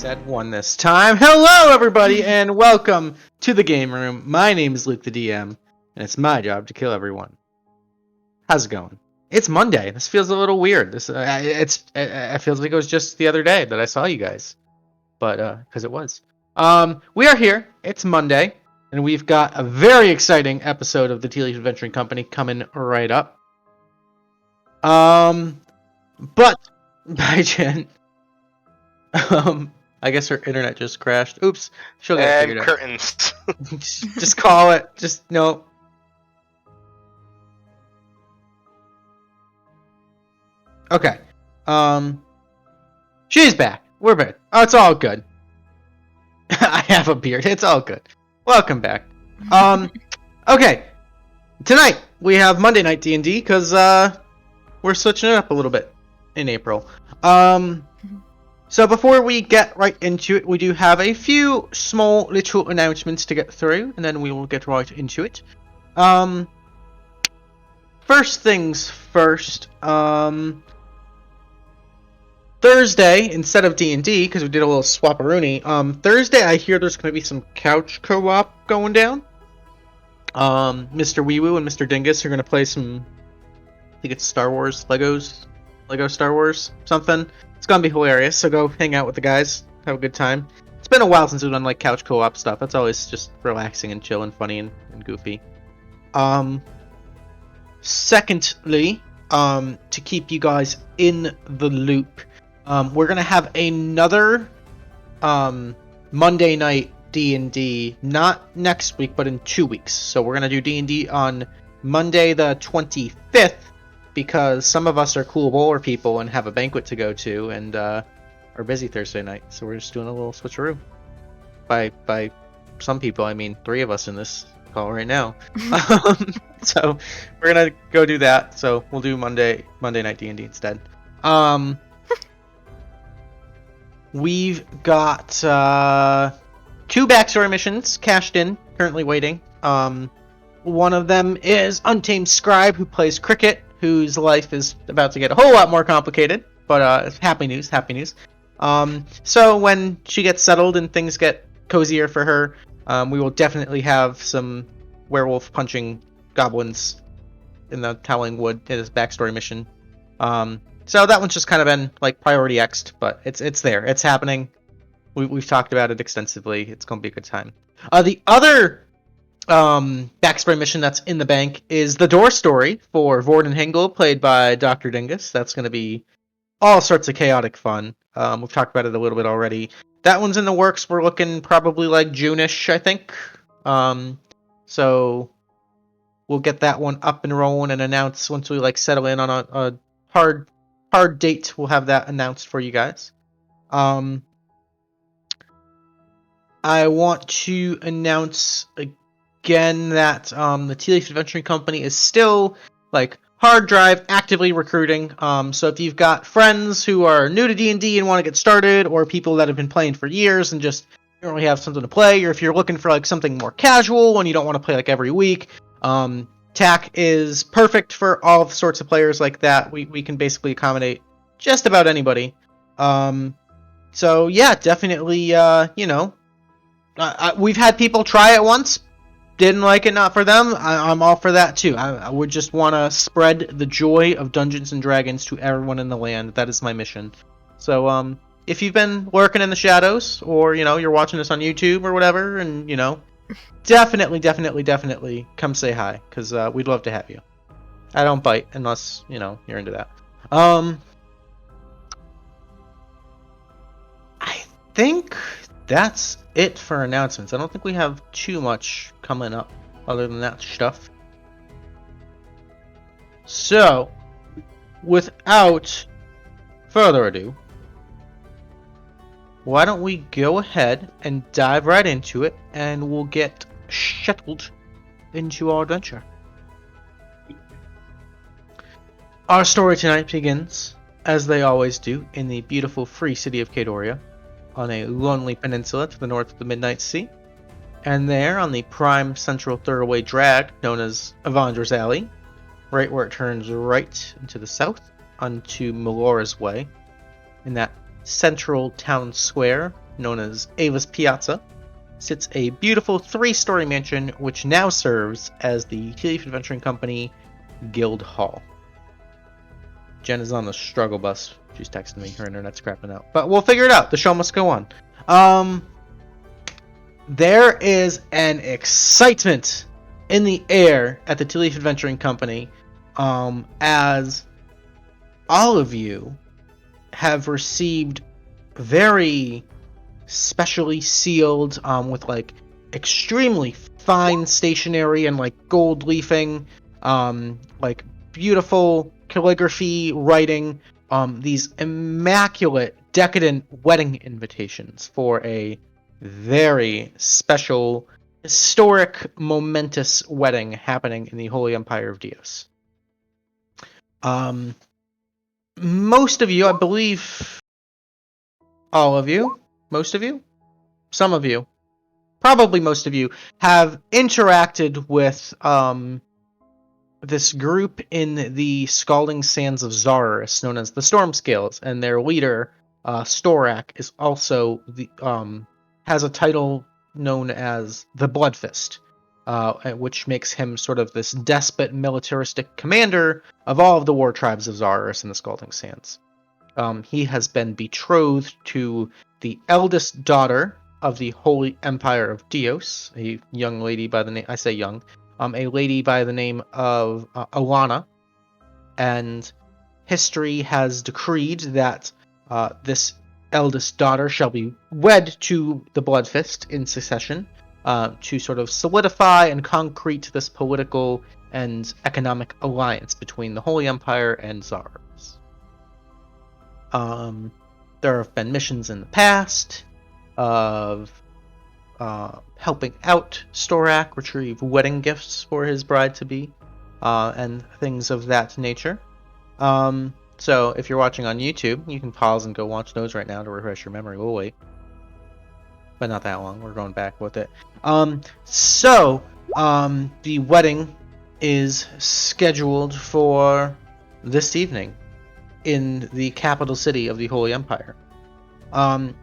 said one this time. Hello, everybody, and welcome to the game room. My name is LukeTheDM, and it's my job to kill everyone. How's it going? It's Monday. This feels a little weird. It feels like it was just the other day that I saw you guys, but because it was. We are here. It's Monday, and we've got a very exciting episode of the Tealeaf Adventuring Company coming right up. But by Jen. I guess her internet just crashed. Oops. She'll get it figured out. Curtains. Just call it. Just no. Okay. She's back. We're back. Oh, it's all good. I have a beard. It's all good. Welcome back. Okay. Tonight we have Monday Night D&D because we're switching it up a little bit in April. So before we get right into it, we do have a few small little announcements to get through, and then we will get right into it. First things first, Thursday, instead of D&D, because we did a little swap-a-rooney, Thursday I hear there's going to be some couch co-op going down. Mr. Weewoo and Mr. Dingus are going to play some, I think it's Star Wars, Lego Star Wars, something. It's gonna be hilarious, so go hang out with the guys, have a good time. It's been a while since we've done like couch co-op stuff. That's always just relaxing and chill and funny and goofy. Secondly, to keep you guys in the loop, we're gonna have another Monday night D&D, not next week, but in 2 weeks. So we're gonna do D&D on Monday the 25th. Because some of us are cool bowler people and have a banquet to go to and are busy Thursday night. So we're just doing a little switcheroo. By some people, I mean 3 of us in this call right now. So we're going to go do that. So we'll do Monday Night D&D instead. We've got 2 backstory missions cashed in, currently waiting. One of them is Untamed Scribe, who plays cricket, whose life is about to get a whole lot more complicated, but happy news. So when she gets settled and things get cozier for her, we will definitely have some werewolf punching goblins in the Howling Wood in this backstory mission. So that one's just kind of been like priority X'd, but it's there, it's happening. We've talked about it extensively. It's gonna be a good time. The other backstory mission that's in the bank is the door story for Vorden Hingle, played by Dr. Dingus. That's going to be all sorts of chaotic fun. We've talked about it a little bit already. That one's in the works. We're looking probably like June-ish, I think. So we'll get that one up and rolling and announce once we like settle in on a hard date. We'll have that announced for you guys. I want to announce again that the Tealeaf Adventuring Company is still like hard drive actively recruiting. So if you've got friends who are new to D&D and want to get started, or people that have been playing for years and just don't really have something to play, or if you're looking for like something more casual and you don't want to play like every week, TAC is perfect for all sorts of players like that. We can basically accommodate just about anybody. So yeah, definitely, we've had people try it once, didn't like it, not for them. I'm all for that too. I would just want to spread the joy of Dungeons and Dragons to everyone in the land. That is my mission. So if you've been lurking in the shadows, or you're watching this on YouTube or whatever, and definitely come say hi, because we'd love to have you. I don't bite unless you're into that. I think that's it for announcements. I don't think we have too much coming up other than that stuff. So, without further ado, why don't we go ahead and dive right into it, and we'll get shuttled into our adventure. Our story tonight begins, as they always do, in the beautiful free city of Cadoria, on a lonely peninsula to the north of the Midnight Sea, and there on the prime central thoroughway drag known as Avandra's Alley, right where it turns right into the south onto Melora's Way, in that central town square known as Ava's Piazza, sits a beautiful 3-story mansion which now serves as the Tealeaf Adventuring Company Guild Hall. Jen is on the struggle bus. She's texting me. Her internet's crapping out. But we'll figure it out. The show must go on. There is an excitement in the air at the Tealeaf Adventuring Company as all of you have received very specially sealed with like extremely fine stationery and like gold leafing, like beautiful calligraphy writing, these immaculate decadent wedding invitations for a very special, historic, momentous wedding happening in the Holy Empire of Dios. Most of you, I believe, all of you, most of you, some of you, probably most of you, have interacted with this group in the Scalding Sands of Zarus, known as the Storm Scales, and their leader, Storak, is also the has a title known as the Blood Fist, which makes him sort of this despot militaristic commander of all of the war tribes of Zarus and the Scalding Sands. He has been betrothed to the eldest daughter of the Holy Empire of Dios, a young lady by the name, I say young, a lady by the name of Alana, and history has decreed that this eldest daughter shall be wed to the Blood Fist in succession, to sort of solidify and concrete this political and economic alliance between the Holy Empire and Zarus. There have been missions in the past of helping out Storak retrieve wedding gifts for his bride-to-be, and things of that nature. So if you're watching on YouTube, you can pause and go watch those right now to refresh your memory. We'll wait. But not that long. We're going back with it. The wedding is scheduled for this evening in the capital city of the Holy Empire.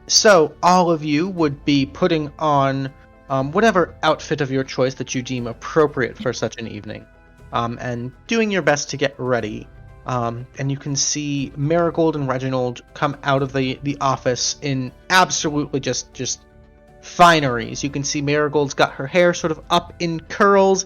So all of you would be putting on whatever outfit of your choice that you deem appropriate for such an evening, and doing your best to get ready. And you can see Marigold and Reginald come out of the office in absolutely just fineries. You can see Marigold's got her hair sort of up in curls,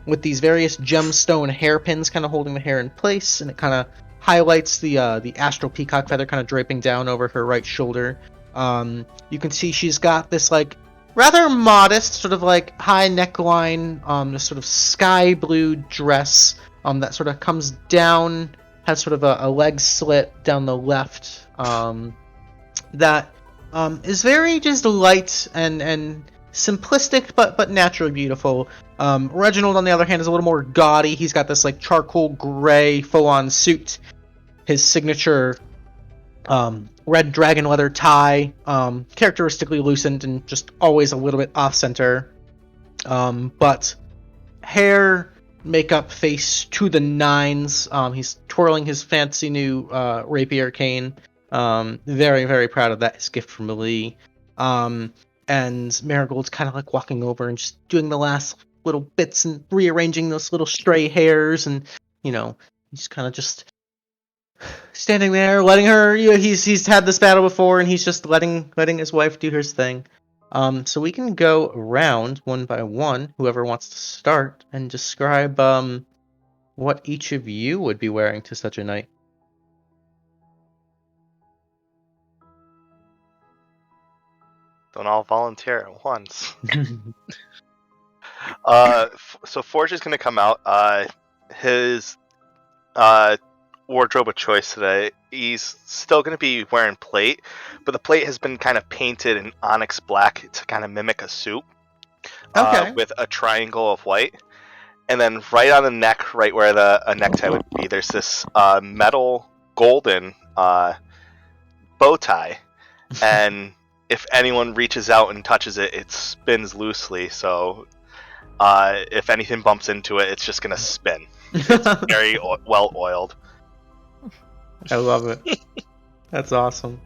with these various gemstone hairpins kind of holding the hair in place, and it kind of highlights the astral peacock feather kind of draping down over her right shoulder. You can see she's got this like rather modest sort of like high neckline, this sort of sky blue dress that sort of comes down, has sort of a leg slit down the left, that is very just light and simplistic but naturally beautiful. Reginald, on the other hand, is a little more gaudy. He's got this like charcoal gray full-on suit, his signature red dragon leather tie, characteristically loosened and just always a little bit off-center, but hair, makeup, face to the nines. He's twirling his fancy new rapier cane. Very, very proud of that. His gift from Lee. And Marigold's kind of like walking over and just doing the last little bits and rearranging those little stray hairs, and he's kind of just standing there, letting her. He's had this battle before, and he's just letting his wife do her thing. So we can go around one by one, whoever wants to start, and describe what each of you would be wearing to such a night. Don't all volunteer at once. So Forge is going to come out. His wardrobe of choice today, he's still going to be wearing plate, but the plate has been kind of painted in onyx black to kind of mimic a suit. Okay. With a triangle of white. And then right on the neck, right where a necktie would be, there's this metal golden bow tie. And if anyone reaches out and touches it, it spins loosely. So if anything bumps into it, it's just going to spin. It's very well oiled. I love it. That's awesome.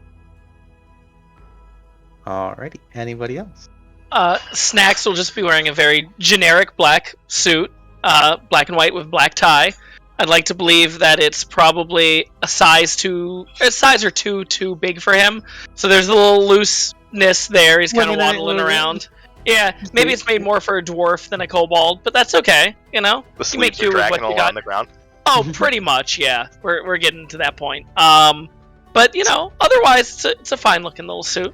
Alrighty. Anybody else? Snaxx will just be wearing a very generic black suit, black and white with black tie. I'd like to believe that it's probably a size or two too big for him. So there's a little looseness there. He's kind of waddling around. Yeah, maybe it's made more for a dwarf than a kobold, but that's okay. You know, The you make sleeves are do with what dragging you along got. the ground. Oh, pretty much, yeah. We're getting to that point. But you know, otherwise it's a fine looking little suit.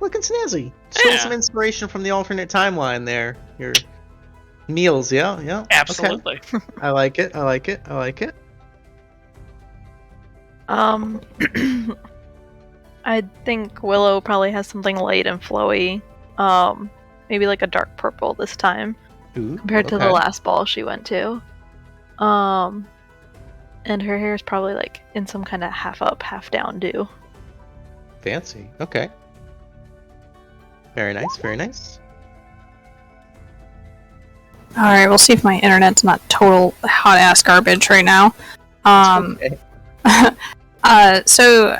Looking snazzy. Still some inspiration from the alternate timeline there. Your meals, yeah. Absolutely. Okay. I like it. I think Willow probably has something light and flowy. Maybe like a dark purple this time. Ooh, compared to the last ball she went to. And her hair is probably like in some kind of half up, half down do. Fancy. Okay. Very nice. Alright, we'll see if my internet's not total hot ass garbage right now. Okay. So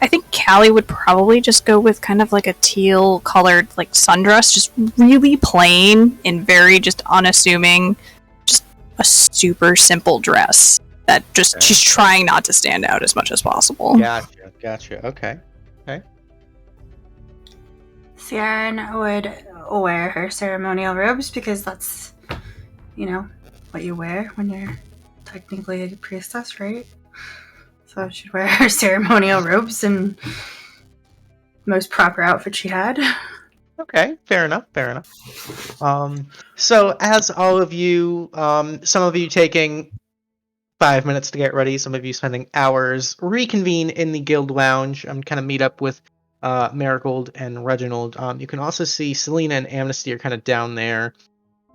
I think Callie would probably just go with kind of like a teal colored like sundress, just really plain and very just unassuming, just a super simple dress that just she's trying not to stand out as much as possible. Gotcha. Okay. Ciarenne would wear her ceremonial robes because that's, what you wear when you're technically a priestess, right? So she'd wear her ceremonial robes and most proper outfit she had. Okay, fair enough. So as all of you, some of you taking 5 minutes to get ready, some of you spending hours, reconvene in the guild lounge and kind of meet up with Marigold and Reginald. You can also see Selena and Amnesty are kind of down there,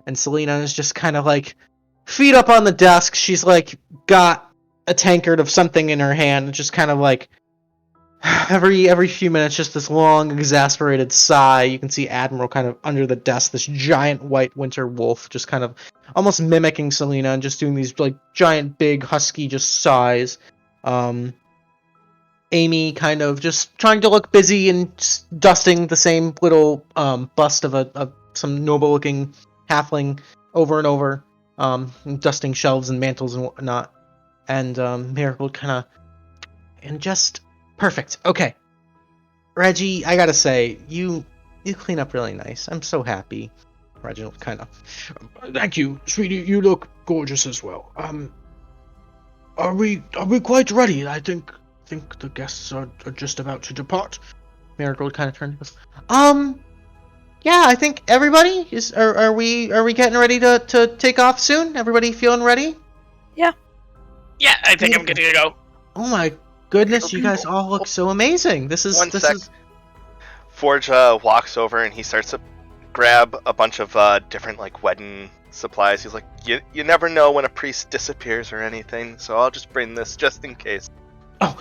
and Selena is just kind of like feet up on the desk. She's like got a tankard of something in her hand, just kind of like every few minutes, just this long, exasperated sigh. You can see Admiral kind of under the desk, this giant white winter wolf, just kind of almost mimicking Selena and just doing these like giant, big, husky, just sighs. Amy kind of just trying to look busy and just dusting the same little bust of some noble-looking halfling over and over, dusting shelves and mantles and whatnot. And Marigold kind of, and just perfect. Okay, Reggie, I gotta say, you clean up really nice. I'm so happy. Reginald kind of, thank you, sweetie. You look gorgeous as well. Are we quite ready? I think the guests are just about to depart. Marigold kind of turned to us. Yeah, I think everybody is. Are we getting ready to take off soon? Everybody feeling ready? Yeah, I think I'm good to go. Oh my goodness, you guys all look so amazing. This is. Forge walks over and he starts to grab a bunch of different like wedding supplies. He's like, you never know when a priest disappears or anything, so I'll just bring this just in case. Oh,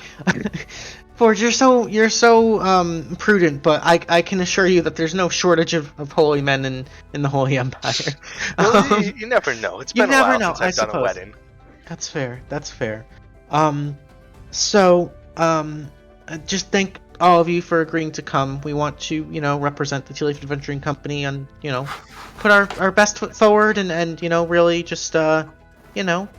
Forge, you're so prudent, but I can assure you that there's no shortage of holy men in the Holy Empire. Well, you never know. It's been a while since I've done a wedding. That's fair. So, just thank all of you for agreeing to come. We want to, represent the Tealeaf Adventuring Company and, put our best foot forward and really just,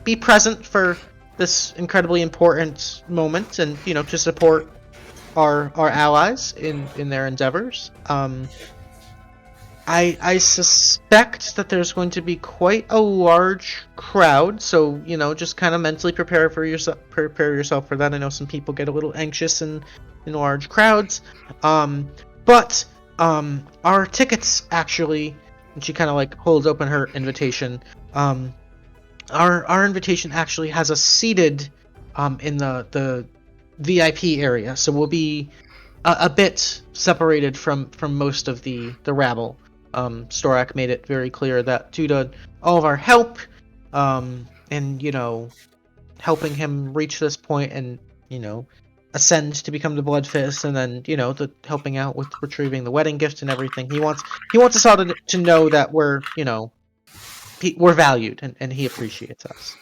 be present for this incredibly important moment and, to support our allies in their endeavors. I suspect that there's going to be quite a large crowd, so just kind of mentally prepare yourself for that. I know some people get a little anxious in large crowds, but our tickets actually, and she kind of like holds open her invitation. Our invitation actually has us seated in the VIP area, so we'll be a bit separated from most of the rabble. Storak made it very clear that due to all of our help, and helping him reach this point and ascend to become the Blood Fist, and then the helping out with retrieving the wedding gift and everything, he wants us all to know that we're valued and he appreciates us.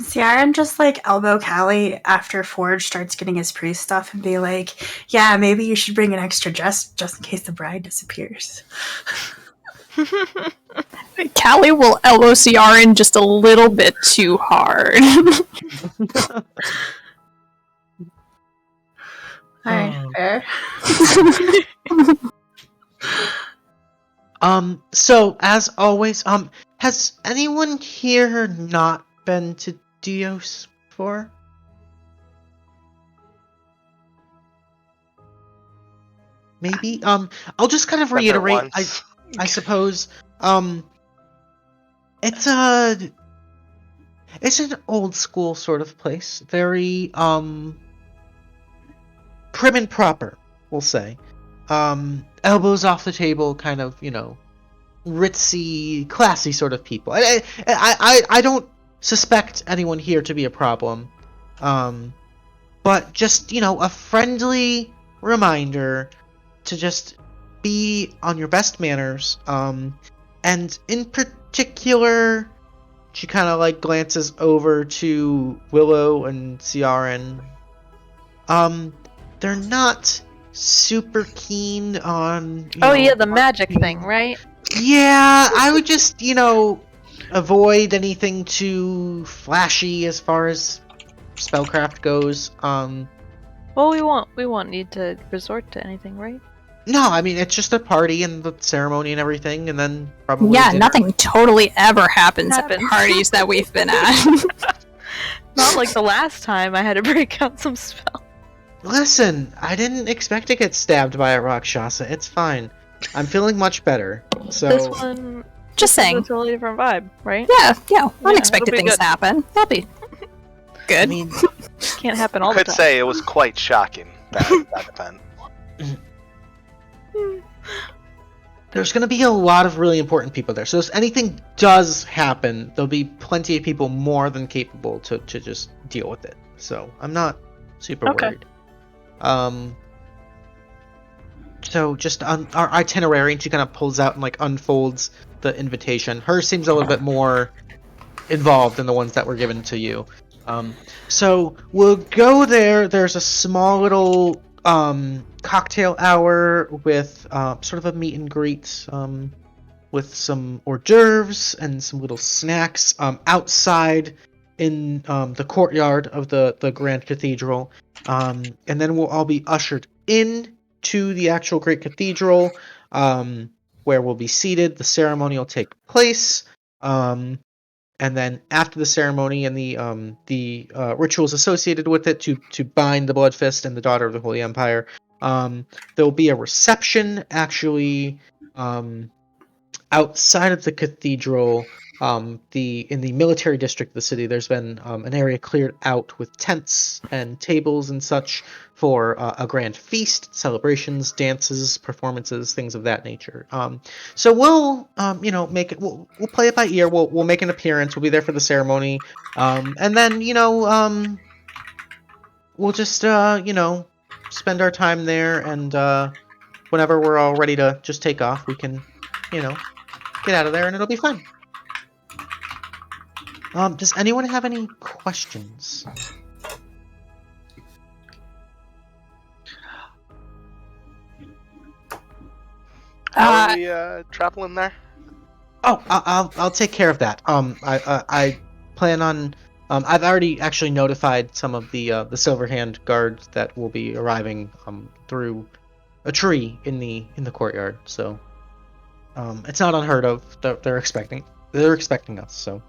Ciarenne just like elbow Callie after Forge starts getting his priest stuff and be like, yeah, maybe you should bring an extra dress just in case the bride disappears. Callie will elbow Ciarenne just a little bit too hard. Alright, fair. So as always, has anyone here not been to Dios before? Maybe. I'll just kind of Been there reiterate. once. I suppose. It's an old school sort of place. Very prim and proper, we'll say. Elbows off the table, kind of, ritzy, classy sort of people. I don't suspect anyone here to be a problem. But just, a friendly reminder to just be on your best manners. And in particular, she kind of like glances over to Willow and Ciarenne. They're not super keen on. Oh yeah, the magic thing, right? Yeah, I would just, avoid anything too flashy as far as spellcraft goes. Well, we won't need to resort to anything, right? No, I mean it's just a party and the ceremony and everything, and then probably Yeah, dinner. nothing totally ever happens at parties that we've been at. Not like the last time I had to break out some spell. Listen, I didn't expect to get stabbed by a Rakshasa. It's fine. I'm feeling much better. So This one, Just saying. a totally different vibe, right? Yeah, unexpected it'll be things good. happen. They'll be good. I mean, Can't happen all the Could time. say it was quite shocking, that event. there's going to be a lot of really important people there. So if anything does happen, there'll be plenty of people more than capable to just deal with it. So I'm not super Okay. worried. So just on our itinerary, and she kind of pulls out and like unfolds the invitation. Hers seems a little bit more involved than the ones that were given to you. So we'll go there. There's a small little cocktail hour with sort of a meet and greet with some hors d'oeuvres and some little snacks outside in the courtyard of the Grand Cathedral. And then we'll all be ushered in to the actual Great Cathedral, where we'll be seated. The ceremony will take place. And then after the ceremony and the rituals associated with it to bind the Blood Fist and the Daughter of the Holy Empire, there'll be a reception actually outside of the cathedral. In the military district of the city, there's been an area cleared out with tents and tables and such for a grand feast, celebrations, dances, performances, things of that nature. So we'll make it. We'll play it by ear. We'll make an appearance. We'll be there for the ceremony, and then we'll just spend our time there. And whenever we're all ready to just take off, we can get out of there, and it'll be fun. Does anyone have any questions? How are we traveling there? Oh, I'll take care of that. I plan on. I've already actually notified some of the Silverhand guards that will be arriving through a tree in the courtyard. So it's not unheard of. They're expecting us. So.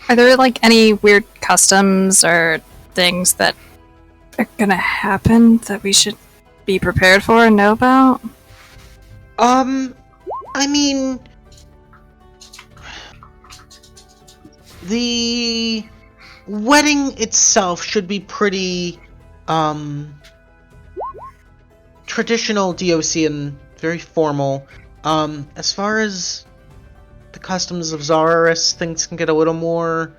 Are there like any weird customs or things that are gonna happen that we should be prepared for and know about? I mean, the wedding itself should be pretty traditional Diosian, very formal. As far as the customs of Zararis, things can get a little more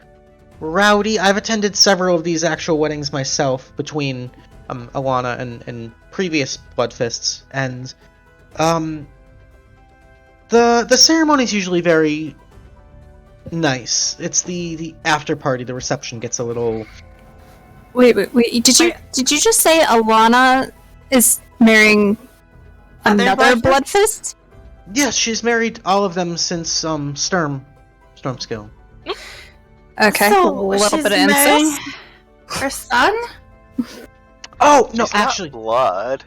rowdy. I've attended several of these actual weddings myself between Alana and previous Bloodfists, and the ceremony is usually very nice. It's the after party. The reception gets a little. Wait. Did you just say Alana is marrying another blood fist? Yes, she's married all of them since Stormskill. Okay, So a little she's bit of marrying incest. her son? Oh no, She's not actually, blood.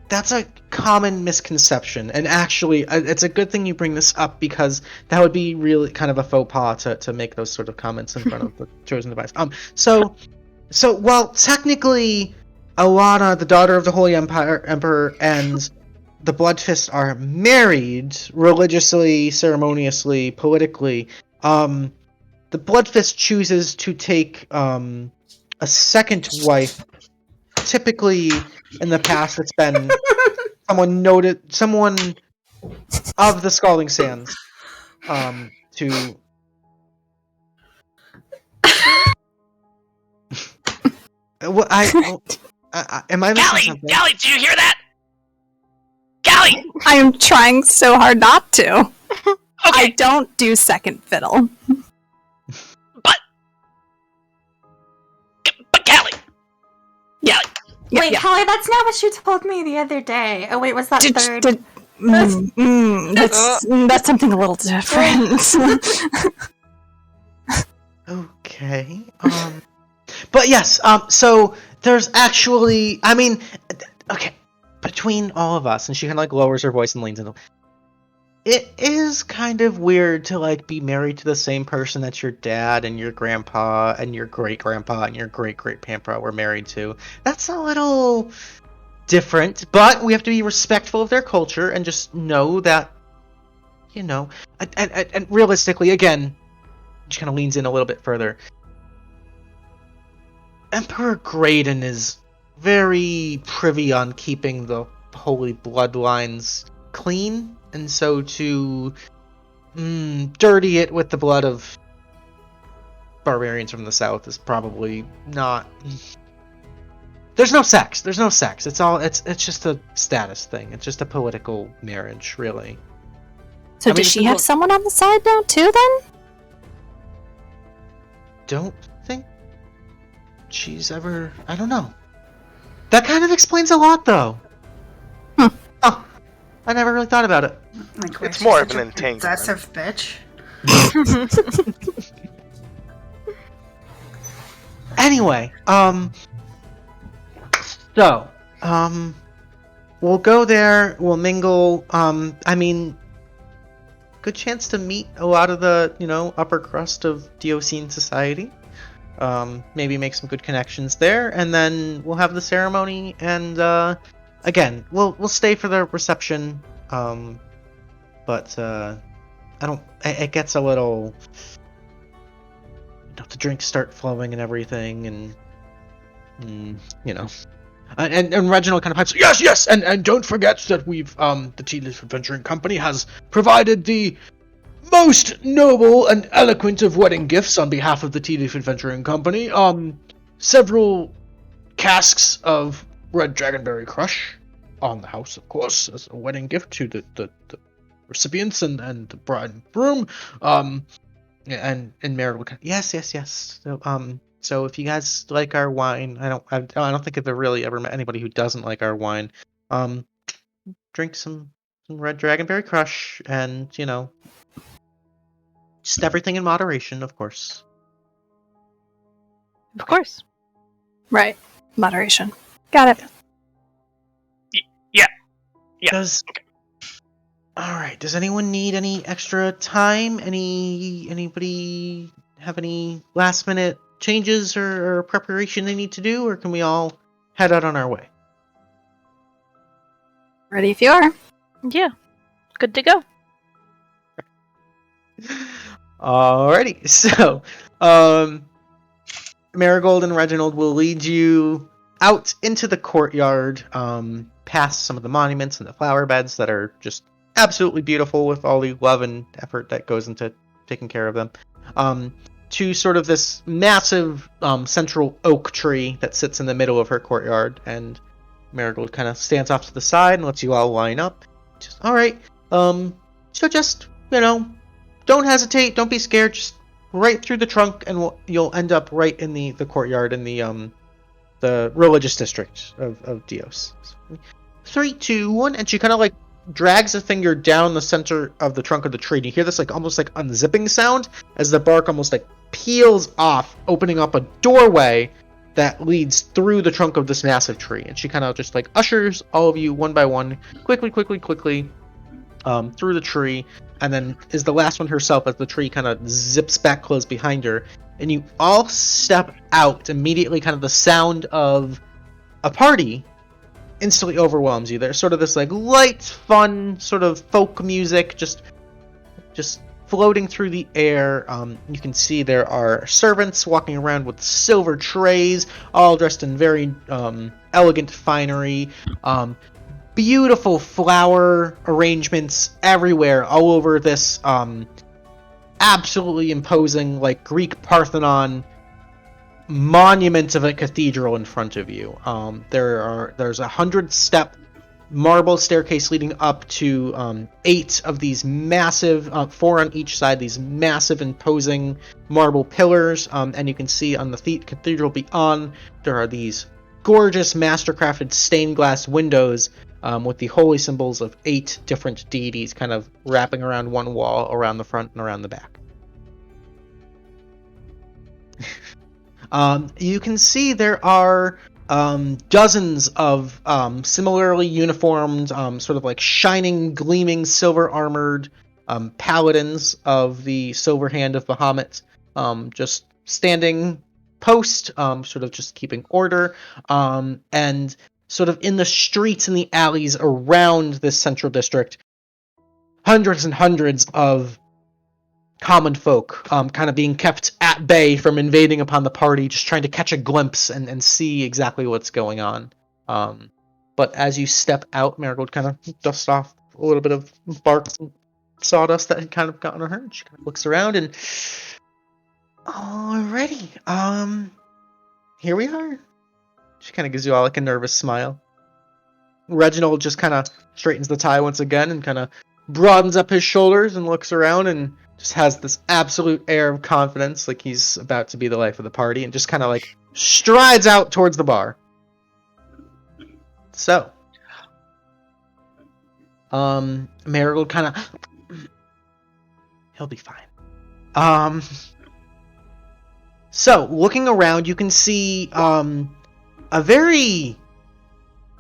that's a common misconception, and actually, it's a good thing you bring this up because that would be really kind of a faux pas to make those sort of comments in front of the chosen device. So while technically Alana, the daughter of the Holy Emperor, and the Blood Fist are married religiously, ceremoniously, politically, the Blood Fist chooses to take a second wife. Typically, in the past, it's been someone of the Scalding Sands, to. What am I missing Callie! something? Callie, do you hear that? Callie! I am trying so hard not to. I Okay, don't do second fiddle. but Callie! Callie! Wait, Callie, that's not what you told me the other day. Oh, wait, was that third? That's something a little different. Okay. But yes. So there's actually. I mean, okay. Between all of us, and she kind of like lowers her voice and leans into. It is kind of weird to like be married to the same person that your dad and your grandpa and your great grandpa and your great grandpa were married to. That's a little different, but we have to be respectful of their culture and just know that, you know, and realistically, again, she kind of leans in a little bit further. Emperor Graydon is very privy on keeping the holy bloodlines clean, and so to dirty it with the blood of barbarians from the south is probably not. There's no sex. It's just a status thing. It's just a political marriage, really. So does she have someone on the side now too? Then don't think she's ever. I don't know. That kind of explains a lot, though. Oh, I never really thought about it. Like, It's more of an entanglement. Possessive bitch. Anyway, so, we'll go there, we'll mingle, I mean, good chance to meet a lot of the, upper crust of Diocene society. Maybe make some good connections there, and then we'll have the ceremony, and, again, we'll stay for the reception, but, it gets a little, the drinks start flowing and everything, and, And Reginald kind of pipes, yes, and don't forget that we've, the Tealeaf Adventuring Company has provided the most noble and eloquent of wedding gifts on behalf of the Tealeaf Adventuring Company. Several casks of Red Dragonberry Crush on the house, of course, as a wedding gift to the recipients and the bride and groom. And Merritt will kind of, yes. So if you guys like our wine, I don't think I've really ever met anybody who doesn't like our wine. Drink some Red Dragonberry Crush, and just everything in moderation, of course. Of course. right, moderation. Got it. Yeah. All right. Does anyone need any extra time? Anybody have any last minute changes or preparation they need to do, or can we all head out on our way? Ready if you are. Yeah. Good to go. Alrighty, so Marigold and Reginald will lead you out into the courtyard, past some of the monuments and the flower beds that are just absolutely beautiful with all the love and effort that goes into taking care of them, to sort of this massive central oak tree that sits in the middle of her courtyard, and Marigold kind of stands off to the side and lets you all line up. Just, alright, so just, don't hesitate, don't be scared, just right through the trunk, and you'll end up right in the courtyard in the religious district of Dios. 3, 2, 1, and she kind of like drags a finger down the center of the trunk of the tree, and you hear this like almost like unzipping sound as the bark almost like peels off, opening up a doorway that leads through the trunk of this massive tree. And she kind of just like ushers all of you one by one, quickly, through the tree, and then is the last one herself as the tree kind of zips back closed behind her. And you all step out immediately. Kind of the sound of a party instantly overwhelms you. There's sort of this like light, fun sort of folk music just floating through the air. You can see there are servants walking around with silver trays, all dressed in very elegant finery. Beautiful flower arrangements everywhere, all over this absolutely imposing, like, Greek Parthenon monument of a cathedral in front of you. There's a 100-step marble staircase leading up to 8 of these massive, 4 on each side, these massive imposing marble pillars, and you can see on the cathedral beyond there are these gorgeous mastercrafted stained glass windows with the holy symbols of 8 different deities kind of wrapping around one wall, around the front and around the back. You can see there are dozens of similarly uniformed, sort of like shining, gleaming, silver-armored paladins of the Silver Hand of Bahamut, just standing post, sort of just keeping order, and sort of in the streets and the alleys around this central district, hundreds and hundreds of common folk kind of being kept at bay from invading upon the party, just trying to catch a glimpse and see exactly what's going on. But as you step out, Marigold kind of dusts off a little bit of bark and sawdust that had kind of gotten on her, and she kind of looks around and... Alrighty, here we are. She kind of gives you all like a nervous smile. Reginald just kind of straightens the tie once again and kind of broadens up his shoulders and looks around and just has this absolute air of confidence, like he's about to be the life of the party, and just kind of like strides out towards the bar. So, Marigold kind of... He'll be fine. So, looking around, you can see a very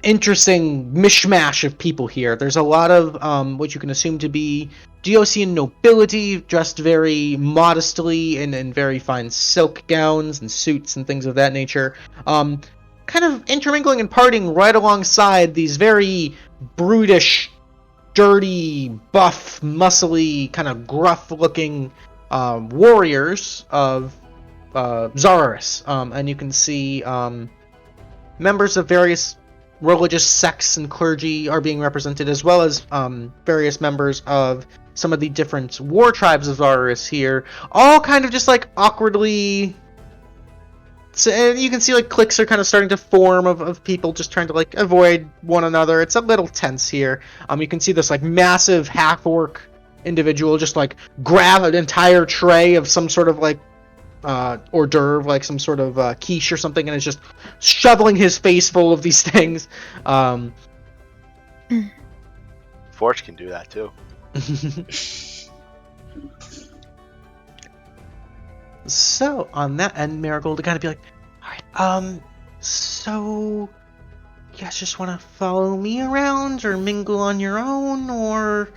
interesting mishmash of people here. There's a lot of what you can assume to be Diosian nobility, dressed very modestly in very fine silk gowns and suits and things of that nature. Kind of intermingling and partying right alongside these very brutish, dirty, buff, muscly, kind of gruff-looking warriors of Zararis, and you can see members of various religious sects and clergy are being represented, as well as various members of some of the different war tribes of Zararis here, all kind of just like awkwardly... So, and you can see like cliques are kind of starting to form of people just trying to like avoid one another. It's a little tense here. You can see this like massive half-orc individual just like grab an entire tray of some sort of like hors d'oeuvre, like some sort of quiche or something, and is just shoveling his face full of these things. Forge can do that too. So on that end, Marigold to kind of be like, alright, so you guys just want to follow me around or mingle on your own, or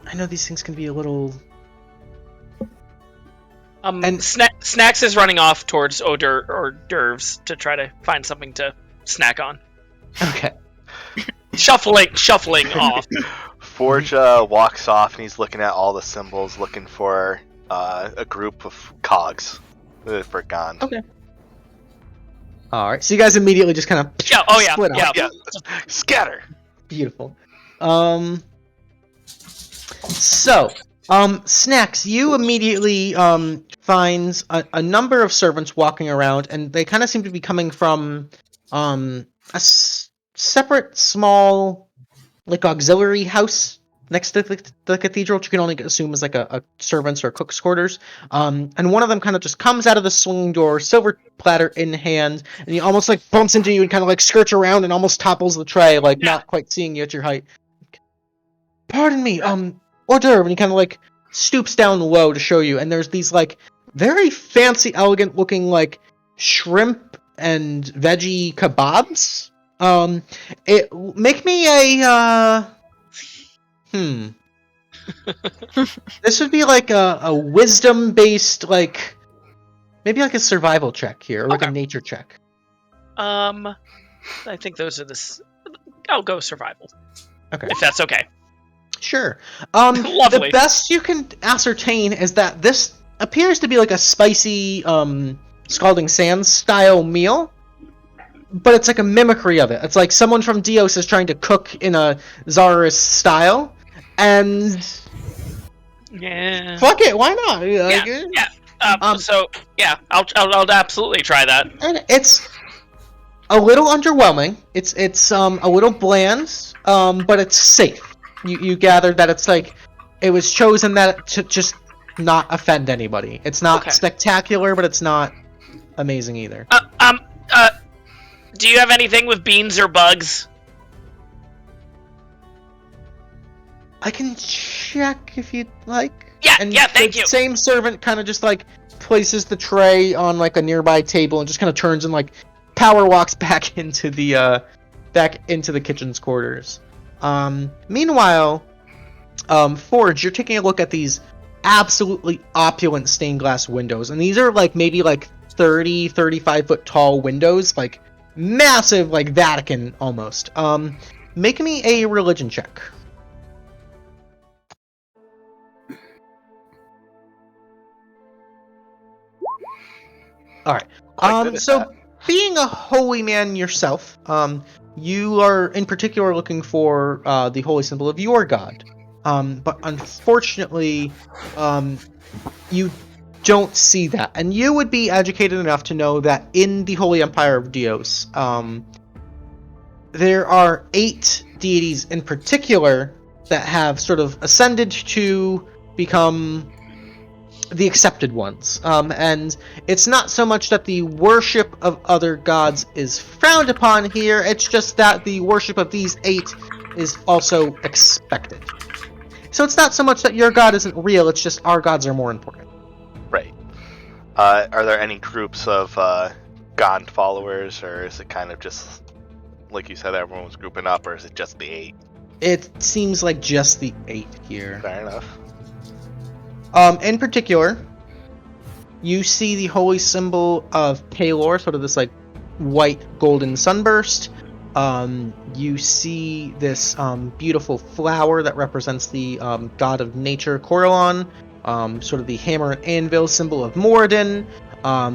I know these things can be a little... And Snaxx is running off towards hors d'oeuvres to try to find something to snack on. Okay. Shuffling off. Forge walks off and he's looking at all the symbols, looking for a group of cogs for Gond. Okay. Alright, so you guys immediately just kind of split up. Yeah. Scatter! Beautiful. So, Snaxx, you immediately finds a number of servants walking around, and they kind of seem to be coming from a separate, small, like, auxiliary house next to the cathedral, which you can only assume is like a servant's or cook's quarters. And one of them kind of just comes out of the swinging door, silver platter in hand, and he almost like bumps into you and kind of like skirts around and almost topples the tray, like not quite seeing you at your height. Pardon me, hors d'oeuvre, and he kind of like stoops down low to show you, and there's these like very fancy, elegant looking like shrimp and veggie kebabs. It make me a This would be like a wisdom based, like maybe like a survival check here, or like a nature check. I think those are I'll go survival. Okay. If that's okay. Sure. Lovely. The best you can ascertain is that this appears to be like a spicy Scalding Sands style meal, but it's like a mimicry of it. It's like someone from Dios is trying to cook in a Zarus style, and yeah, fuck it, why not? I'll absolutely try that. And it's a little underwhelming. It's a little bland, but it's safe. You gather that it's like it was chosen that to just not offend anybody. It's not spectacular, but it's not amazing either. Do you have anything with beans or bugs? I can check if you'd like. Yeah, thank you. Same servant kind of just like places the tray on like a nearby table and just kind of turns and like power walks back into the kitchen's quarters. Meanwhile, Forge, you're taking a look at these absolutely opulent stained glass windows, and these are like maybe like 35 foot tall windows, like massive, like Vatican almost. Make me a religion check. All right. So being a holy man yourself, you are in particular looking for the holy symbol of your god. But unfortunately, you don't see that. And you would be educated enough to know that in the Holy Empire of Dios, there are 8 deities in particular that have sort of ascended to become the accepted ones. And it's not so much that the worship of other gods is frowned upon here, it's just that the worship of these 8 is also expected. So it's not so much that your god isn't real, it's just our gods are more important. Right. Are there any groups of God followers, or is it kind of just, like you said, everyone was grouping up, or is it just the 8? It seems like just the 8 here. Fair enough. In particular, you see the holy symbol of Palor, sort of this like white golden sunburst. You see this beautiful flower that represents the god of nature, Corellon. Sort of the hammer and anvil symbol of Moradin.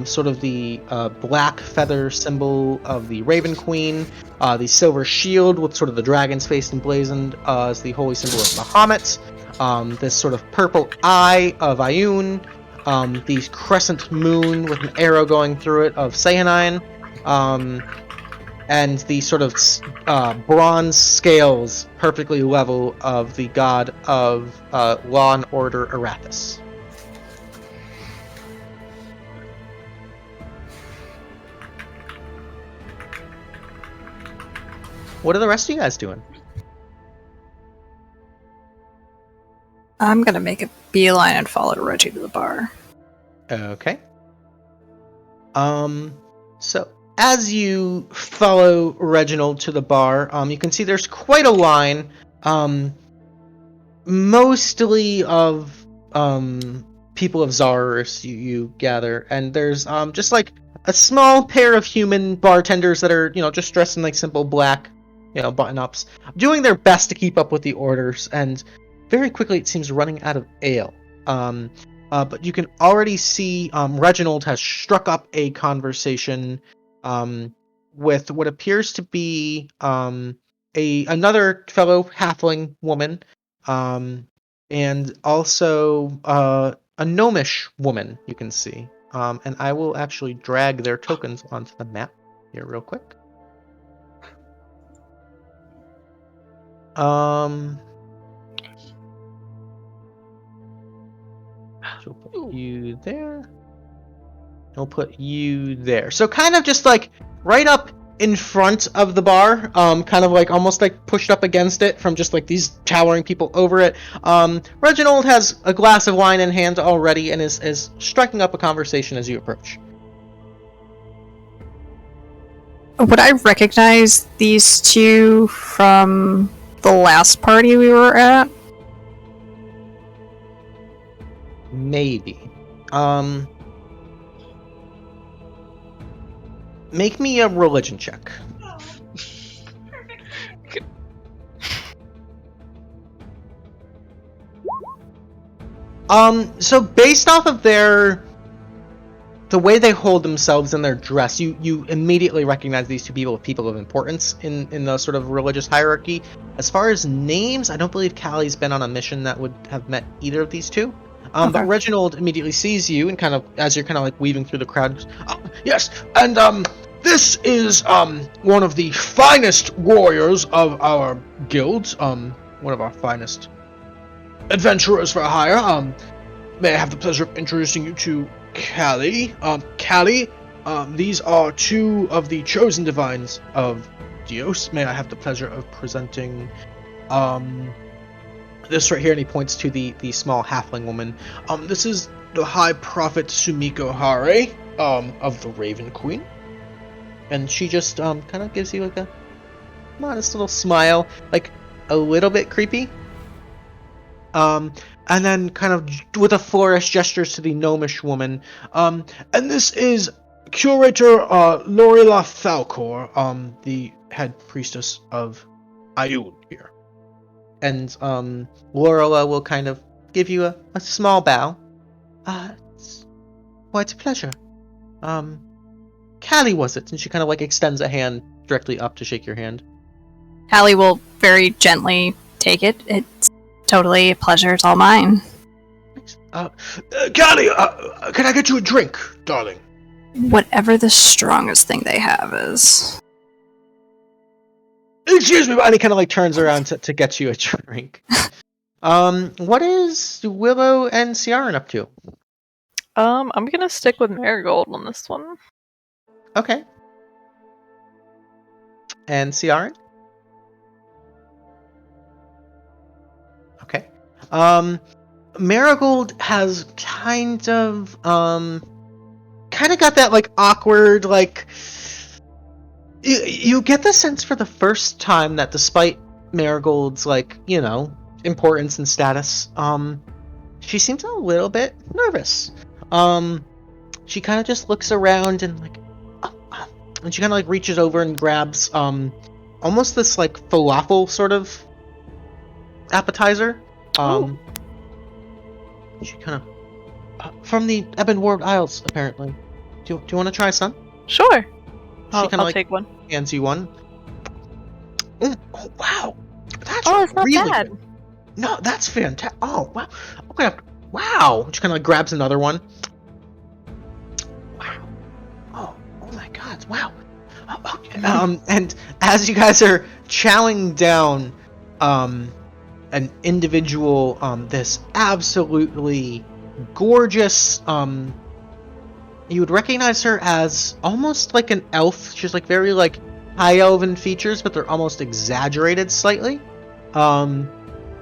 Sort of the black feather symbol of the Raven Queen. The silver shield with sort of the dragon's face emblazoned as the holy symbol of Bahamut. This sort of purple eye of Ioun, the crescent moon with an arrow going through it of Sahanine, and the sort of bronze scales perfectly level of the god of law and order, Arathis. What are the rest of you guys doing? I'm gonna make a beeline and follow Reggie to the bar. Okay. So as you follow Reginald to the bar, you can see there's quite a line, mostly of people of Zarus you gather, and there's just like a small pair of human bartenders that are, just dressed in like simple black, button-ups, doing their best to keep up with the orders, and very quickly it seems running out of ale. But you can already see Reginald has struck up a conversation with what appears to be another fellow halfling woman, and also a gnomish woman you can see. And I will actually drag their tokens onto the map here real quick. So we'll put you there. We'll put you there. So kind of just like right up in front of the bar, kind of like almost like pushed up against it from just like these towering people over it. Reginald has a glass of wine in hand already and is striking up a conversation as you approach. Would I recognize these two from the last party we were at? Maybe. Make me a religion check. So based off of the way they hold themselves in their dress, you immediately recognize these two people of importance in the sort of religious hierarchy. As far as names, I don't believe Callie's been on a mission that would have met either of these two. Okay. But Reginald immediately sees you and kind of, as you're kind of like weaving through the crowd, goes, Yes, and this is one of the finest warriors of our guild, one of our finest adventurers for hire. May I have the pleasure of introducing you to Callie. Callie, these are two of the chosen divines of Dios. May I have the pleasure of presenting this right here, and he points to the small halfling woman. This is the High Prophet Sumiko Hare, of the Raven Queen. And she just kind of gives you like a modest little smile, like a little bit creepy. And then kind of with a flourish gestures to the gnomish woman. And this is Curator Lorila Falcor, the head priestess of Ayun here. And Lorila will kind of give you a small bow. It's a pleasure. Callie, was it? And she kind of like extends a hand directly up to shake your hand. Callie will very gently take it. It's totally a pleasure. It's all mine. Callie, can I get you a drink, darling? Whatever the strongest thing they have is. Excuse me, And he kind of like turns around to get you a drink. What is Willow and Ciarenne up to? I'm gonna stick with Marigold on this one. Okay. And Ciarenne? Okay. Marigold has kind of got that like awkward like you get the sense for the first time that despite Marigold's like, you know, importance and status, she seems a little bit nervous. She kind of just looks around and like and she kind of like reaches over and grabs almost this like falafel sort of appetizer. She kind of from the Ebonward Isles apparently. Do you want to try some? Sure. She kind of like take one. hands you one. Oh wow, that's It's not really bad. good. No, that's fantastic. Oh wow, okay, wow. She kind of like grabs another one. Wow. Oh my God, wow. Okay. And as you guys are chowing down, an individual, this absolutely gorgeous, you would recognize her as almost like an elf. She's like very like high elven features, but they're almost exaggerated slightly.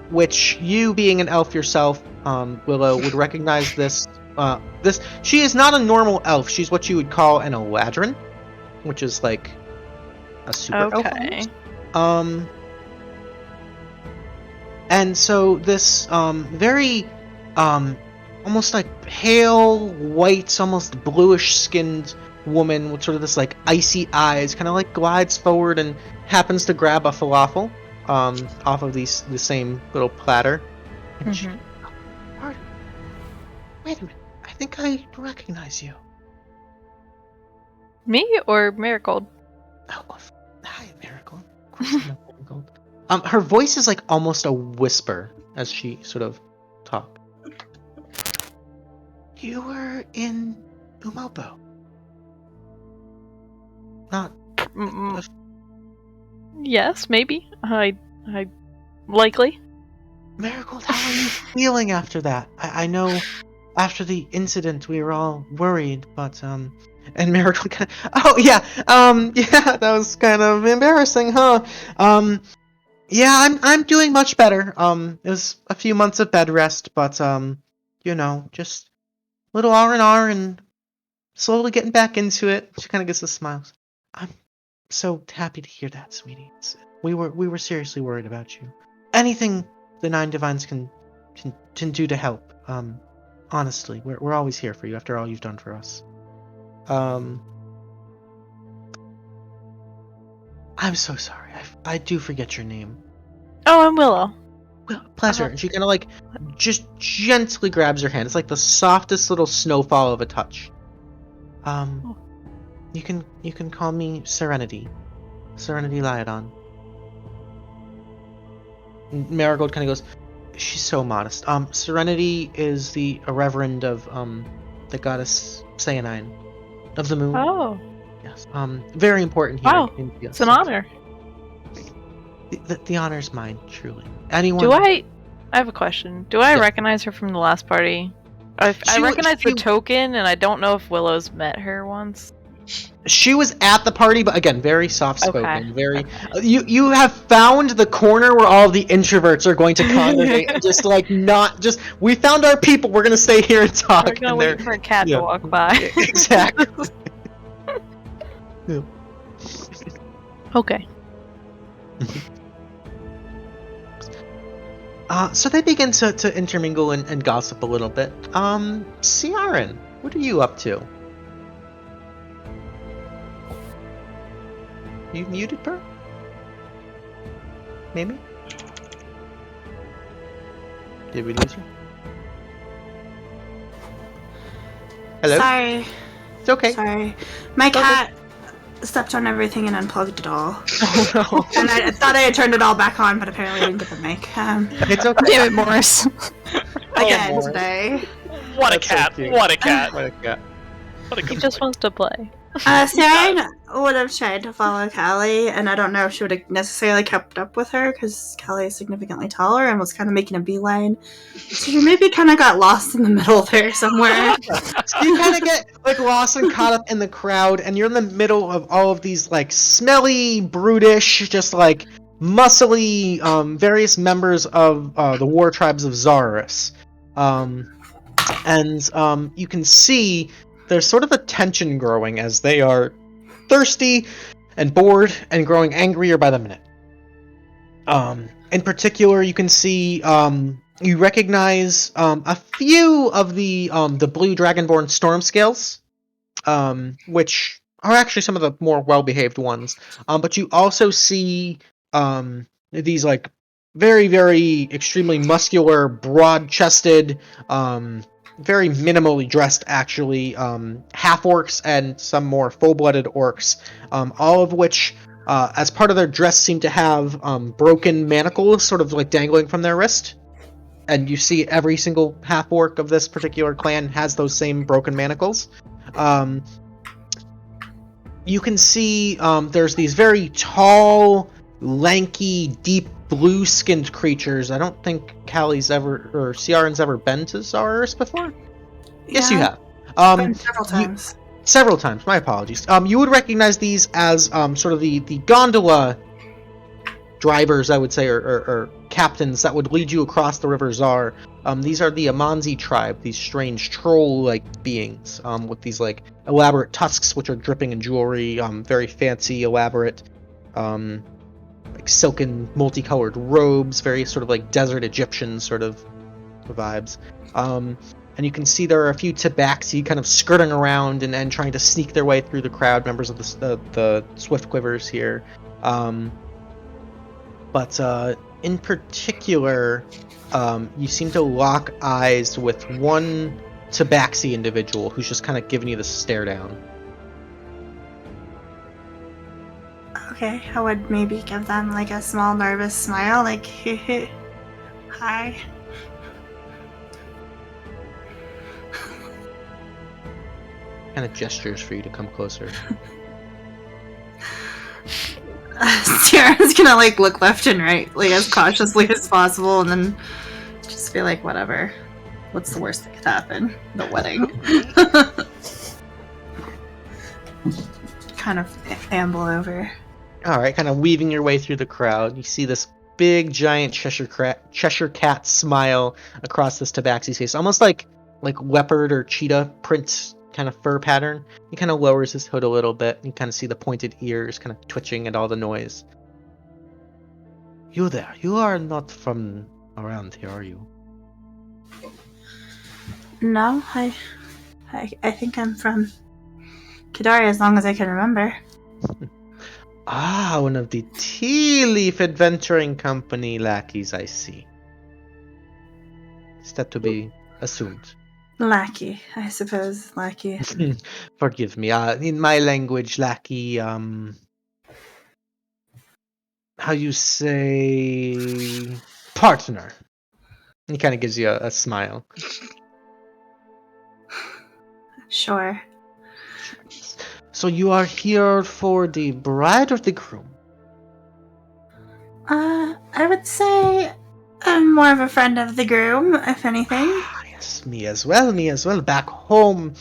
Which you being an elf yourself, Willow, would recognize this. She is not a normal elf. She's what you would call an Eladrin, which is like a super elf. Okay. And so this very almost like pale white, almost bluish skinned woman with sort of this like icy eyes kind of like glides forward and happens to grab a falafel off of the same little platter. And she, pardon. Wait a minute, I think I recognize you. Me or Marigold? Oh, hi, Marigold. Of course I know Marigold. Her voice is like almost a whisper as she sort of talks. You were in Umalbo. Not. Yes, maybe. I likely. Marigold, how are you feeling after that? I know after the incident, we were all worried, but, and Marigold kind of, oh, yeah, yeah, that was kind of embarrassing, huh? Yeah, I'm doing much better. It was a few months of bed rest, but, you know, just little R&R and slowly getting back into it. She kind of gets a smile. I'm so happy to hear that, sweetie. We were seriously worried about you. Anything the Nine Divines can do to help. Honestly, we're always here for you after all you've done for us. I'm so sorry. I do forget your name. Oh, I'm Willow. Well, pleasure. And she kind of like just gently grabs your hand. It's like the softest little snowfall of a touch. You can call me Serenity. Serenity Lyodon. And Marigold kind of goes, she's so modest. Serenity is a reverend of the goddess Cyanine of the moon. Oh. Yes. Very important here. Wow. It's an honor. The honor's mine, truly. Anyone? I have a question. Do I recognize her from the last party? I recognize the token, and I don't know if Willow's met her once. She was at the party, but again, very soft-spoken. Okay. Very. You have found the corner where all the introverts are going to congregate, and just like not just. We found our people. We're gonna stay here and talk. We're gonna wait for a cat to walk by. Exactly. Yeah. Okay. So they begin to intermingle and gossip a little bit. Ciarenne, what are you up to? You muted her? Maybe? Did we lose her? Hello? Sorry. It's okay. Sorry. My cat stepped on everything and unplugged it all. Oh, no. And I thought I had turned it all back on, but apparently I didn't get the mic. It's okay. Damn it, Morris. Again Morris. today. What a That's so cat! cute. What a cat! What a cat. What a He good just wants to play. Ciarenne would have tried to follow Callie, and I don't know if she would have necessarily kept up with her because Callie is significantly taller and was kind of making a beeline. So she maybe kind of got lost in the middle there somewhere. So you kind of get like lost and caught up in the crowd, and you're in the middle of all of these like smelly, brutish, just like muscly, various members of the war tribes of Zarus. And you can see there's sort of a tension growing as they are thirsty and bored and growing angrier by the minute. In particular, you can see you recognize a few of the blue dragonborn storm scales, which are actually some of the more well-behaved ones. But you also see these like very, very extremely muscular, broad-chested, very minimally dressed, actually, half-orcs and some more full-blooded orcs, all of which, as part of their dress, seem to have broken manacles sort of like dangling from their wrist. And you see every single half-orc of this particular clan has those same broken manacles. You can see there's these very tall, lanky, deep blue-skinned creatures. I don't think Callie's ever, or Ciarenne's ever been to Zarus before? Yes, you have. Several times. Several times, my apologies. You would recognize these as sort of the gondola drivers, I would say, or captains that would lead you across the River Zar. These are the Amanzi tribe, these strange troll-like beings with these like elaborate tusks which are dripping in jewelry, very fancy, elaborate, like silken, multicolored robes, very sort of like desert Egyptian sort of vibes. And you can see there are a few tabaxi kind of skirting around and trying to sneak their way through the crowd, members of the Swift Quivers here. But in particular, you seem to lock eyes with one tabaxi individual who's just kind of giving you the stare down. Okay, I would maybe give them like a small nervous smile, like, hi. Kind of gestures for you to come closer. Ciarenne's gonna like look left and right, like as cautiously as possible, and then just be like, whatever. What's the worst that could happen? The wedding. Kind of amble over. All right, kind of weaving your way through the crowd. You see this big, giant Cheshire cat smile across this tabaxi's face, almost like leopard or cheetah print kind of fur pattern. He kind of lowers his hood a little bit. You kind of see the pointed ears kind of twitching at all the noise. You there? You are not from around here, are you? No, I think I'm from Kidari as long as I can remember. Ah, one of the Tealeaf Adventuring Company lackeys, I see. Is that to be assumed? Lackey, I suppose. Lackey. Forgive me. In my language, lackey, how you say partner. He kind of gives you a smile. Sure. So you are here for the bride or the groom? I would say I'm more of a friend of the groom, if anything. Yes, me as well. Back home,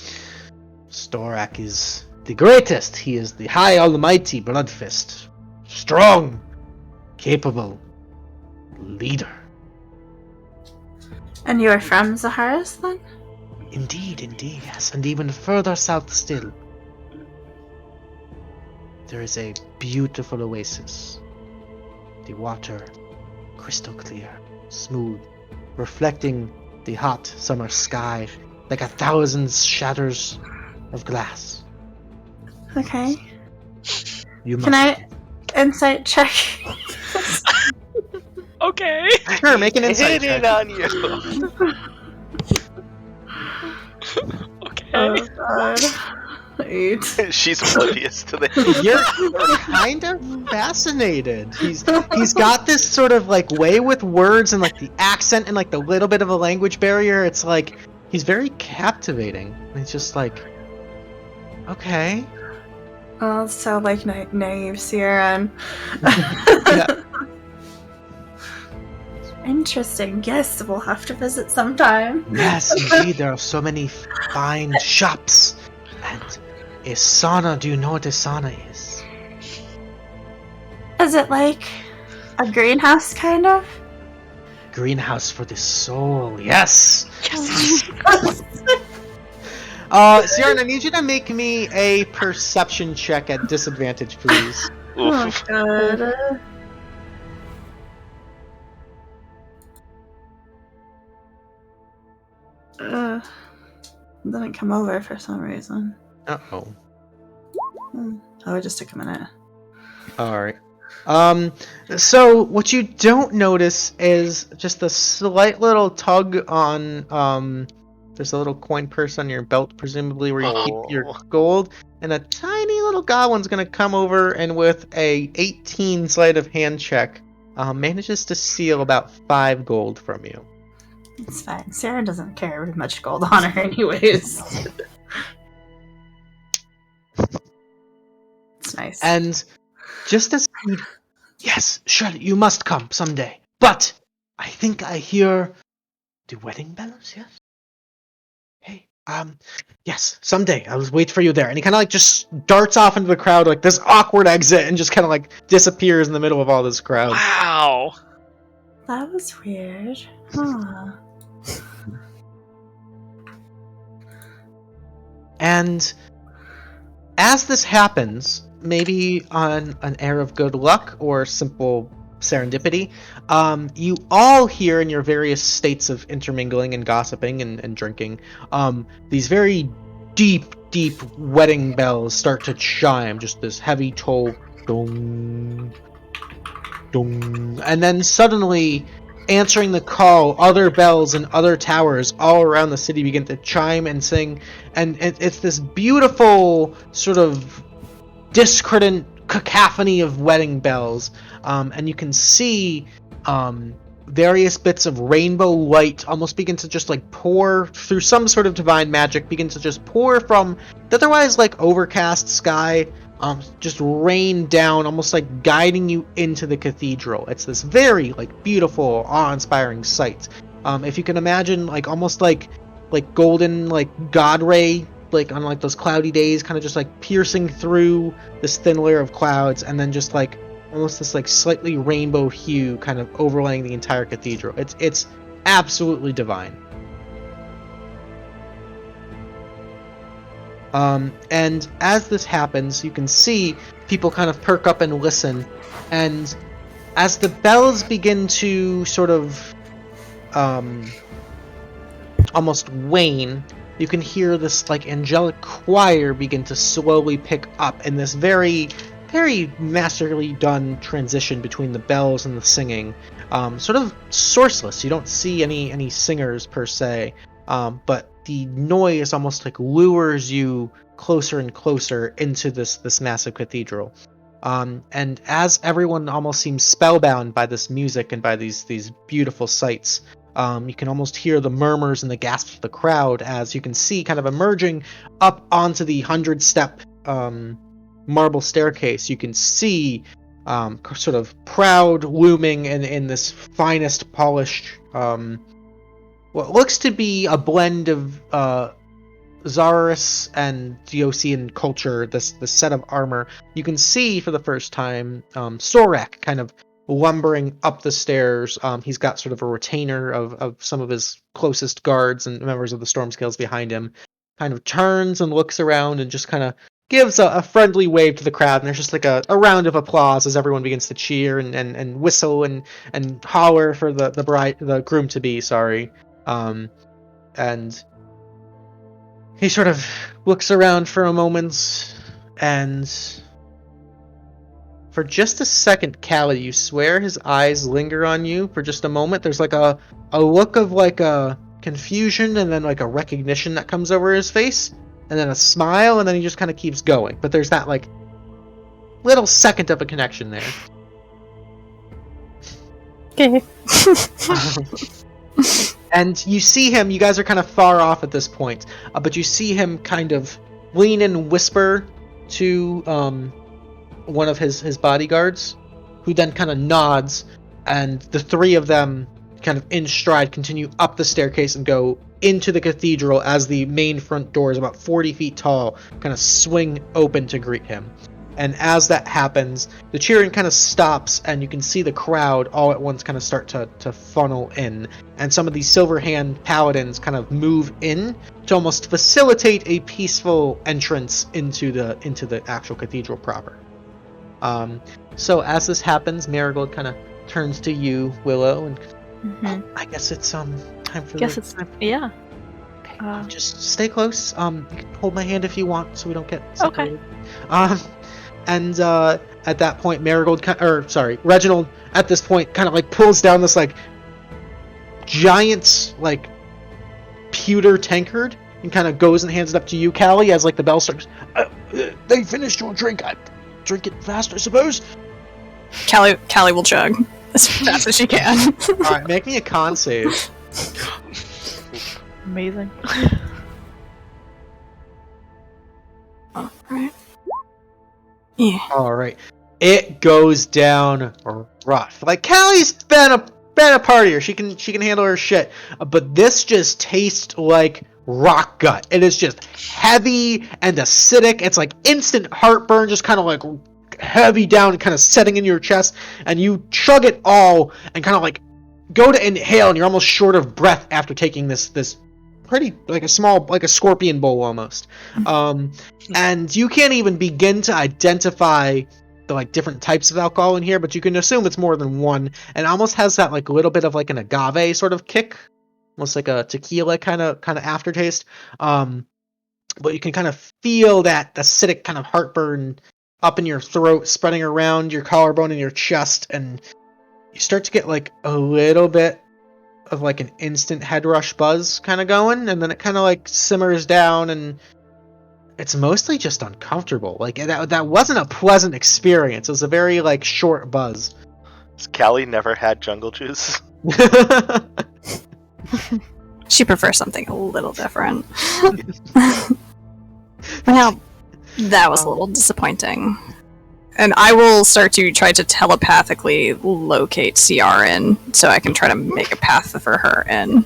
Storak is the greatest. He is the high almighty Bloodfist. Strong, capable leader. And you are from Zaharas, then? Indeed, yes. And even further south still, there is a beautiful oasis. The water, crystal clear, smooth, reflecting the hot summer sky like 1,000 shatters of glass. Okay. You Can must. I insight check? Okay. Sure, make an insight Hit check. it on you. Okay. Oh god. 8. She's oblivious to the. You're kind of fascinated. He's got this sort of like way with words and like the accent and like the little bit of a language barrier. It's like he's very captivating. He's just like, okay. Oh, so like naive Ciarenne. Yeah. Interesting. Yes, we'll have to visit sometime. Yes, indeed. There are so many fine shops. And a sauna. Do you know what a sauna is? Is it like a greenhouse, kind of? Greenhouse for the soul. Yes. Yes. Ciarenne, I need you to make me a perception check at disadvantage, please. Oh Oof. god. Didn't come over for some reason. Uh-oh. Oh, it just took a minute. Alright. So what you don't notice is just a slight little tug on, there's a little coin purse on your belt, presumably where you keep your gold, and a tiny little goblin's gonna come over and with a 18 sleight of hand check, manages to steal about 5 gold from you. It's fine. Sarah doesn't carry much gold on her anyways. It's nice. And just as yes, surely you must come someday. But I think I hear the wedding bells, yes? Hey, yes, someday. I'll wait for you there. And he kind of like just darts off into the crowd like this awkward exit and just kind of like disappears in the middle of all this crowd. Wow. That was weird. Huh. And as this happens, maybe on an air of good luck or simple serendipity, you all hear in your various states of intermingling and gossiping and drinking, these very deep wedding bells start to chime, just this heavy toll, dong, dong, and then suddenly, answering the call, other bells and other towers all around the city begin to chime and sing, and it's this beautiful sort of discordant cacophony of wedding bells, and you can see various bits of rainbow light almost begin to just like pour through some sort of divine magic, begin to just pour from the otherwise like overcast sky, just rain down, almost like guiding you into the cathedral. It's this very like beautiful, awe-inspiring sight. If you can imagine, like almost like golden like god ray, like on like those cloudy days, kind of just like piercing through this thin layer of clouds, and then just like almost this like slightly rainbow hue kind of overlaying the entire cathedral. It's absolutely divine. And as this happens, you can see people kind of perk up and listen, and as the bells begin to sort of almost wane, you can hear this like angelic choir begin to slowly pick up in this very, very masterly done transition between the bells and the singing. Sort of sourceless. You don't see any singers per se, but the noise almost like lures you closer and closer into this massive cathedral. And as everyone almost seems spellbound by this music and by these beautiful sights, you can almost hear the murmurs and the gasps of the crowd as you can see kind of emerging up onto the 100-step marble staircase. You can see sort of proud looming in this finest polished what looks to be a blend of Zarus and Diosian culture, this set of armor. You can see for the first time Sorak kind of lumbering up the stairs. He's got sort of a retainer of some of his closest guards and members of the Stormscales behind him. Kind of turns and looks around and just kind of gives a friendly wave to the crowd, and there's just like a round of applause as everyone begins to cheer and whistle and holler for the groom to be. And he sort of looks around for a moment, and for just a second, Callie, you swear his eyes linger on you for just a moment. There's like a look of like a confusion and then like a recognition that comes over his face, and then a smile, and then he just kind of keeps going. But there's that like little second of a connection there. Okay. And you see him, you guys are kind of far off at this point, but you see him kind of lean and whisper to one of his bodyguards, who then kind of nods, and the three of them kind of in stride continue up the staircase and go into the cathedral as the main front doors, about 40 feet tall, kind of swing open to greet him. And as that happens, the cheering kind of stops, and you can see the crowd all at once kind of start to funnel in. And some of these silver hand paladins kind of move in to almost facilitate a peaceful entrance into the actual cathedral proper. So as this happens, Marigold kind of turns to you, Willow, and I guess it's time for yeah. Okay, just stay close. You can hold my hand if you want, so we don't get separated. Okay. And at that point, Reginald, at this point, kind of like pulls down this like giant like pewter tankard and kind of goes and hands it up to you, Callie, as like the bell starts. They finished your drink. I drink it fast, I suppose. Callie will chug as fast as she can. All right, make me a con save. Amazing. All right. Yeah. All right, it goes down rough. Like Callie's been a partier. She can handle her shit, but this just tastes like rock gut. It is just heavy and acidic. It's like instant heartburn, just kind of like heavy down, kind of setting in your chest, and you chug it all and kind of like go to inhale, and you're almost short of breath after taking this pretty like a small, like a scorpion bowl almost. And you can't even begin to identify the like different types of alcohol in here, but you can assume it's more than one, and it almost has that like little bit of like an agave sort of kick, almost like a tequila kind of aftertaste. But you can kind of feel that acidic kind of heartburn up in your throat, spreading around your collarbone and your chest, and you start to get like a little bit of like an instant head rush buzz kind of going, and then it kind of like simmers down, and it's mostly just uncomfortable. Like that wasn't a pleasant experience. It was a very like short buzz. Has Callie never had jungle juice? She prefers something a little different. Well, that was a little disappointing. And I will start to try to telepathically locate Ciarenne so I can try to make a path for her in.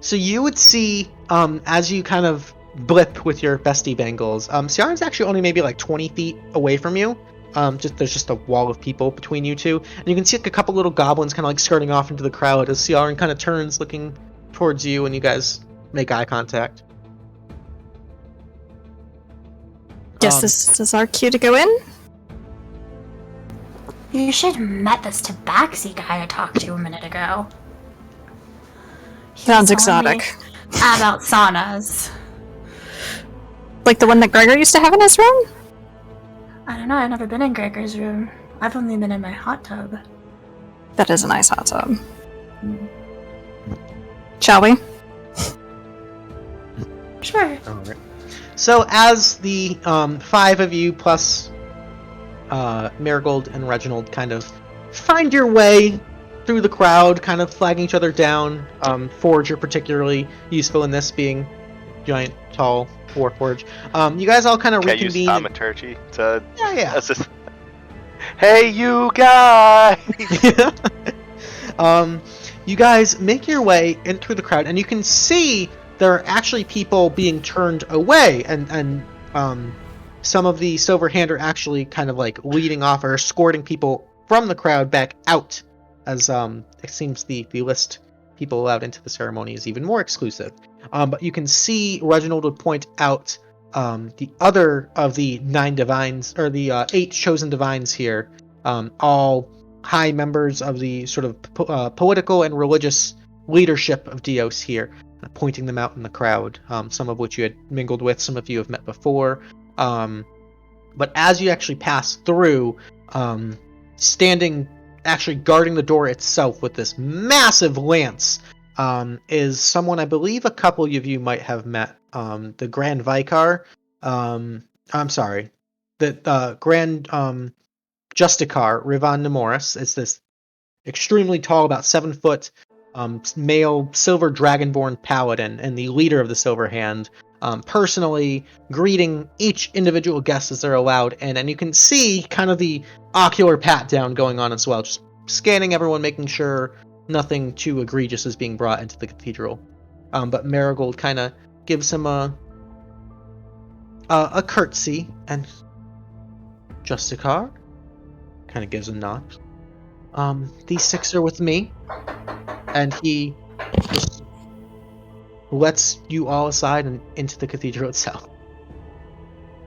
So you would see, as you kind of blip with your bestie bangles, Ciarenne's actually only maybe like 20 feet away from you. There's just a wall of people between you two, and you can see like a couple little goblins kind of like skirting off into the crowd as Ciarenne kind of turns, looking towards you, and you guys make eye contact. Guess this is our cue to go in. You should have met this tabaxi guy I talked to a minute ago. He Sounds was telling me exotic. About saunas. Like the one that Gregor used to have in his room? I don't know, I've never been in Gregor's room. I've only been in my hot tub. That is a nice hot tub. Shall we? Sure. Alright. So as the 5 of you plus Marigold and Reginald kind of find your way through the crowd, kind of flagging each other down. Forge are particularly useful in this, being giant, tall Warforge. You guys all kind of Can I use reconvene. thaumaturgy to Yeah. assist? Hey, you guys! You guys make your way in through the crowd, and you can see there are actually people being turned away, and some of the Silver Hand are actually kind of like leading off or escorting people from the crowd back out, as it seems the list people allowed into the ceremony is even more exclusive. But you can see Reginald would point out the other of the 9 divines, or the 8 chosen divines here, all high members of the sort of political and religious leadership of Dios here, pointing them out in the crowd, some of which you had mingled with, some of you have met before. But as you actually pass through, standing, actually guarding the door itself with this massive lance, is someone I believe a couple of you might have met. The Grand Vicar, I'm sorry, the Grand Justicar, Rivan Nemoris. It's this extremely tall, about 7 foot, male silver dragonborn paladin and the leader of the Silver Hand, personally greeting each individual guest as they're allowed in, and you can see kind of the ocular pat down going on as well, just scanning everyone, making sure nothing too egregious is being brought into the cathedral. But Marigold kind of gives him a curtsy, and Justicar kind of gives a nod. These 6 are with me, and he just lets you all aside and into the cathedral itself.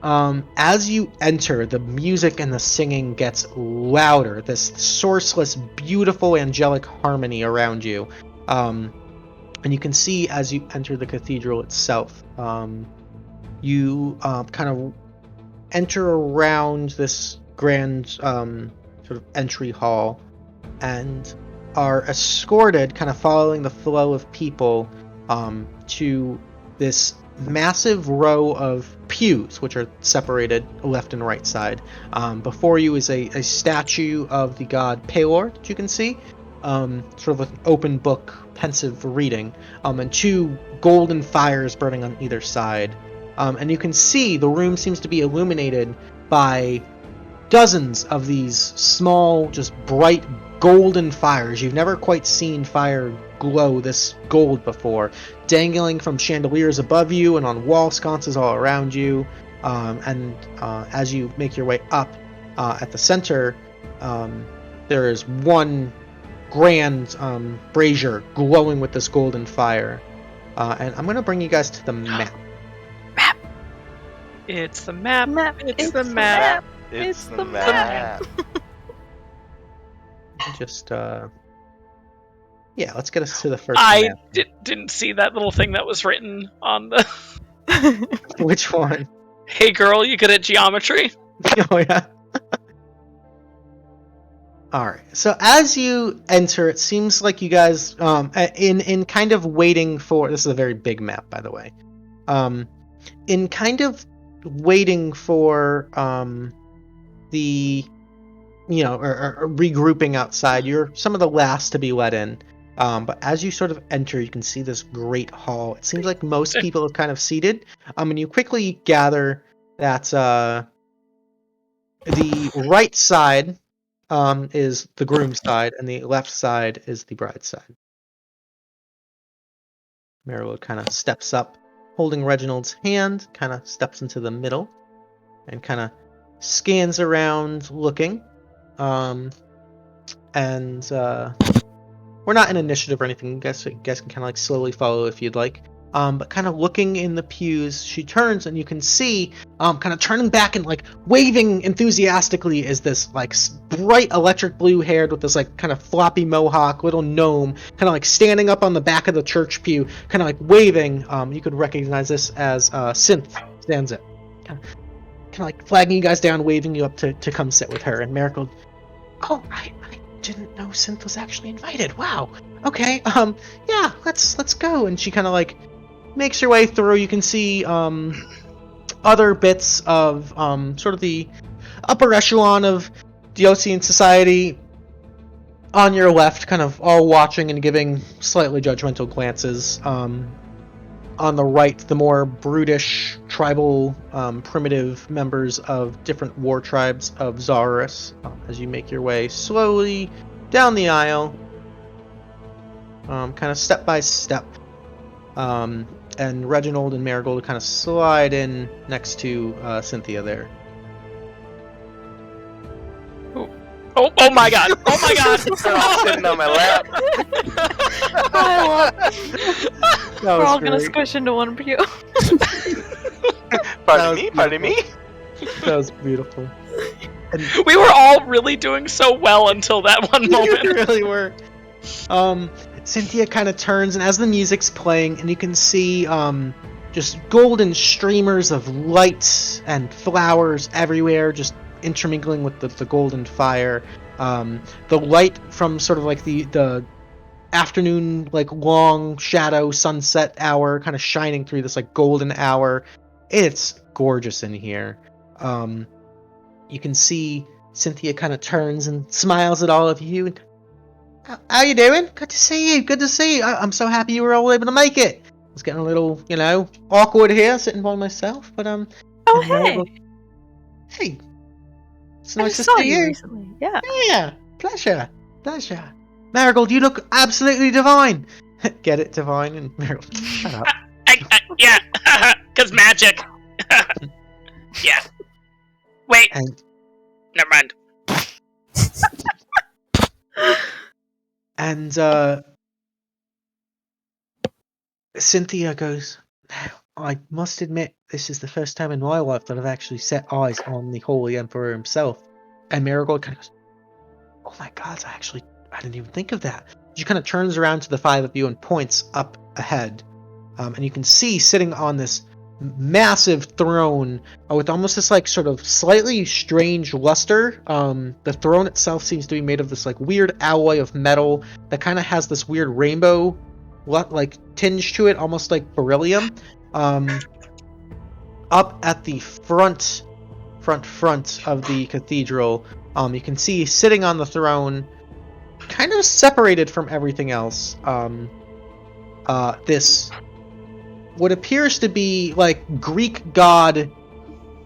As you enter, the music and the singing gets louder, this sourceless, beautiful, angelic harmony around you. And you can see as you enter the cathedral itself, you kind of enter around this grand sort of entry hall and are escorted, kind of following the flow of people, to this massive row of pews, which are separated left and right side. Before you is a statue of the god Pelor that you can see, sort of with an open book, pensive reading, and 2 golden fires burning on either side. And you can see the room seems to be illuminated by dozens of these small, just bright golden fires. You've never quite seen fire glow this gold before, dangling from chandeliers above you and on wall sconces all around you. And as you make your way up, at the center, there is one grand brazier glowing with this golden fire. And I'm going to bring you guys to the map. It's the map. It's the map. It's the map. Just yeah, let's get us to the first map. Didn't see that little thing that was written on the Which one? Hey girl, you good at geometry? Oh yeah. Alright, so as you enter, it seems like you guys, in kind of waiting for, this is a very big map, by the way, in kind of waiting for the, or regrouping outside, you're some of the last to be let in. But as you sort of enter, you can see this great hall. It seems like most people have kind of seated, and you quickly gather that The right side is the groom's side, and the left side is the bride's side. Marigold kind of steps up, holding Reginald's hand, kind of steps into the middle, and kind of scans around, looking. We're not in initiative or anything. You guys can kind of like slowly follow if you'd like. But kind of looking in the pews, she turns and you can see, kind of turning back and like waving enthusiastically is this like bright electric blue haired with this like kind of floppy mohawk little gnome, kind of like standing up on the back of the church pew, kind of like waving. You could recognize this as Synth stands it, kind of like flagging you guys down, waving you up to come sit with her. And Marigold, oh, I didn't know Synth was actually invited. Wow. Okay. Yeah. Let's go. And she kind of like makes her way through. You can see other bits of sort of the upper echelon of Deocean society on your left, kind of all watching and giving slightly judgmental glances. On the right, the more brutish, tribal, primitive members of different war tribes of Zarus, as you make your way slowly down the aisle, kind of step by step. And Reginald and Marigold kind of slide in next to Cynthia there. Oh my god! Oh my god! They're all sitting on my lap. I love. We're all gonna squish into one pew. Pardon me. That was beautiful. And We were all really doing so well until that one you moment. really were. Cynthia kind of turns, and as the music's playing, and you can see just golden streamers of light and flowers everywhere, just intermingling with the golden fire. The light from sort of like the afternoon, like long shadow sunset hour, kind of shining through this like golden hour. It's gorgeous in here. You can see Cynthia kind of turns and smiles at all of you. And, how you doing? Good to see you. Good to see you. I'm so happy you were all able to make it. I was getting a little, awkward here, sitting by myself. But Oh, hey. Hey. It's I nice just to saw see you you. recently. Yeah. Yeah. Pleasure. Marigold, you look absolutely divine. Get it, divine? And Marigold, shut up. Yeah, cause magic. Yeah. Wait. And Never mind. And Cynthia goes, I must admit, this is the first time in my life that I've actually set eyes on the Holy Emperor himself. And Marigold kind of goes, oh my god, I didn't even think of that. She kind of turns around to the five of you and points up ahead. And you can see sitting on this massive throne with almost this like sort of slightly strange luster. The throne itself seems to be made of this like weird alloy of metal that kind of has this weird rainbow like tinge to it, almost like beryllium. Up at the front of the cathedral, you can see sitting on the throne, kind of separated from everything else, this what appears to be like Greek god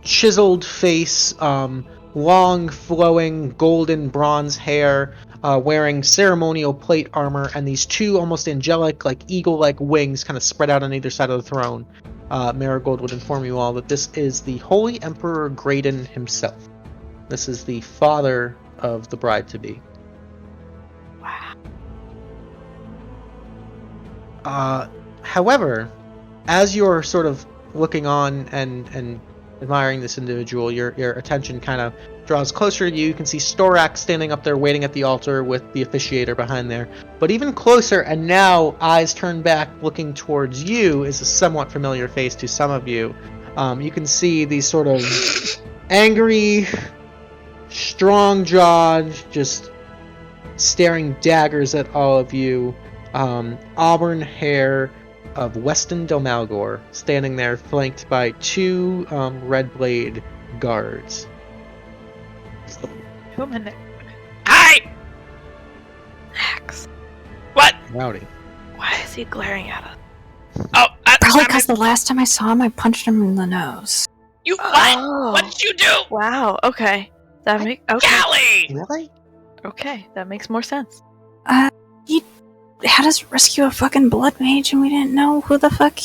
chiseled face, long flowing golden bronze hair, wearing ceremonial plate armor, and these two almost angelic like eagle-like wings kind of spread out on either side of the throne. Marigold would inform you all that this is the Holy Emperor Graydon himself. This is the father of the bride-to-be. Wow. However, as you're sort of looking on and admiring this individual, your attention kind of draws closer to you. You can see Storak standing up there waiting at the altar with the officiator behind there. But even closer, and now eyes turned back looking towards you, is a somewhat familiar face to some of you. You can see these sort of angry, strong-jawed, just staring daggers at all of you. Auburn hair of Weston Delmalgor standing there flanked by two red blade guards. Hi! Max, What? Rowdy. why is he glaring at us? Oh, Probably because the last time I saw him, I punched him in the nose. You what? Oh. What did you do? Wow, okay. That make okay. Callie! Really? Okay, that makes more sense. He had us rescue a fucking blood mage, and we didn't know who the fuck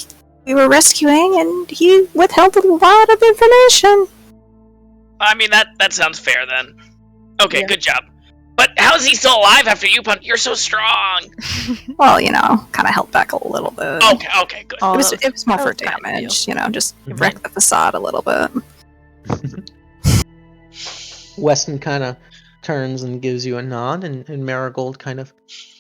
we were rescuing, and he withheld a lot of information. I mean, that sounds fair then. Okay, Yeah. good job. But how is he still alive after you punched? You're so strong. Well, kind of held back a little bit. Okay, good. Oh, It was more that for was kind of damage, just Mhm. wreck the facade a little bit. Weston kind of turns and gives you a nod, and Marigold kind of,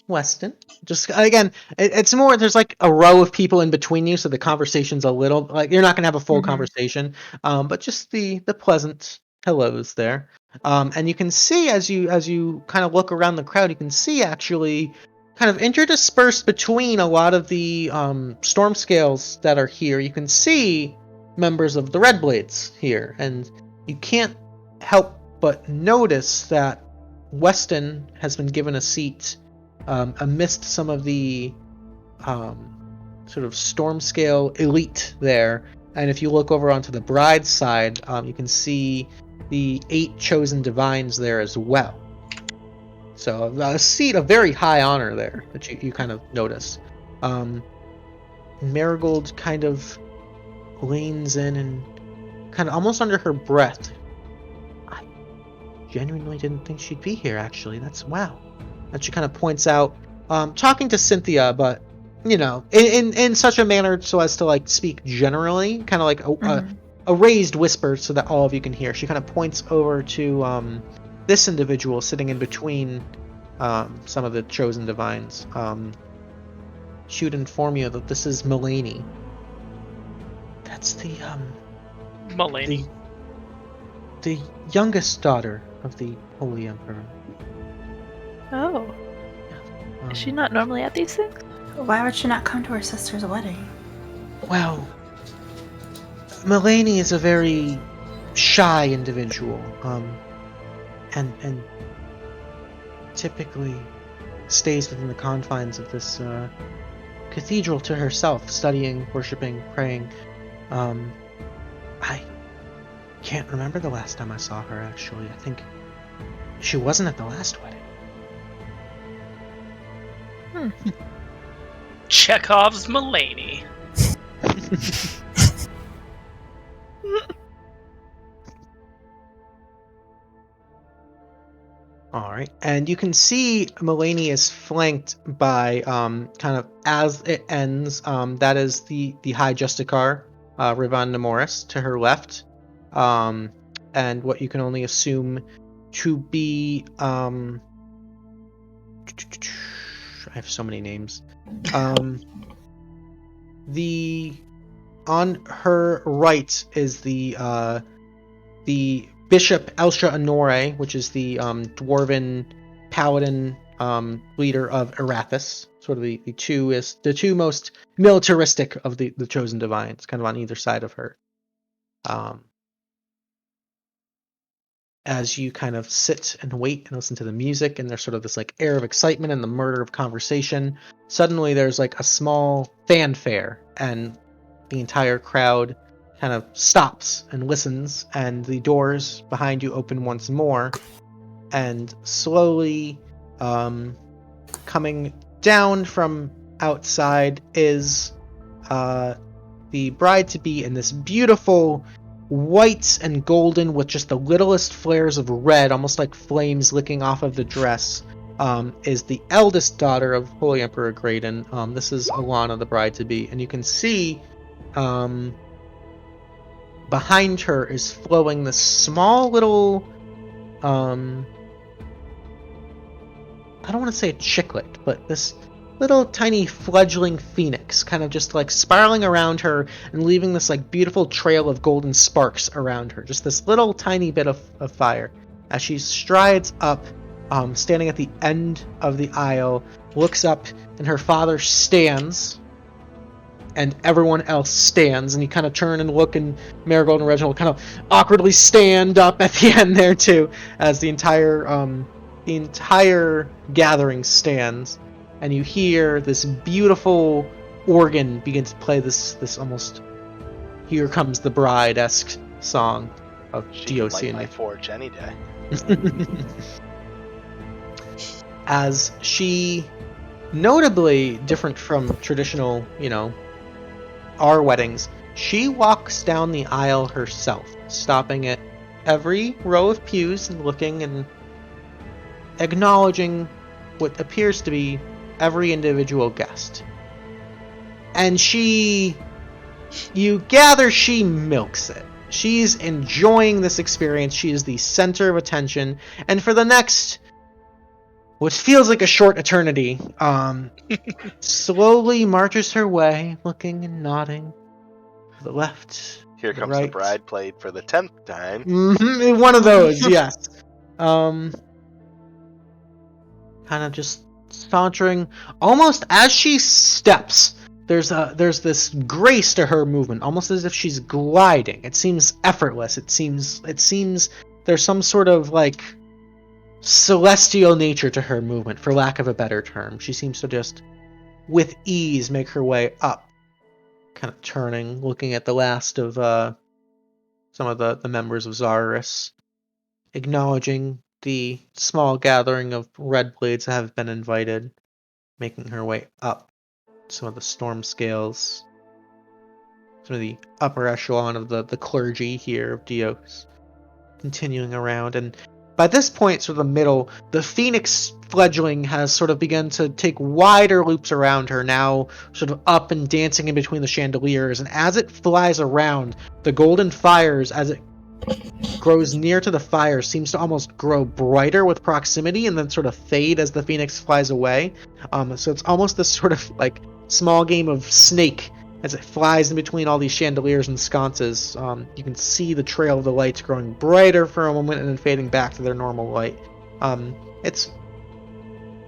Weston. Just again, it's more. There's like a row of people in between you, so the conversation's a little like you're not gonna have a full Mhm. conversation, but just the pleasant hellos there. And you can see as you kind of look around the crowd, you can see actually kind of interdispersed between a lot of the storm scales that are here. You can see members of the Red Blades here, and you can't help but notice that Weston has been given a seat amidst some of the sort of storm scale elite there. And if you look over onto the bride's side, you can see the 8 chosen divines there as well. So a seat of very high honor there that you kind of notice. Marigold kind of leans in and kind of almost under her breath, I genuinely didn't think she'd be here, actually. That's wow. And she kind of points out, talking to Cynthia, but in such a manner so as to like speak generally, kind of like a raised whisper so that all of you can hear. She kind of points over to this individual sitting in between some of the chosen divines. She would inform you that this is Mulaney. That's the Mulaney. the youngest daughter of the Holy Emperor. Oh, is she not normally at these things? Why would she not come to her sister's wedding? Well, Mulaney is a very shy individual, and typically stays within the confines of this cathedral to herself, studying, worshiping, praying. I can't remember the last time I saw her, actually. I think she wasn't at the last wedding. Chekhov's Mulaney. All right, and you can see Mulaney is flanked by kind of as it ends. That is the High Justicar, Rivan Nemoris, to her left, and what you can only assume to be I have so many names. The on her right is the Bishop Elsha Honore, which is the dwarven paladin leader of Arathis. Sort of the two most militaristic of the chosen divines, kind of on either side of her. As you kind of sit and wait and listen to the music, and there's sort of this like air of excitement and the murder of conversation, suddenly there's like a small fanfare, and the entire crowd kind of stops and listens, and the doors behind you open once more, and slowly coming down from outside is the bride-to-be in this beautiful white and golden with just the littlest flares of red, almost like flames licking off of the dress, is the eldest daughter of Holy Emperor Graydon. This is Alana, the bride-to-be, and you can see behind her is flowing this small little I don't want to say a chicklet, but this little tiny fledgling phoenix kind of just like spiraling around her and leaving this like beautiful trail of golden sparks around her. Just this little tiny bit of fire. As she strides up, standing at the end of the aisle, looks up, and her father stands, and everyone else stands, and you kind of turn and look, and Marigold and Reginald kind of awkwardly stand up at the end there too, as the entire gathering stands, and you hear this beautiful organ begin to play this almost "Here Comes the Bride"-esque song, She can DOC light and my Nick. forge any day. As she, notably different from traditional, our weddings, she walks down the aisle herself, stopping at every row of pews and looking and acknowledging what appears to be every individual guest. And you gather she milks it. She's enjoying this experience. She is the center of attention. And for the next, what feels like a short eternity, slowly marches her way, looking and nodding to the left. Here the comes right. the bride played for the 10th time. One of those, yes. Kind of just sauntering, almost as she steps. There's this grace to her movement, almost as if she's gliding. It seems effortless. It seems there's some sort of like celestial nature to her movement, for lack of a better term. She seems to just, with ease, make her way up, kind of turning, looking at the last of some of the members of Zarus, acknowledging the small gathering of red blades that have been invited, making her way up some of the storm scales, some of the upper echelon of the clergy here of Dios, continuing around. And by this point, sort of the middle, the phoenix fledgling has sort of begun to take wider loops around her, now sort of up and dancing in between the chandeliers. And as it flies around, the golden fires, as it grows near to the fire, seems to almost grow brighter with proximity and then sort of fade as the phoenix flies away. So it's almost this sort of like small game of Snake as it flies in between all these chandeliers and sconces. You can see the trail of the lights growing brighter for a moment and then fading back to their normal light. It's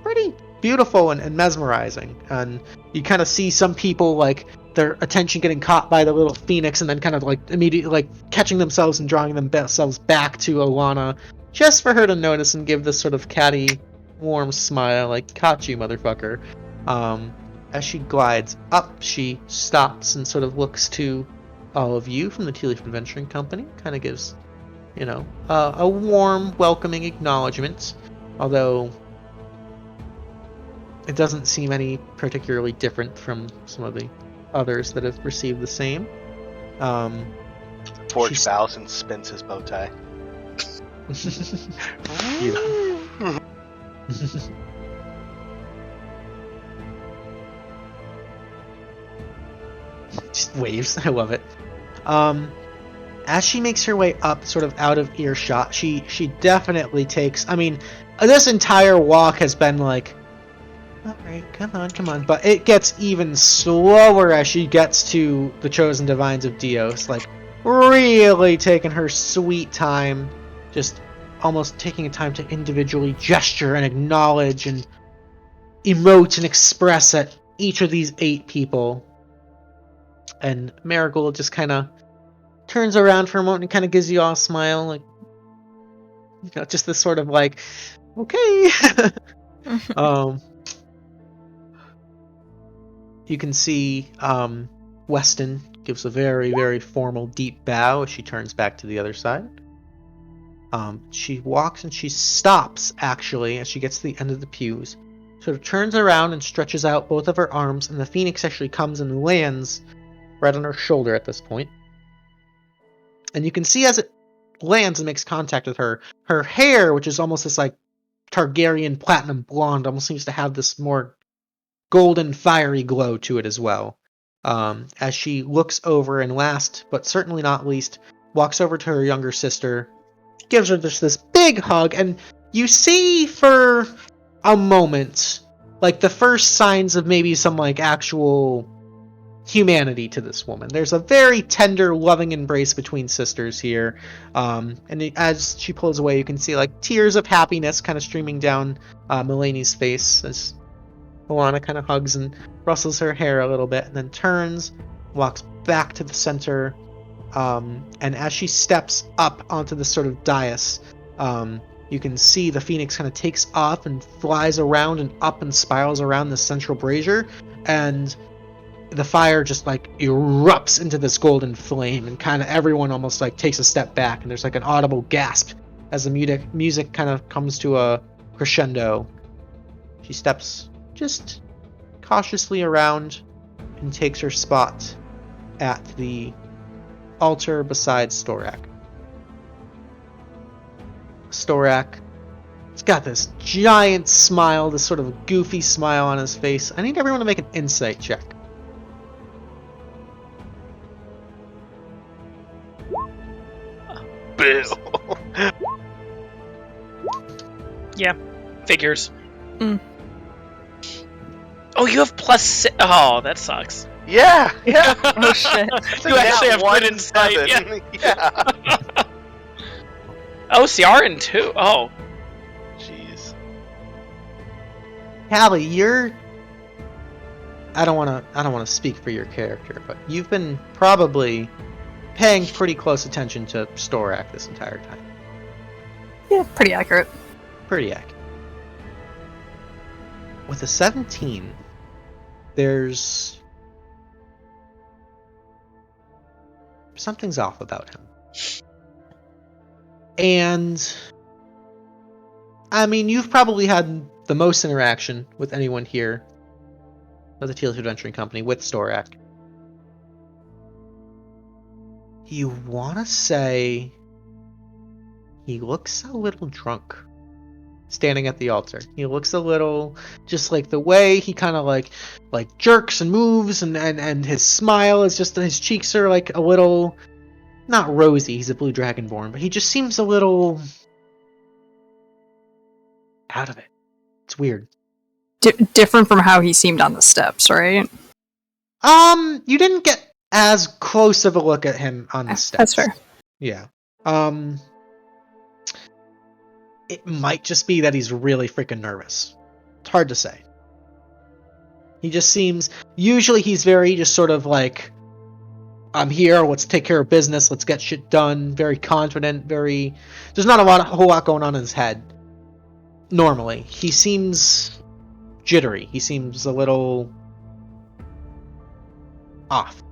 pretty beautiful and mesmerizing, and you kind of see some people like their attention getting caught by the little phoenix and then kind of like immediately like catching themselves and drawing themselves back to Alana just for her to notice and give this sort of catty warm smile like, caught you, motherfucker. As she glides up, she stops and sort of looks to all of you from the Tealeaf Adventuring Company, kind of gives a warm welcoming acknowledgement, although it doesn't seem any particularly different from some of the others that have received the same. Forge bows and spins his bow tie. Just waves. I love it. As she makes her way up, sort of out of earshot, she definitely takes... I mean, this entire walk has been like, alright, come on. But it gets even slower as she gets to the Chosen Divines of Dios. Like, really taking her sweet time. Just almost taking a time to individually gesture and acknowledge and emote and express at each of these 8 people. And Marigold just kind of turns around for a moment and kind of gives you all a smile. Like, just this sort of like, okay. You can see Weston gives a very, very formal, deep bow as she turns back to the other side. She walks and she stops, actually, as she gets to the end of the pews. Sort of turns around and stretches out both of her arms, and the phoenix actually comes and lands right on her shoulder at this point. And you can see as it lands and makes contact with her, her hair, which is almost this like Targaryen platinum blonde, almost seems to have this more golden fiery glow to it as well. As she looks over and last, but certainly not least, walks over to her younger sister, gives her just this big hug, and you see for a moment like the first signs of maybe some like actual humanity to this woman. There's a very tender, loving embrace between sisters here. And as she pulls away, you can see like tears of happiness kind of streaming down Mulaney's face as Alana kind of hugs and rustles her hair a little bit and then turns, walks back to the center, and as she steps up onto this sort of dais, you can see the phoenix kind of takes off and flies around and up and spirals around the central brazier, and the fire just like erupts into this golden flame, and kind of everyone almost like takes a step back, and there's like an audible gasp as the music kind of comes to a crescendo. She steps just cautiously around and takes her spot at the altar beside Storak. Storak, he's got this giant smile, this sort of goofy smile on his face. I need everyone to make an insight check. Boo. Yeah, figures. Mm. Oh, you have +6. Oh, that sucks. Yeah. Oh shit. You actually have good insight. Yeah. Oh, Ciarenne too. Oh, Jeez. Callie, you're... I don't want to speak for your character, but you've been probably paying pretty close attention to Storak this entire time. Yeah, pretty accurate. Pretty accurate. With a 17, there's... something's off about him. And... I mean, you've probably had the most interaction with anyone here of the Tealeaf Adventuring Company with Storak. You want to say he looks a little drunk standing at the altar. He looks a little, just like the way he kind of like jerks and moves, and his smile is just, his cheeks are like a little, not rosy, he's a blue dragonborn, but he just seems a little out of it. It's weird. Different from how he seemed on the steps, right? You didn't get as close of a look at him on the steps. That's fair. Yeah. It might just be that he's really freaking nervous. It's hard to say. He just seems... Usually he's very just sort of like, I'm here, let's take care of business, let's get shit done. Very confident, very... There's not a whole lot going on in his head. Normally. He seems jittery. He seems a little... off.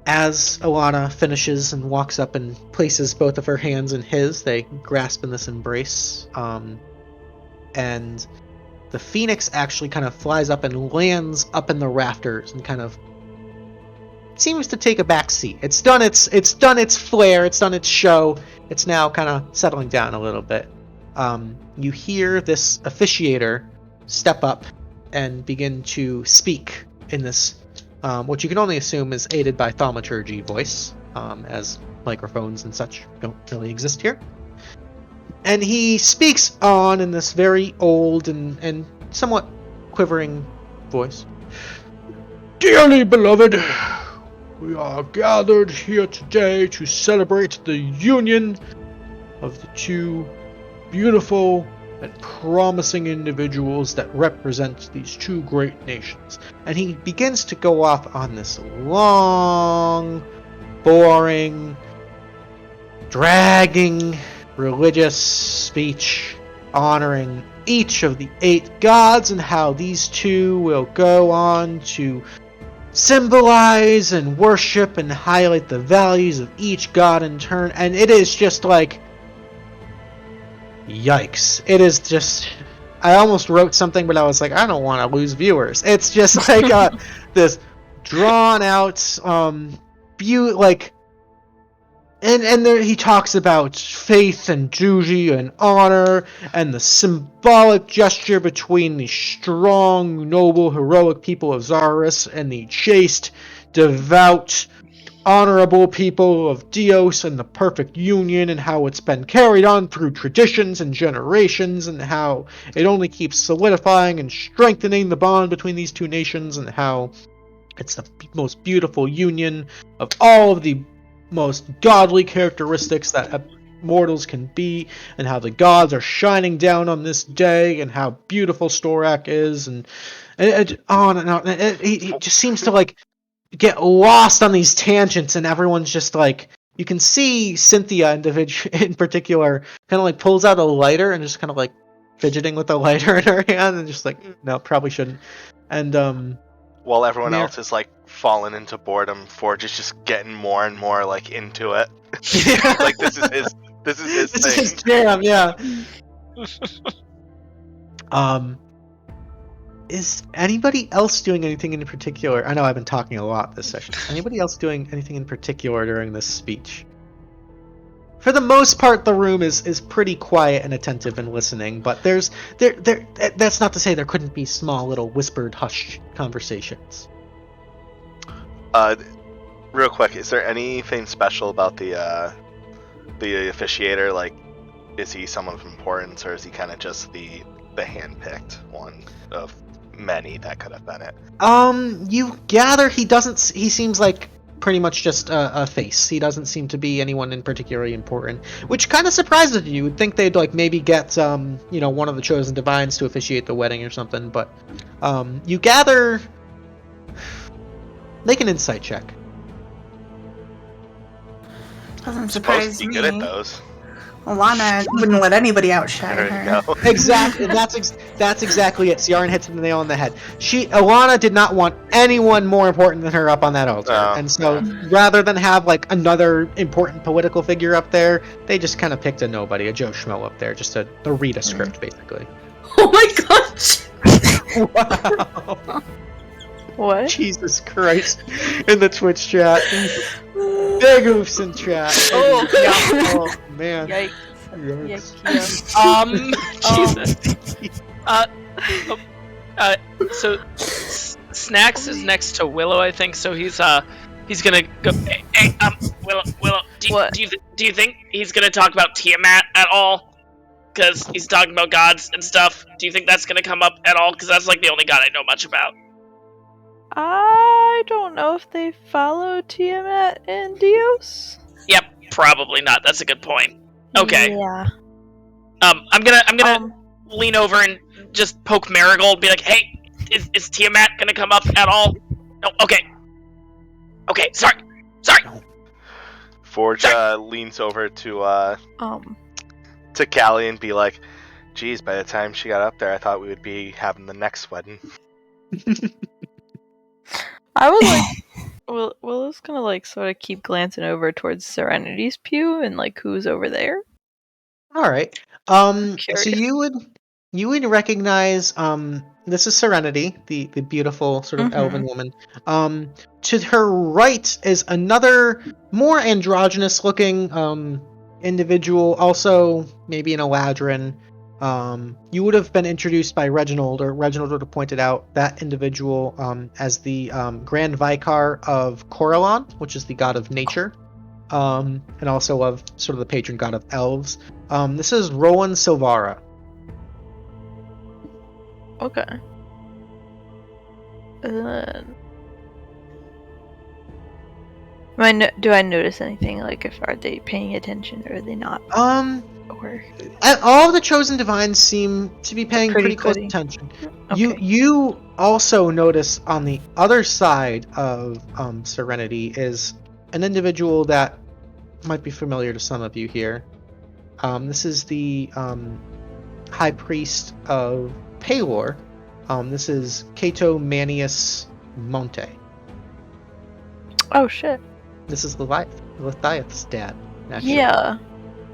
As Alana finishes and walks up and places both of her hands in his, they grasp in this embrace. And the phoenix actually kind of flies up and lands up in the rafters and kind of seems to take a back seat. It's done its flair, it's done its show. It's now kind of settling down a little bit. You hear this officiator step up and begin to speak in this what you can only assume is aided by thaumaturgy voice, as microphones and such don't really exist here. And he speaks on in this very old and somewhat quivering voice. Dearly beloved, we are gathered here today to celebrate the union of the two beautiful and promising individuals that represent these two great nations. And he begins to go off on this long, boring, dragging religious speech honoring each of the 8 gods and how these two will go on to symbolize and worship and highlight the values of each god in turn. And it is just like, yikes. It is just... I almost wrote something, but I was like, I don't want to lose viewers. It's just like this drawn out, and there he talks about faith and duty and honor and the symbolic gesture between the strong, noble, heroic people of Zarus and the chaste, devout, honorable people of Dios and the perfect union, and how it's been carried on through traditions and generations, and how it only keeps solidifying and strengthening the bond between these two nations, and how it's the most beautiful union of all of the most godly characteristics that mortals can be, and how the gods are shining down on this day, and how beautiful Storak is, and on and on. He just seems to like get lost on these tangents, and everyone's just like, you can see Cynthia in particular kind of like pulls out a lighter and just kind of like fidgeting with the lighter in her hand and just like, no, probably shouldn't. And while everyone Mir- else is like falling into boredom, Forge is just getting more and more like into it. Like this is his This thing. is his jam, yeah. Is anybody else doing anything in particular? I know I've been talking a lot this session. Anybody else doing anything in particular during this speech? For the most part, the room is pretty quiet and attentive and listening, but there. That's not to say there couldn't be small little whispered, hushed conversations. Real quick, is there anything special about the officiator? Like, is he someone of importance, or is he kind of just the handpicked one of many that could have been it? You gather he seems like pretty much just a face. He doesn't seem to be anyone in particularly important, which kind of surprises you. You would think they'd like maybe get one of the chosen divines to officiate the wedding or something, but you gather. Make an insight check. Doesn't Supposed surprise to be me. good at those. Alana wouldn't let anybody outshine There her. you go. Exactly. That's exactly it. Ciarenne hits the nail on the head. Alana did not want anyone more important than her up on that altar, Oh, and so rather than have like another important political figure up there, they just kind of picked a nobody, a Joe Schmo up there, just to read a script, basically. Oh my gosh! Wow. What? Jesus Christ! In the Twitch chat, big oofs in chat. Oh, yeah. Oh man. Yikes. Yikes. Jesus. So Snaxx is next to Willow, I think. So he's gonna go. Hey, Willow. What? Do you think he's gonna talk about Tiamat at all? Because he's talking about gods and stuff. Do you think that's gonna come up at all? Because that's like the only god I know much about. I don't know if they follow Tiamat and Dios. Yep, probably not. That's a good point. Okay. Yeah. I'm gonna lean over and just poke Marigold, be like, "Hey, is Tiamat gonna come up at all?" No. Okay. Sorry. Forge leans over to Callie and be like, "Geez, by the time she got up there, I thought we would be having the next wedding." I was like, Willow's gonna like sort of keep glancing over towards Serenity's pew and like who's over there. All right. So Curious. you would recognize this is Serenity, the beautiful sort of elven woman. To her right is another more androgynous looking individual, also maybe an Eladrin. You would have been introduced by Reginald, or Reginald would have pointed out that individual as the Grand Vicar of Corellon, which is the god of nature, and also of sort of the patron god of elves. This is Roland Silvara. Okay. And then, do I notice anything? Like, are they paying attention or are they not? Or All the chosen divines seem to be paying pretty close pretty. attention. Okay. You also notice on the other side of Serenity is an individual that might be familiar to some of you here. This is the High Priest of Paylor. This is Cato Manius Monte. Oh shit. This is Lithiath's dad, actually. Yeah.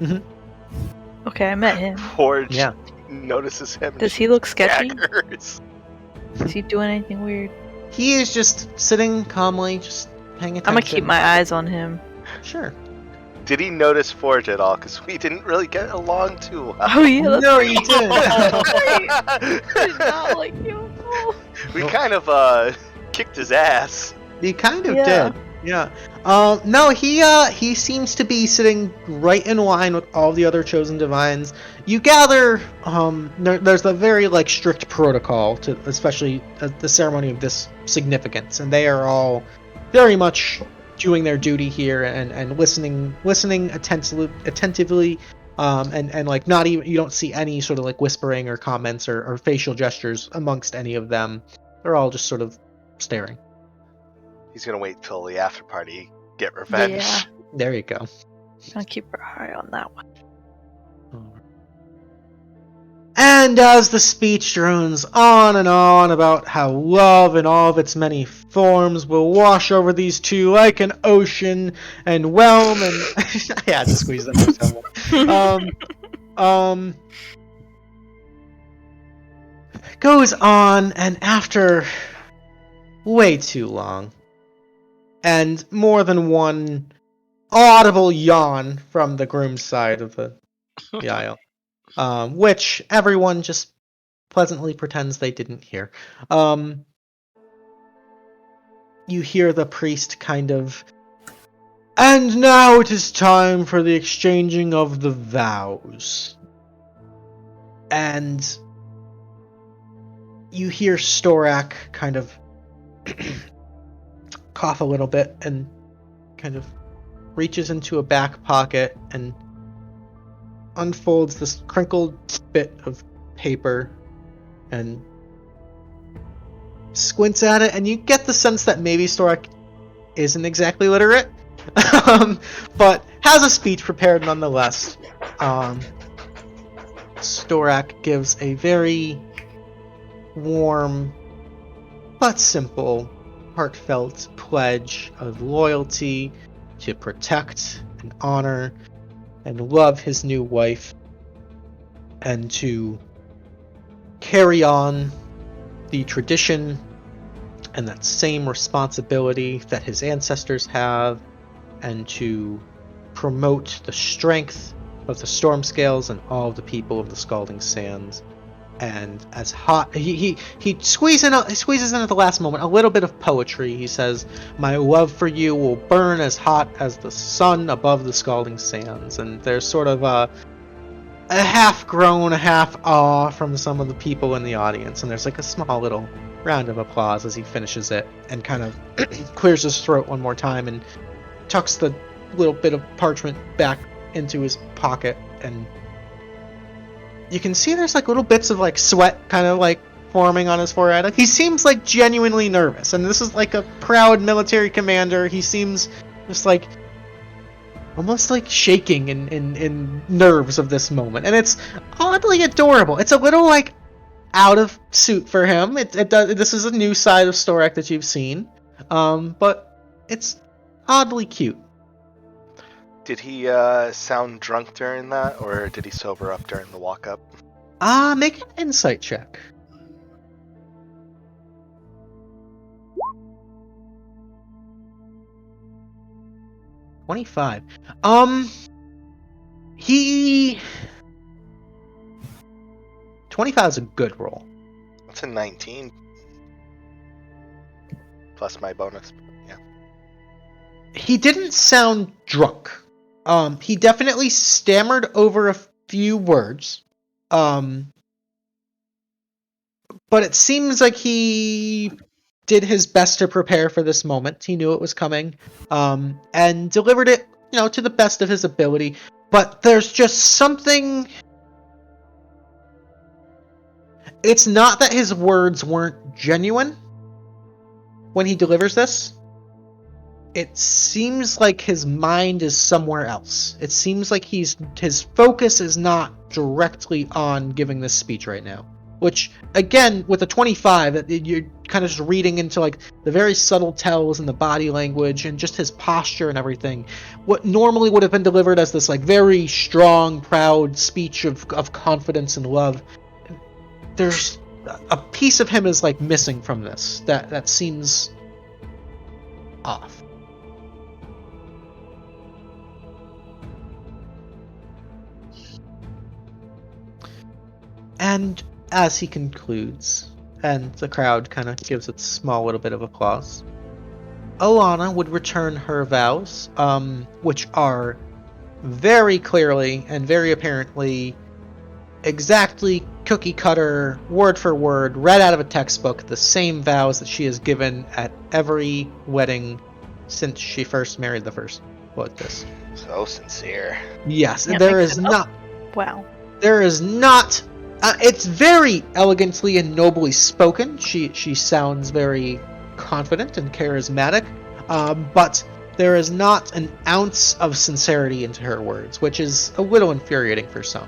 Mhm. Okay, I met him. Forge Yeah. notices him. Does he look sketchy? Daggers. Is he doing anything weird? He is just sitting calmly, just paying attention. I'm gonna keep my eyes on him. Sure. Did he notice Forge at all? Because we didn't really get along too well. Oh yeah, that's No, right. you didn't. I did not like you at all. We kind of kicked his ass. He kind of Yeah. did. Yeah. No, he seems to be sitting right in line with all the other chosen divines. You gather there's a very like strict protocol to especially the ceremony of this significance, and they are all very much doing their duty here and listening attentively and like not even, you don't see any sort of like whispering or comments or facial gestures amongst any of them. They're all just sort of staring. He's gonna wait till the after party, get revenge. Yeah. There you go. I'll keep our eye on that one. And as the speech drones on and on about how love in all of its many forms will wash over these two like an ocean and whelm and I had to squeeze that more. Goes on, and after way too long, and more than one audible yawn from the groom's side of the aisle, which everyone just pleasantly pretends they didn't hear. You hear the priest kind of, and now it is time for the exchanging of the vows. And you hear Storak kind of cough a little bit and kind of reaches into a back pocket and unfolds this crinkled bit of paper and squints at it, and you get the sense that maybe Storak isn't exactly literate, but has a speech prepared nonetheless. Storak gives a very warm but simple, heartfelt pledge of loyalty to protect and honor and love his new wife, and to carry on the tradition and that same responsibility that his ancestors have, and to promote the strength of the storm scales and all of the people of the Scalding Sands. And as hot, he squeezes in at the last moment a little bit of poetry. He says, "My love for you will burn as hot as the sun above the Scalding Sands." And there's sort of a half groan, a half awe from some of the people in the audience, and there's like a small little round of applause as he finishes it and kind of clears his throat one more time and tucks the little bit of parchment back into his pocket. And you can see there's like little bits of like sweat kind of like forming on his forehead. Like, he seems like genuinely nervous, and this is like a proud military commander. He seems just like almost like shaking in nerves of this moment, and it's oddly adorable. It's a little like out of suit for him. This is a new side of Storak that you've seen, but it's oddly cute. Did he sound drunk during that, or did he sober up during the walk-up? Make an insight check. $25. He 25 is a good roll. That's a 19. Plus my bonus. Yeah. He didn't sound drunk. He definitely stammered over a few words. But it seems like he did his best to prepare for this moment. He knew it was coming, and delivered it, to the best of his ability. But there's just something. It's not that his words weren't genuine when he delivers this. It seems like his mind is somewhere else. It seems like his focus is not directly on giving this speech right now. Which, again, with a 25, you're kind of just reading into like the very subtle tells in the body language and just his posture and everything. What normally would have been delivered as this like very strong, proud speech of confidence and love, there's a piece of him is like missing from this. That seems off. And as he concludes, and the crowd kind of gives it a small little bit of applause, Alana would return her vows, which are very clearly and very apparently exactly cookie cutter, word for word, read out of a textbook, the same vows that she has given at every wedding since she first married the first Bloodkiss. So sincere. Yes, Yeah, there is not. Wow. There is not. It's very elegantly and nobly spoken. She sounds very confident and charismatic, but there is not an ounce of sincerity into her words, which is a little infuriating for some.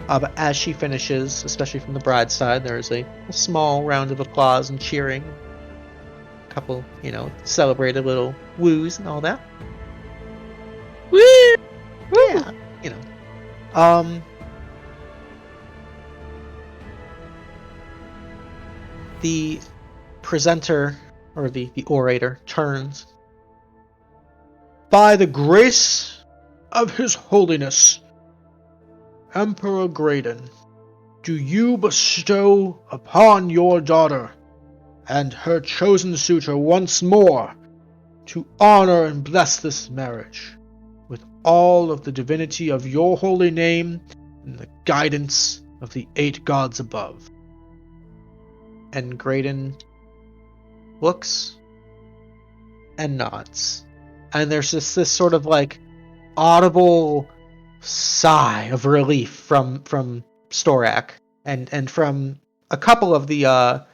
But as she finishes, especially from the bride's side, there is a small round of applause and cheering. A couple, celebrated little woos and all that. Woo! Yeah, The presenter, or the orator, turns. By the grace of His Holiness, Emperor Graydon, do you bestow upon your daughter and her chosen suitor once more to honor and bless this marriage with all of the divinity of your holy name and the guidance of the 8 gods above. And Graydon looks and nods. And there's just this sort of like audible sigh of relief from Storak and from a couple of the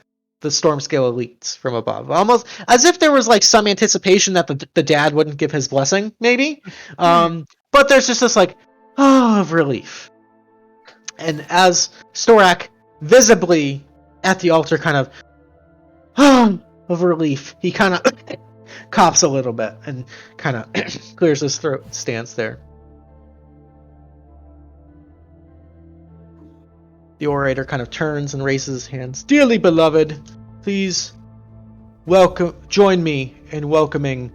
storm scale elites from above, almost as if there was like some anticipation that the dad wouldn't give his blessing, maybe. But there's just this like of relief. And as Storak visibly at the altar kind of of relief, he kind of coughs a little bit and kind of clears his throat, stands there. The orator kind of turns and raises his hands. Dearly beloved, please join me in welcoming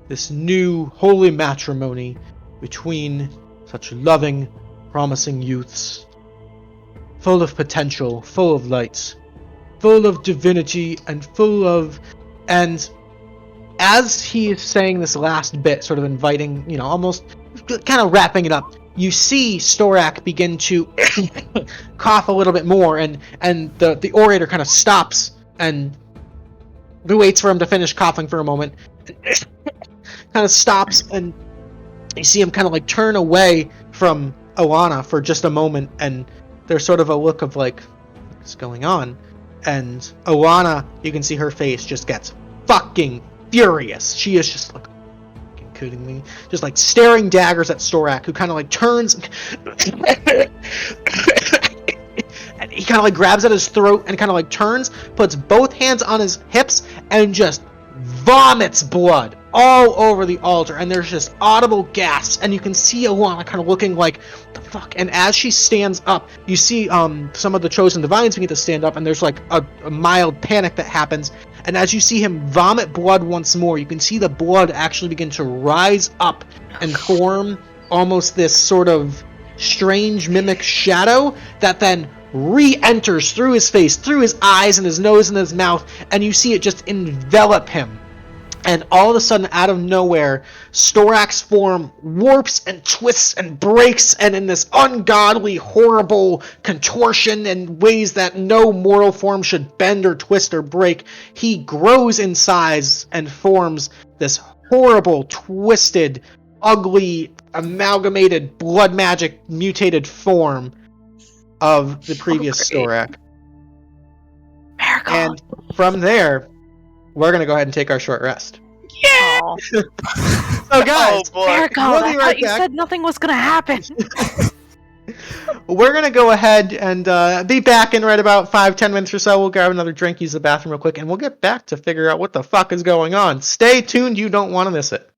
this new holy matrimony between such loving, promising youths, full of potential, full of light, full of divinity, and and as he is saying this last bit, sort of inviting, almost kind of wrapping it up, you see Storak begin to cough a little bit more, and the orator kind of stops and waits for him to finish coughing for a moment, kind of stops, and you see him kind of like turn away from Alana for just a moment, and there's sort of a look of like, what's going on? And Alana, you can see her face just gets fucking furious. She is just like, kidding me? Just like staring daggers at Storak, who kind of like turns and he kind of like grabs at his throat and kind of like turns, puts both hands on his hips, and just vomits blood all over the altar. And there's just audible gasps, and you can see Alana kind of looking like, what the fuck? And as she stands up, you see some of the chosen divines begin to stand up, and there's like a mild panic that happens. And as you see him vomit blood once more, you can see the blood actually begin to rise up and form almost this sort of strange mimic shadow that then re-enters through his face, through his eyes and his nose and his mouth, and you see it just envelop him. And all of a sudden, out of nowhere, Storak's form warps and twists and breaks, and in this ungodly, horrible contortion in ways that no mortal form should bend or twist or break, he grows in size and forms this horrible, twisted, ugly, amalgamated, blood magic, mutated form of the previous Storak. Miracle. And from there, we're going to go ahead and take our short rest. Yeah! So guys, Oh boy. Miracle, we'll I be thought right you back. said nothing was gonna happen. We're going to go ahead and be back in right about 5-10 minutes or so. We'll grab another drink, use the bathroom real quick, and we'll get back to figure out what the fuck is going on. Stay tuned, you don't want to miss it.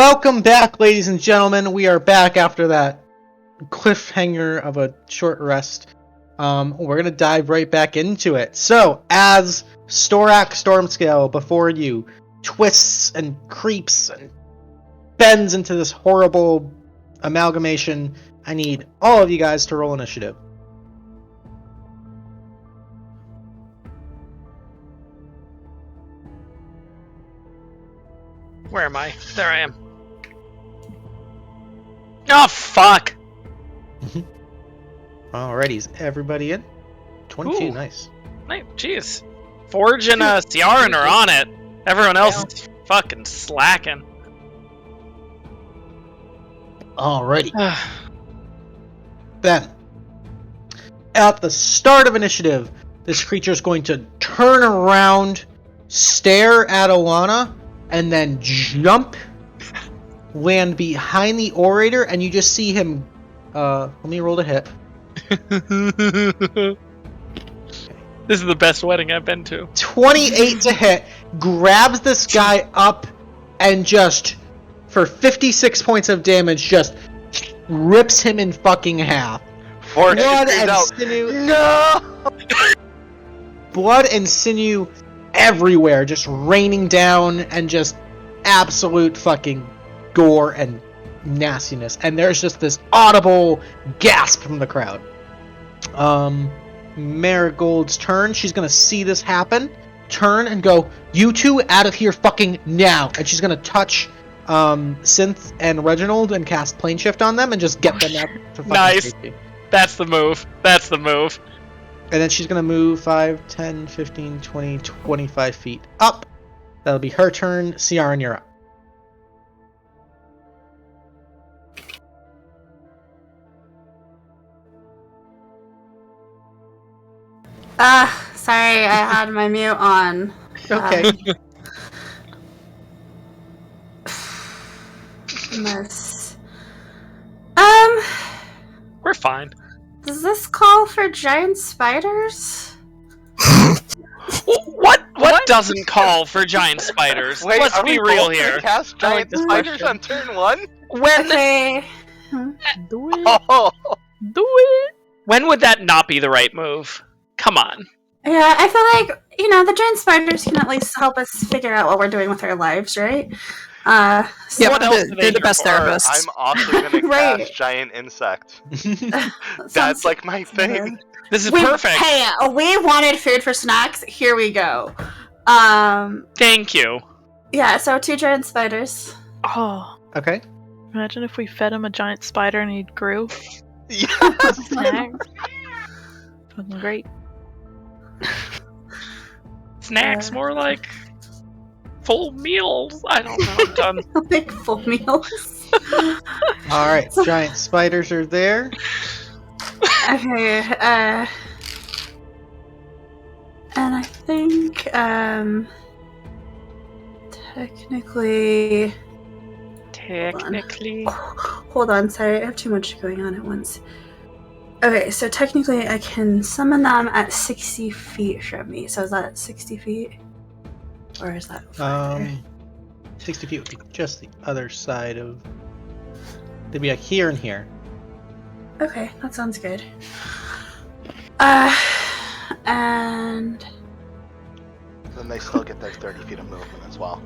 Welcome back, ladies and gentlemen. We are back after that cliffhanger of a short rest. We're gonna dive right back into it. So, as Storak Stormscale before you twists and creeps and bends into this horrible amalgamation, I need all of you guys to roll initiative. Where am I? There I am. Oh, fuck! Alrighty, is everybody in? 22, Ooh. Nice. Jeez. Forge and Ciarenne are on it. Everyone else is fucking slacking. Alrighty. Then, at the start of initiative, this creature is going to turn around, stare at Alana, and then jump, land behind the orator, and you just see him. Let me roll to hit. This is the best wedding I've been to. 28 to hit, grabs this guy up, and just, for 56 points of damage, just rips him in fucking half. Forge Blood screams and out, sinew. "No!" Blood and sinew everywhere, just raining down, and just absolute fucking gore and nastiness. And there's just this audible gasp from the crowd. Marigold's turn. She's gonna see this happen, turn and go, "You two out of here fucking now!" And she's gonna touch Synth and Reginald and cast Plane Shift on them and just get them out to fucking Nice. safety. That's the move. That's the move. And then she's gonna move 5, 10, 15, 20, 25 feet up. That'll be her turn. Ciarenne, you're up. Sorry, I had my mute on. Okay. Miss. We're fine. Does this call for giant spiders? What doesn't call for giant spiders? Wait, Let's are be we real both here. gonna cast giant this spiders question. on turn 1? When Okay. Do it. Oh, Do it. when would that not be the right move? Come on. Yeah, I feel like, the giant spiders can at least help us figure out what we're doing with our lives, right? So Yeah, what else are they they're the here best for? therapists. I'm also gonna Right. cast giant insect. sounds That's like my thing. good. This is We- perfect. Hey, we wanted food for snacks. Here we go. Thank you. Yeah, so 2 giant spiders. Oh, Okay. imagine if we fed him a giant spider and he grew. Yeah. Snacks. Fucking great. Snacks, more like full meals. I don't know. I'm done. Like full meals. Alright, giant spiders are there. Okay, and I think, technically... Technically. Hold on, sorry, I have too much going on at once. Okay, so technically I can summon them at 60 feet from me. So is that 60 feet? Or is that farther? 60 feet would be just the other side of... They'd be like here and here. Okay, that sounds good. And Then they still get their 30 feet of movement as well.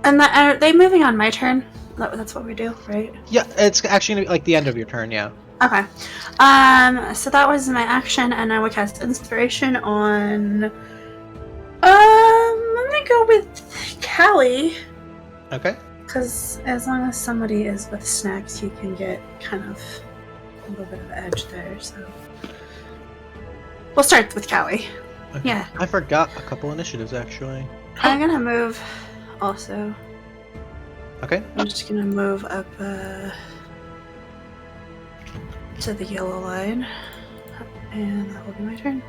are they moving on my turn? That's what we do, right? Yeah, it's actually gonna be like the end of your turn, yeah. Okay. So that was my action, and I would cast Inspiration on... I'm gonna go with Callie, Okay. because as long as somebody is with Snaxx, you can get kind of a little bit of edge there, so... We'll start with Callie. Okay. Yeah. I forgot a couple initiatives, actually. I'm gonna move also. Okay. I'm just gonna move up to the yellow line, and that will be my turn.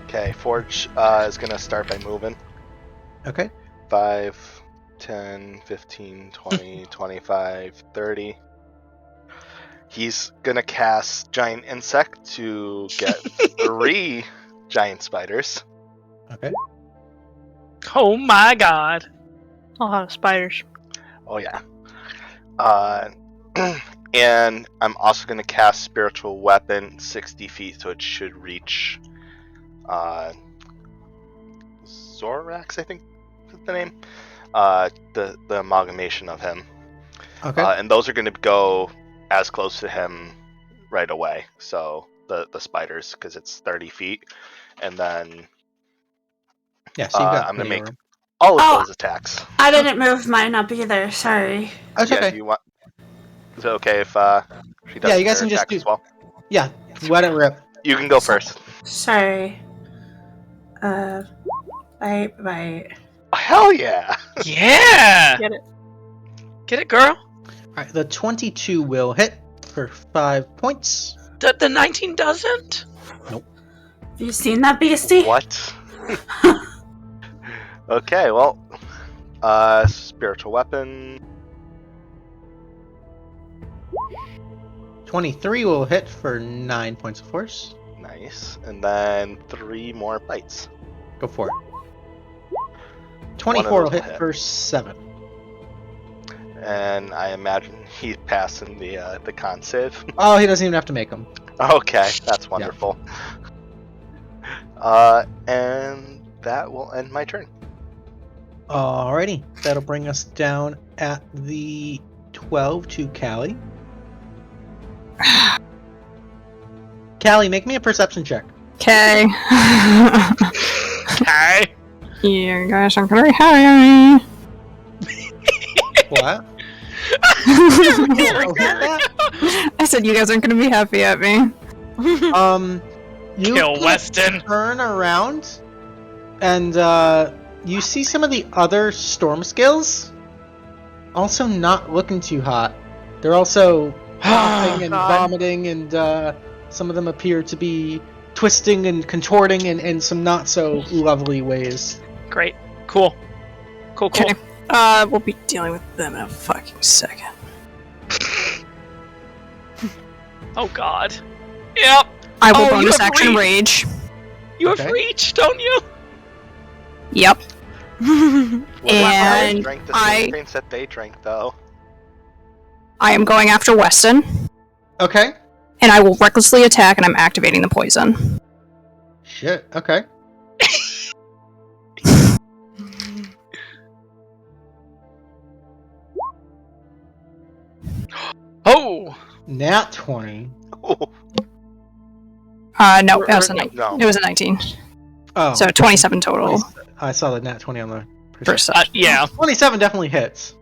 Okay, Forge is gonna start by moving. Okay. 5, 10, 15, 20, 25, 30. He's gonna cast Giant Insect to get 3 giant spiders. Okay. Oh my god. A lot of spiders. Oh yeah. And I'm also going to cast Spiritual Weapon 60 feet, so it should reach Zorax, I think is the name. The amalgamation of him. Okay. And those are going to go as close to him right away. So the spiders, because it's 30 feet. And then Yeah, so you've got I'm going to plenty of make room. all of Oh. those attacks. I didn't move mine up either. Sorry. Oh, it's Yeah, okay. do you want... Is it okay if she does Yeah, you guys her can just attack do- as well? Yeah, let it rip. You can go first. Sorry. Bite. Hell yeah! Yeah! Get it? Get it, girl? Alright, the 22 will hit for 5 points. The 19 doesn't? Have you seen that beastie? What? Okay, well, spiritual weapon. 23 will hit for 9 points of force. Nice. And then 3 more bites. Go for it. One 24 of will those hit will hit. for 7. And I imagine he's passing the con save. Oh, he doesn't even have to make them. Okay, that's wonderful. And that will end my turn. Alrighty, that'll bring us down at the 12 to Callie. Callie, make me a perception check. Okay. Hi. You guys aren't gonna be happy What? I said you guys aren't gonna be happy at me. You Kill can Weston. turn around, and you see some of the other storm scales also not looking too hot. They're also coughing and God. vomiting, and some of them appear to be twisting and contorting in some not so lovely ways. Great. Cool. Cool. Okay. We'll be dealing with them in a fucking second. Oh god. Yep. I will Oh, you bonus have action reach. rage. You have Okay. reach, don't you? Yep. Well, And I drank the I- same things that they drank, though. I am going after Weston, Okay. and I will recklessly attack, and I'm activating the poison. Shit. Okay. Oh. Nat 20. No, it was a No. It was a 19. Oh. So 27 total. I saw the nat 20 on the First Yeah. 27 definitely hits.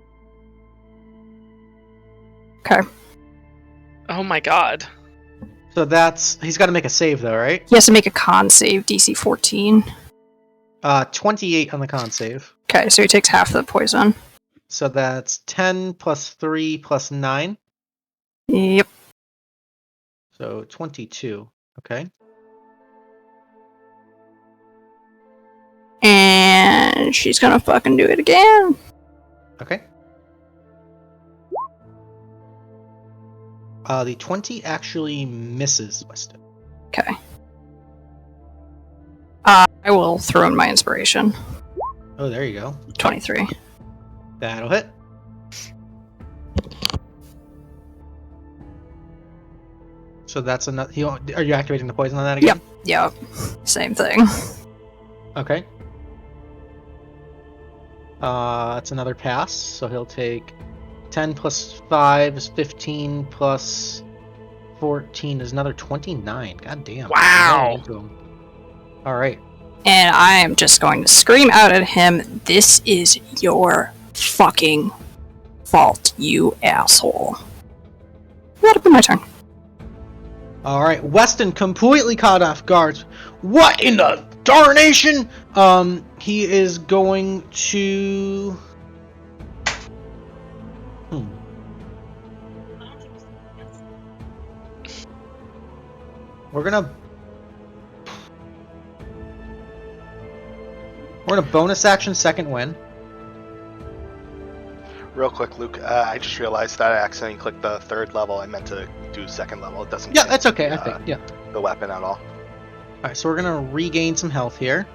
Okay. Oh my god. So that's he's got to make a save though, right? He has to make a con save, DC 14. 28 on the con save. Okay, so he takes half the poison. So that's 10 plus 3 plus 9. Yep. So 22. Okay. And she's gonna fucking do it again. Okay. The 20 actually misses Weston. Okay. I will throw in my inspiration. Oh, there you go. 23. That'll hit. So that's another. Are you activating the poison on that again? Yep. Same thing. Okay. It's another pass, so he'll take 10 plus 5 is 15 plus 14 is another 29. God damn. Wow. Alright. And I am just going to scream out at him, "This is your fucking fault, you asshole." That'll be my turn. Alright, Weston completely caught off guard. What in the darnation? He is going to... We're gonna bonus action second win. Real quick, Luke, I just realized that I accidentally clicked the 3rd level. I meant to do 2nd level. It doesn't Yeah, change that's okay, I the, think. Yeah. the weapon at all. Alright, so we're gonna regain some health here.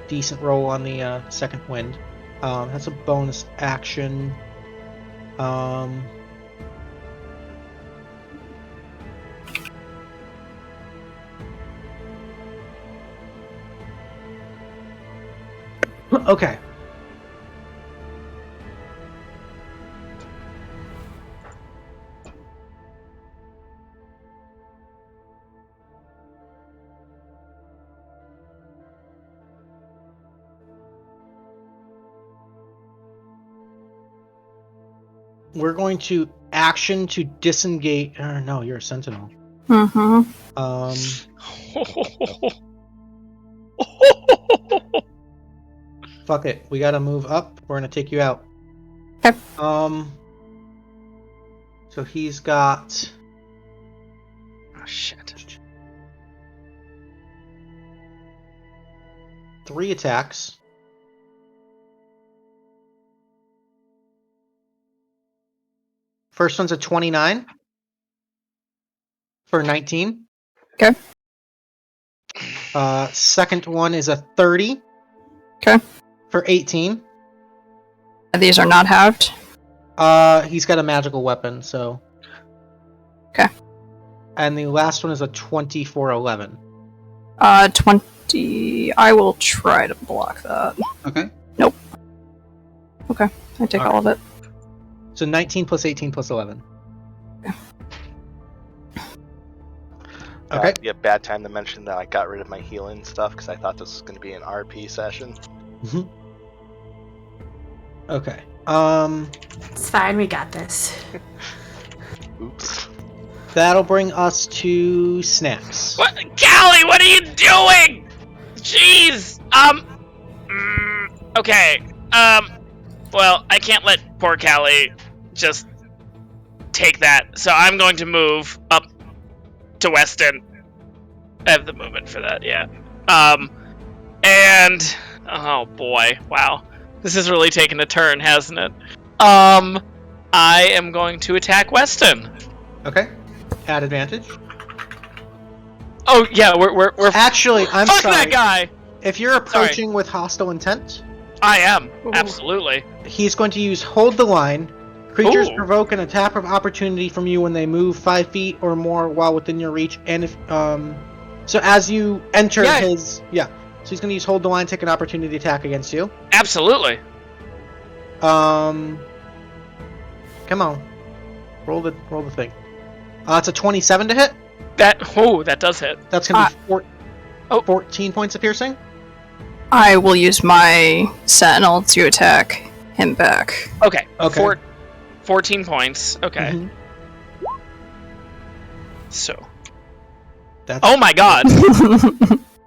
decent roll on the second wind. That's a bonus action. Okay. We're going to action to disengage. No, you're a sentinel. Mm-hmm. Fuck it. We gotta move up. We're gonna take you out. Okay. So he's got. Oh shit. 3 attacks. First one's a 29 for 19. Okay. Second one is a 30. Okay. For 18. These are not halved. He's got a magical weapon, so. Okay. And the last one is a 20 for 11. 20. I will try to block that. Okay. Nope. Okay, I take all of it. So 19 plus 18 plus 11. Okay. Yeah, bad time to mention that I got rid of my healing stuff because I thought this was going to be an RP session. Mm-hmm. Okay. It's fine, we got this. Oops. That'll bring us to Snaxx. What, Callie? What are you doing? Jeez. Okay. Well, I can't let poor Callie just take that, so I'm going to move up to Weston. I have the movement for that, yeah. And oh boy, wow, this has really taken a turn, hasn't it? I am going to attack Weston. Okay. At advantage. Oh yeah, we're Actually, I'm fuck sorry. that guy. If you're approaching with hostile intent, I am absolutely. he's going to use Hold the Line. Creatures Ooh. provoke an attack of opportunity from you when they move 5 feet or more while within your reach, and if so as you enter his so he's going to use Hold the Line, take an opportunity attack against you. Absolutely. Come on, roll the thing. It's a 27 to hit. That does hit. That's going to be 14 points of piercing. I will use my sentinel to attack him back. Okay. Okay. 14 points. Okay. Mhm. So. That's Oh my god.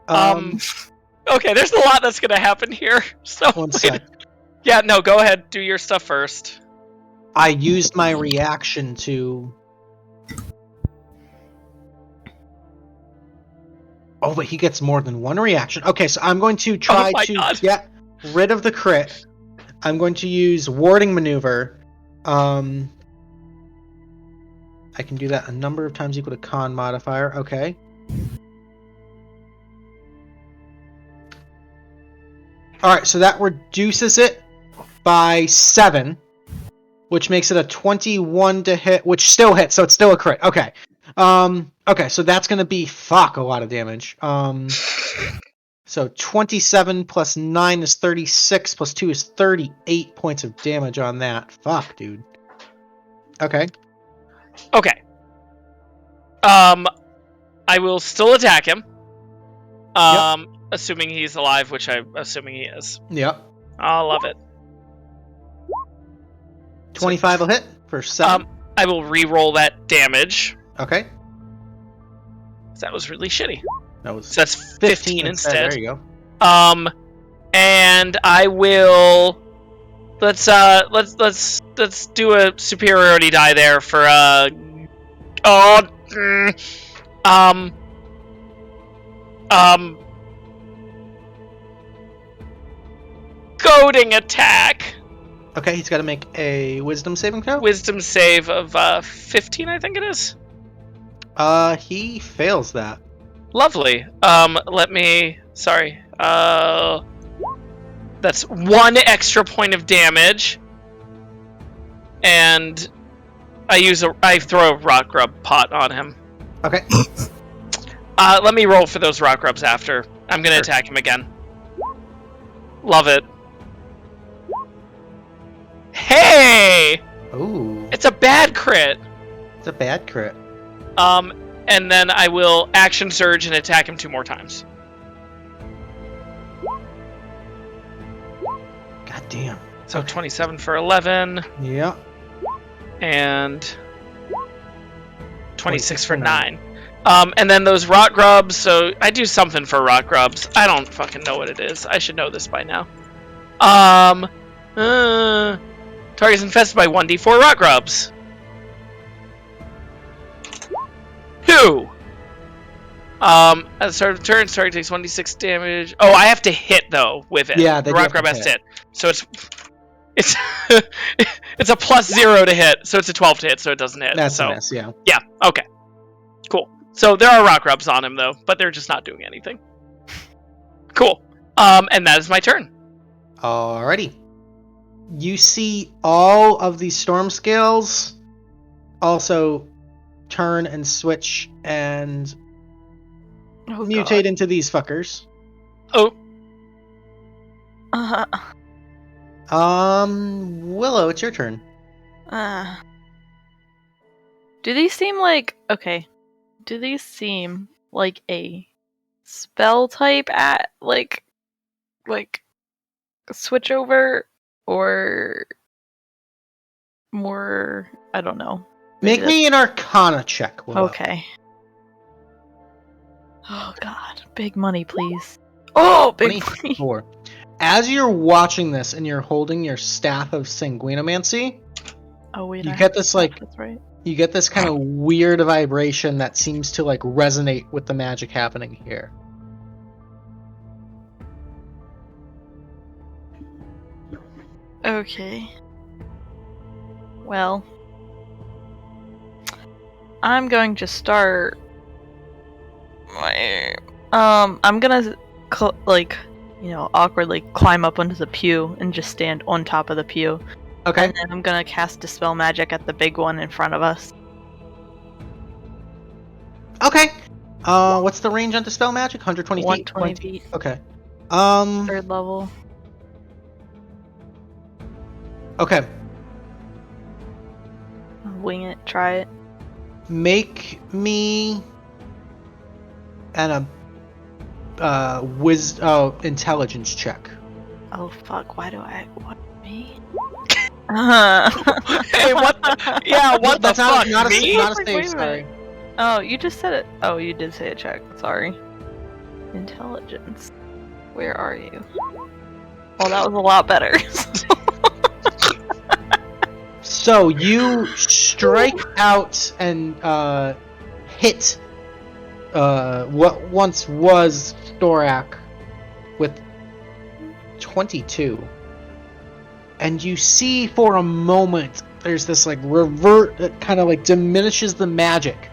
um Okay, there's a lot that's gonna happen here. So. one sec. Yeah. No. Go ahead. Do your stuff first. I used my reaction to. Oh, but he gets more than one reaction. Okay, so I'm going to try my to God. get rid of the crit. I'm going to use Warding Maneuver. I can do that a number of times equal to Con modifier. Okay. Alright, so that reduces it by 7, which makes it a 21 to hit, which still hits, so it's still a crit. Okay. Okay, so that's gonna be a lot of damage. So 27 plus 9 is 36, plus 2 is 38 points of damage on that. Fuck, dude. Okay. Okay. I will still attack him. Assuming he's alive, which I'm assuming he is. Yep. I love it. 25 will hit for 7. I will re-roll that damage. Okay. That was really shitty. That was So that's 15 instead. There you go. And I will let's do a superiority die there for goading attack. Okay, he's got to make a wisdom saving throw. Wisdom save of 15, I think it is. He fails that. Lovely. Let me. Sorry. That's 1 extra point of damage. And I throw a rock grub pot on him. Okay. Let me roll for those rock grubs after. I'm gonna attack him again. Love it. Hey! Ooh. It's a bad crit. It's a bad crit. And then I will action surge and attack him 2 more times. God damn. So 27 for 11. Yeah. And 26 for 9. And then those rock grubs, so I do something for rock grubs. I don't fucking know what it is. I should know this by now. Target's infested by 1d4 rock grubs. 2. At the start of the turn, target takes 1d6 damage. Oh, I have to hit though with it. Yeah, the rock grub has to hit. So it's it's a +0 to hit, so it's a 12 to hit, so it doesn't hit. That's so a miss, yeah. yeah, okay, cool. So there are rock grubs on him though, but they're just not doing anything. Cool. And that is my turn. Alrighty. You see all of these storm scales also turn and switch and mutate into these fuckers. Oh. Willow, it's your turn. Do these seem like Do these seem like a spell type at like switch over or more? I don't know. Make me an Arcana check, Willow. Okay. Oh god, big money, please. Oh, big money. 24. As you're watching this and you're holding your staff of sanguinomancy, Oh wait, you I get have this to- like That's right. you get this kind of weird vibration that seems to like resonate with the magic happening here. Okay. Well, I'm going to start my I'm gonna awkwardly climb up onto the pew and just stand on top of the pew. Okay. And then I'm gonna cast Dispel Magic at the big one in front of us. Okay. What's the range on Dispel Magic? 120 feet? 120 feet. Okay. 3rd level. Okay. Wing it, try it. Make me an intelligence check. Oh fuck, what me? Hey, what the? Yeah, what the That's not, fuck? not Me? a Wait save, a sorry. minute. Oh, you just said it. Oh, you did say a check. Sorry. Intelligence. Where are you? Well, that was a lot better. So you strike out and hit what once was Thorak with 22. And you see for a moment there's this like revert that kind of like diminishes the magic.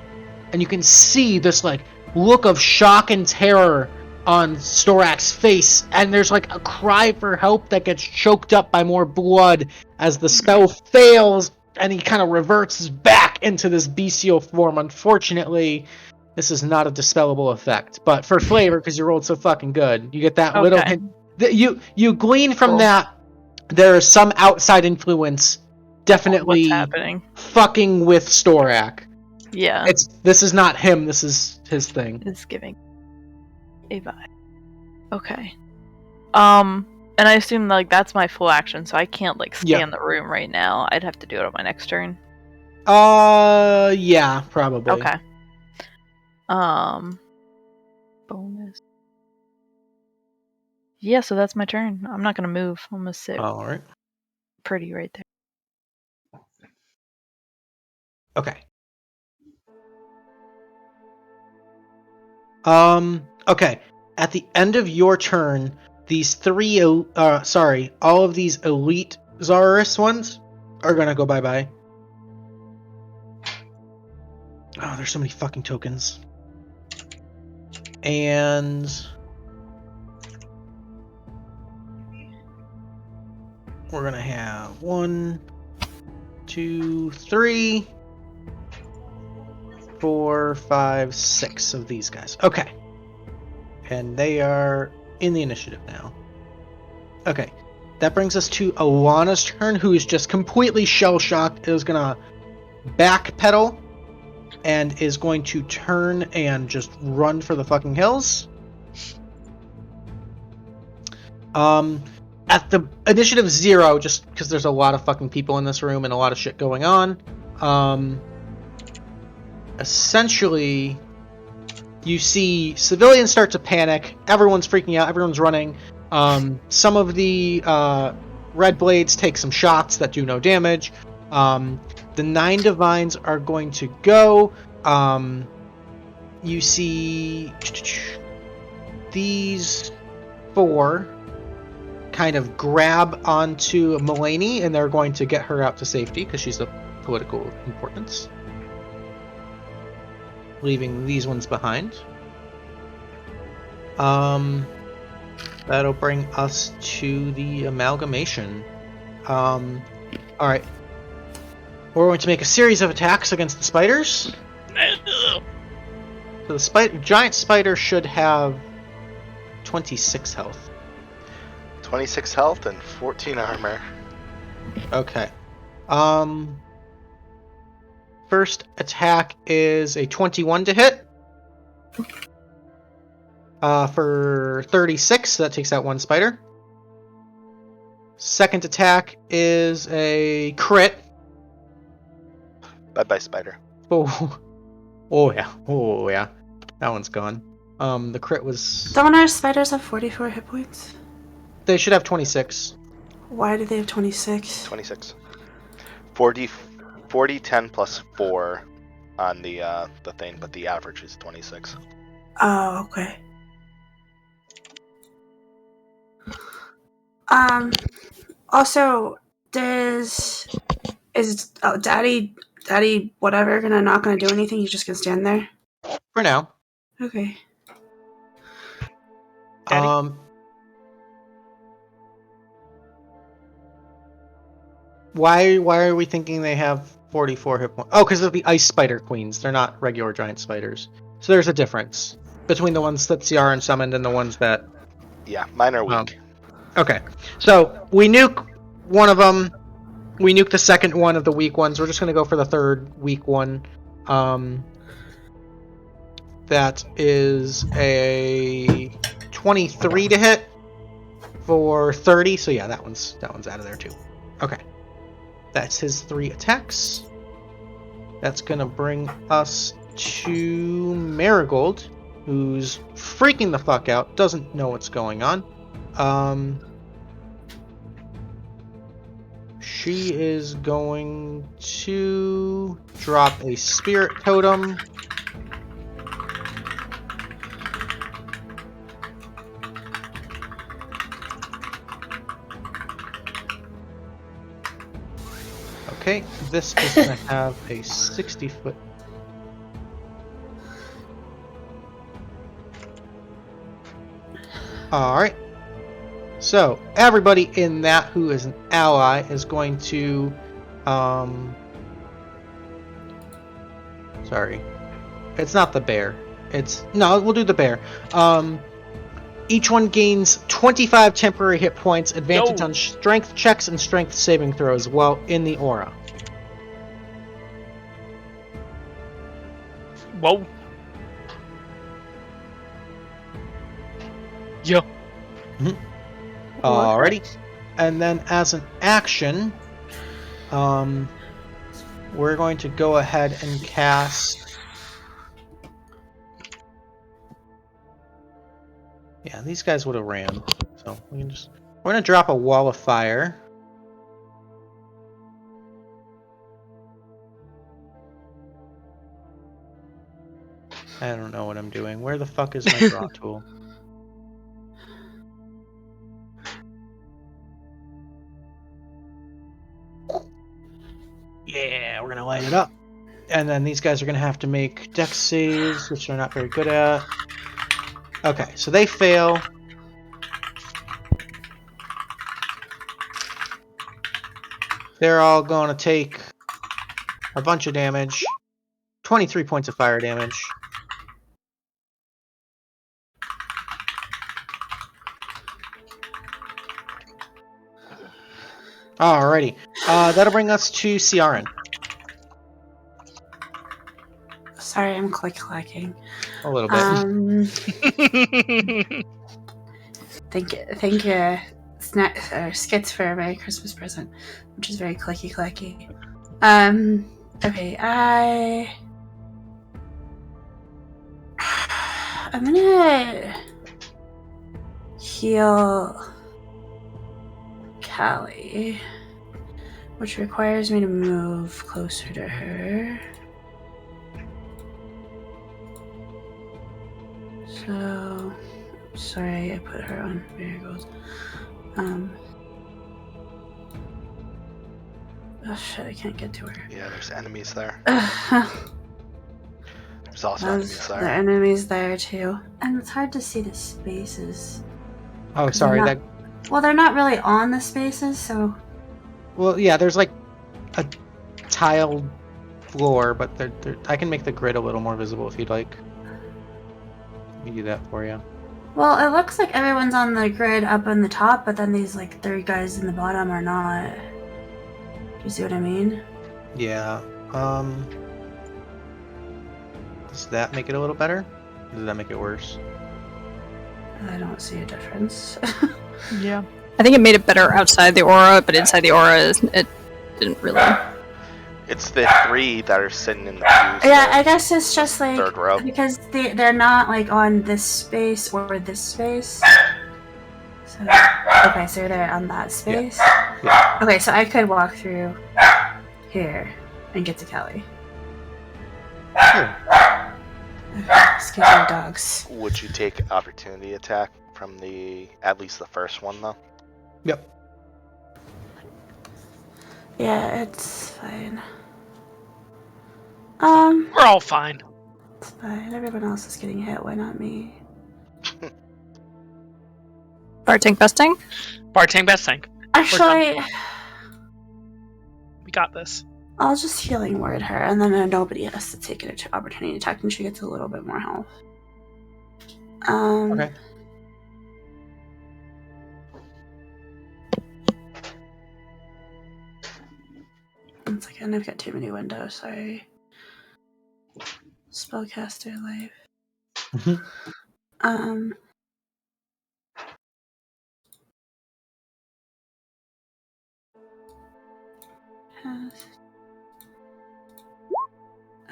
And you can see this like look of shock and terror on Thorak's face, and there's like a cry for help that gets choked up by more blood as the spell fails and he kind of reverts back into this bestial form. Unfortunately, this is not a dispellable effect, but for flavor, because you rolled so fucking good, you get that little Okay. hint. You glean from Cool. that there is some outside influence definitely What's happening? fucking with Thorak. Yeah. This is not him, this is his thing. It's giving a vibe. Okay. And I assume like that's my full action, so I can't like scan the room right now. I'd have to do it on my next turn. Yeah, probably. Okay. Bonus. Yeah, so that's my turn. I'm not gonna move. I'm gonna sit Alright. pretty right there. Okay. Okay. At the end of your turn, these all of these elite Zarus ones are gonna go bye-bye. Oh, there's so many fucking tokens. And we're gonna have 1, 2, 3, 4, 5, 6 of these guys. Okay. And they are in the initiative now. Okay. That brings us to Alana's turn, who is just completely shell-shocked. Is gonna backpedal and is going to turn and just run for the fucking hills. At the initiative 0, just because there's a lot of fucking people in this room and a lot of shit going on, essentially, you see civilians start to panic. Everyone's freaking out. Everyone's running. Some of the red blades take some shots that do no damage. The 9 divines are going to go. You see these 4 kind of grab onto Mulaney, and they're going to get her out to safety because she's of political importance, leaving these ones behind. That'll bring us to the amalgamation. Alright. We're going to make a series of attacks against the spiders. So the giant spider should have 26 health. 26 health and 14 armor. Okay. First attack is a 21 to hit. For 36, so that takes out 1 spider. Second attack is a crit. Bye-bye, spider. Oh yeah. That one's gone. The crit was... Don't our spiders have 44 hit points? They should have 26. Why do they have 26? 26. 40, 10 plus 4 on the thing, but the average is 26. Oh, okay. Also, is Daddy whatever not gonna do anything? He's just gonna stand there? For now. Okay. Daddy? Why are we thinking they have 44 hit points? Oh, because of the ice spider queens. They're not regular giant spiders. So there's a difference between the ones that Ciarenne summoned and the ones that... Yeah, mine are weak. Okay. So we nuke one of them. We nuke the second one of the weak ones. We're just going to go for the third weak one. That is a 23 to hit for 30. So yeah, that one's out of there too. Okay. That's his 3 attacks. That's going to bring us to Marigold, who's freaking the fuck out, doesn't know what's going on. She is going to drop a spirit totem. Okay, this is going to have a 60-foot. Alright. So, everybody in that who is an ally is going to... Sorry. It's not the bear. No, we'll do the bear. Each one gains 25 temporary hit points, advantage on strength checks and strength saving throws while in the aura. Whoa. Yeah. Alrighty. And then as an action, we're going to go ahead and cast... Yeah, these guys would have ran. So we're gonna drop a wall of fire. I don't know what I'm doing. Where the fuck is my draw tool? Yeah, we're gonna light it up. And then these guys are gonna have to make dex saves, which they're not very good at. Okay, so they fail. They're all going to take a bunch of damage. 23 points of fire damage. Alrighty. That'll bring us to Ciarenne. Sorry, I'm clacking. A little bit. Thank you, Skits for a Merry Christmas present, which is very clacky. Okay, I'm gonna heal Callie, which requires me to move closer to her. So, sorry, I put her on marigolds. Oh shit, I can't get to her. Yeah, there's enemies there. There's There's also enemies the there. enemies there too. And it's hard to see the spaces. Oh, sorry. Not- Well, they're not really on the spaces, so... Well, yeah, there's like a tiled floor, but I can make the grid a little more visible if you'd like. Let me do that for you. Well, it looks like everyone's on the grid up on the top, but then these like 3 guys in the bottom are not. Do you see what I mean? Yeah. Does that make it a little better? Or does that make it worse? I don't see a difference. Yeah. I think it made it better outside the aura, but inside the aura, it didn't really. It's the 3 that are sitting in the pews. Yeah, I guess it's just like... Third row. Because they're not like on this space or this space. So, okay, so they're on that space? Yeah. Okay, so I could walk through here and get to Callie. Sure. Okay, excuse me, dogs. Would you take opportunity attack from at least the first one though? Yep. Yeah, it's fine. We're all fine. It's fine. Everyone else is getting hit. Why not me? Bar tank, best tank? Bar tank, best tank. Actually, We got this. I'll just healing word her, and then nobody has to take an opportunity attack, and she gets a little bit more health. Okay. One second, I've got too many windows. Sorry. Spellcaster life.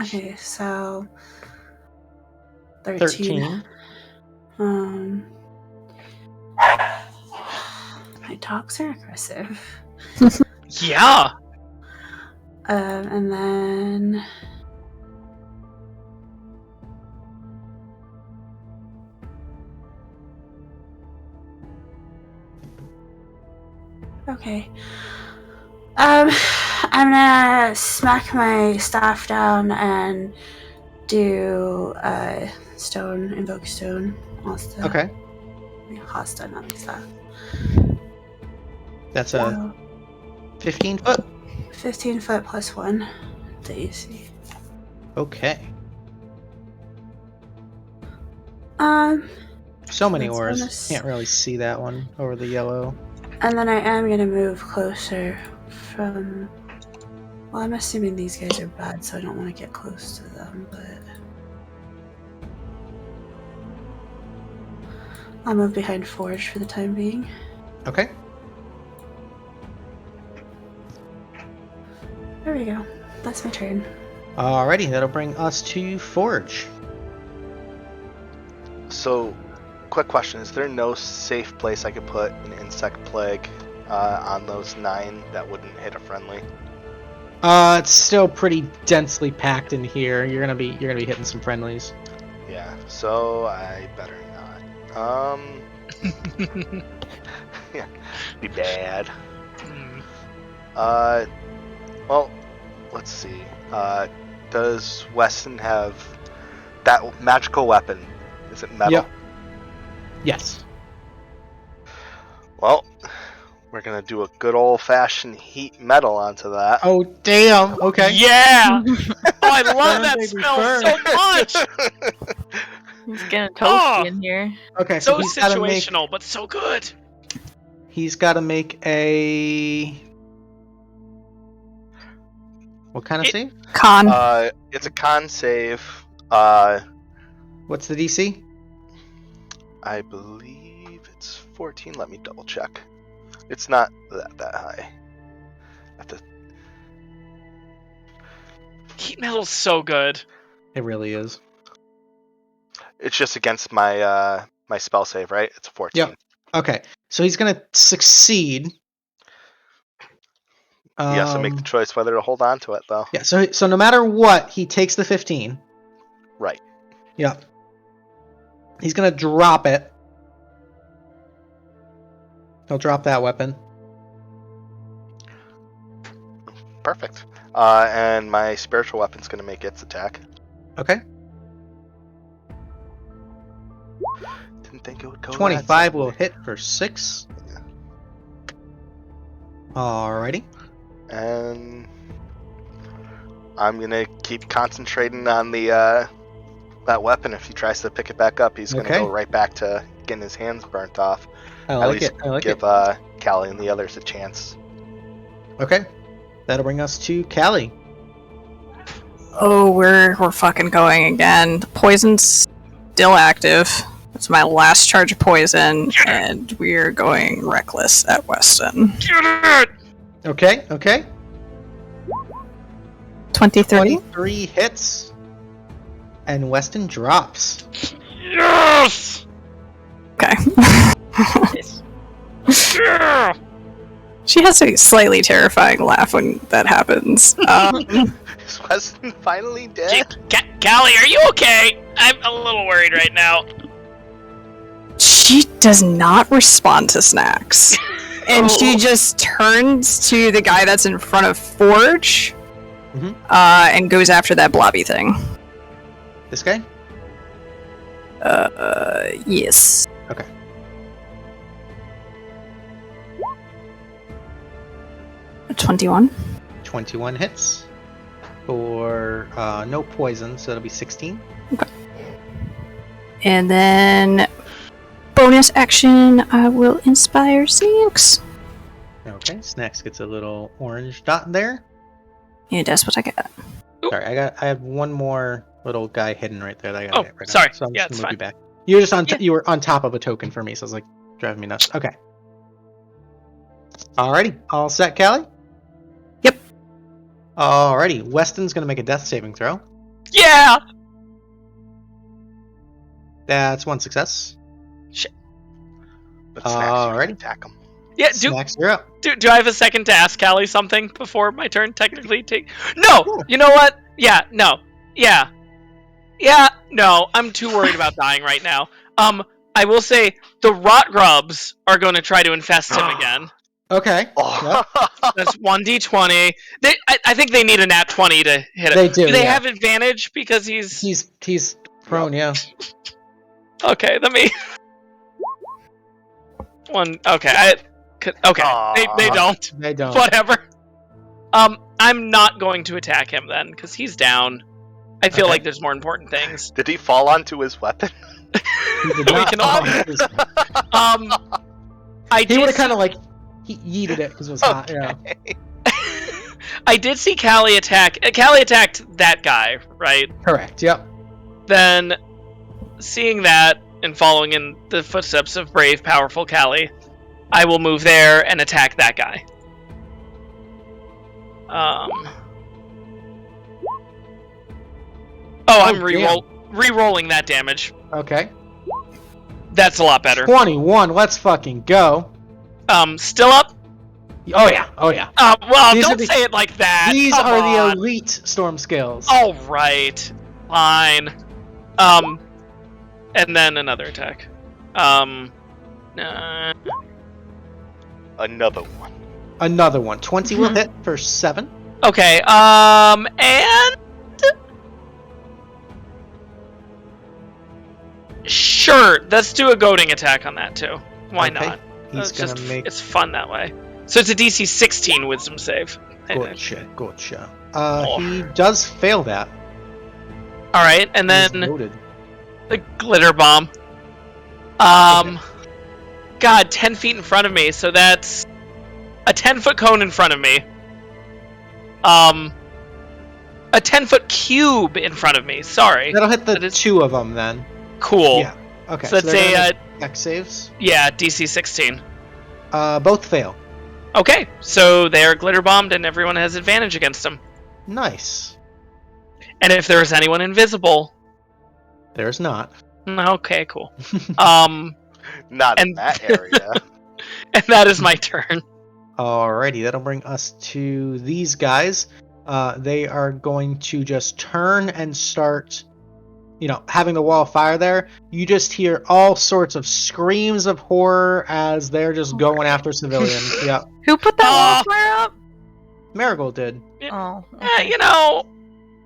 Okay, so 13. My dogs are aggressive. Yeah. And then okay. I'm gonna smack my staff down and do stone, invoke stone. Hasta. Okay. Hasta, not my staff. That's a 15 foot. 15 foot plus 1 to AC. Okay. So many That's auras. bonus. Can't really see that one over the yellow. And then I am gonna move closer from. Well, I'm assuming these guys are bad, so I don't want to get close to them, but. I'll move behind Forge for the time being. Okay. There we go. That's my turn. Alrighty, that'll bring us to Forge. So, quick question: is there no safe place I could put an insect plague on those 9 that wouldn't hit a friendly? It's still pretty densely packed in here. You're gonna be hitting some friendlies. Yeah. So I better not. Yeah, be bad. Well, let's see. Does Weston have that magical weapon? Is it metal? Yep. Yes. Well, We're gonna do a good old-fashioned heat metal onto that. Oh, damn. Okay. Yeah! Oh, I love Burn, that baby, smell burn. so much! He's getting toasty Oh. in here. Okay, so So he's got to make. situational, but so good. He's got to make a. What kind of save? Con. It's a con save. What's the DC? I believe it's 14. Let me double check. It's not that high. Heat metal's so good. It really is. It's just against my my spell save, right? It's a 14. Yep. Okay, so he's gonna succeed. He has to make the choice whether to hold on to it, though. Yeah. So no matter what, he takes the 15. Right. Yeah. He's gonna drop it. He'll drop that weapon. Perfect. And my spiritual weapon's gonna make its attack. Okay. Didn't think it would go. 25 will hit for 6. Alrighty. And I'm gonna keep concentrating on the that weapon. If he tries to pick it back up, he's gonna go right back to getting his hands burnt off. I At like least it. I like give it. Callie and the others a chance. Okay. That'll bring us to Callie. Oh, we're fucking going again. The poison's still active. It's my last charge of poison, and we're going reckless at Weston. Get it! Okay. Okay. 23. 23 hits. And Weston drops. Yes! Okay. Yeah! She has a slightly terrifying laugh when that happens. Is Weston finally dead? Callie, are you okay? I'm a little worried right now. She does not respond to Snaxx. And she just turns to the guy that's in front of Forge and goes after that blobby thing. This guy? Yes. Okay. A 21. 21 hits. For no poison, so it'll be 16. Okay. And then bonus action, I will inspire Snaxx. Okay, Snaxx gets a little orange dot there. Yeah, that's what I got. Sorry, I have one more little guy hidden right there that I gotta get rid of. Sorry. So I'm Yeah, just it's gonna move fine. you back. You were just on you were on top of a token for me, so I was like driving me nuts. Okay. Alrighty, all set, Callie? Yep. Alrighty, Weston's gonna make a death saving throw. Yeah! That's one success. But Snaxx, you Alrighty. can attack him. Yeah, Snaxx, you're up. do I have a second to ask Callie something before my turn technically take? No! You know what? Yeah, no. Yeah. Yeah, no. I'm too worried about dying right now. I will say the rot grubs are going to try to infest him again. Okay. Oh. That's 1d20. I think they need a nat 20 to hit it. They do, they yeah. have advantage because he's He's prone, yeah. okay. Let me. One. Okay. Okay. They don't. They don't. Whatever. I'm not going to attack him then because he's down. I feel like there's more important things. Did he fall onto his weapon? He did We not can fall all- into his- I He would have did. kind of like he yeeted it because it was hot. Yeah. I did see Callie attack. Callie attacked that guy, right? Correct. Yep. Then, seeing that and following in the footsteps of brave, powerful Callie, I will move there and attack that guy. I'm re-rolling that damage. Okay. That's a lot better. 21. Let's fucking go. Still up? Oh yeah. Oh yeah. Well, These are don't the- say it like that. These Come are on. the elite storm scales. All right, fine. And then another attack. Another one. Another one. 20 will hit for 7. Okay. And sure, let's do a goading attack on that too. Why Okay. not? He's It's gonna just make it's fun that way. So it's a DC 16 Wisdom save. Gotcha. He does fail that. All right, and He's then noted. the glitter bomb. God, 10 feet in front of me, so that's a 10-foot cone in front of me. A 10-foot cube in front of me. Sorry. That'll hit the two of them then. Cool. Yeah. Okay. So that's a Dex saves. yeah, DC 16. Both fail. Okay, so they are glitter bombed, and everyone has advantage against them. Nice. And if there is anyone invisible, There's not. okay, cool. Not in And- that area. And that is my turn. Alrighty, that'll bring us to these guys. They are going to just turn and start, having the wall of fire there. You just hear all sorts of screams of horror as they're just going after civilians. Yep. Who put that wall of fire up? Marigold did. Oh,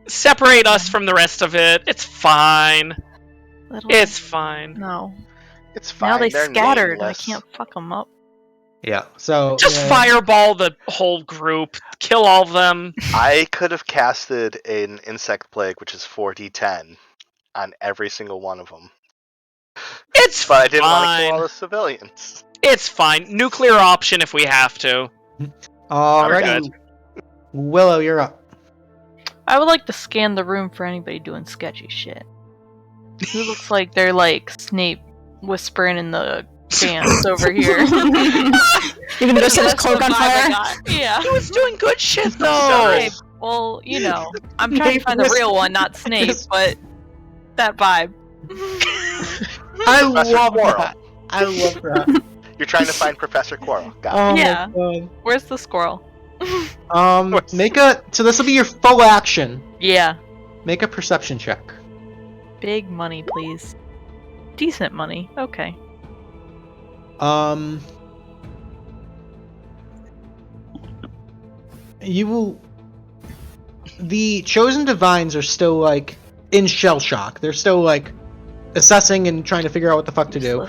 Separate us from the rest of it. It's fine. It's fine. No. It's fine. Now they They're scattered. I nameless. can't fuck them up. Yeah, so... Just fireball the whole group. Kill all of them. I could have casted an insect plague, which is 4d10, on every single one of them. It's But I didn't want to fine. kill all the civilians. It's fine. Nuclear option if we have to. Alrighty. Willow, you're up. I would like to scan the room for anybody doing sketchy shit. Who looks like they're like Snape whispering in the dance over here. You're gonna go set his cloak on fire? Yeah. He was doing good shit though. Okay, well, I'm trying to find the real one, not Snape, but that vibe. I Professor love Quirrell. that. I love that. You're trying to find Professor Quirrell. Got it. Oh Yeah. my god. Where's the squirrel? So this will be your full action. Yeah. Make a perception check. Big money, please. Decent money. Okay. The chosen divines are still like in shell shock. They're still like assessing and trying to figure out what the fuck to do.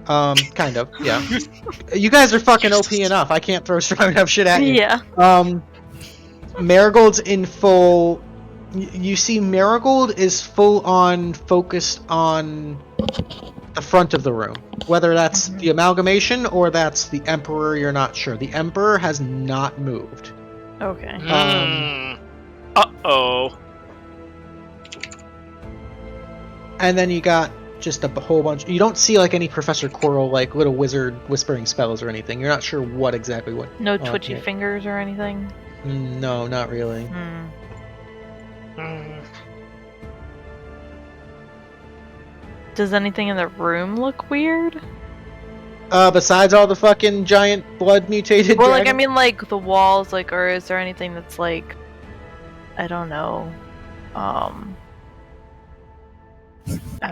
Kind of, yeah. You guys are fucking OP enough. I can't throw strong enough shit at you. Yeah. Marigold's in full. You see, Marigold is full on focused on the front of the room. Whether that's the amalgamation or that's the Emperor, you're not sure. The Emperor has not moved. Okay. Uh-oh. And then you got just a whole bunch. You don't see like any Professor Quirrell, like little wizard whispering spells or anything. You're not sure what exactly what. No twitchy fingers or anything? No, not really. Does anything in the room look weird? Besides all the fucking giant blood mutated. Well, dragon- like the walls, like, or is there anything that's like, I don't know, I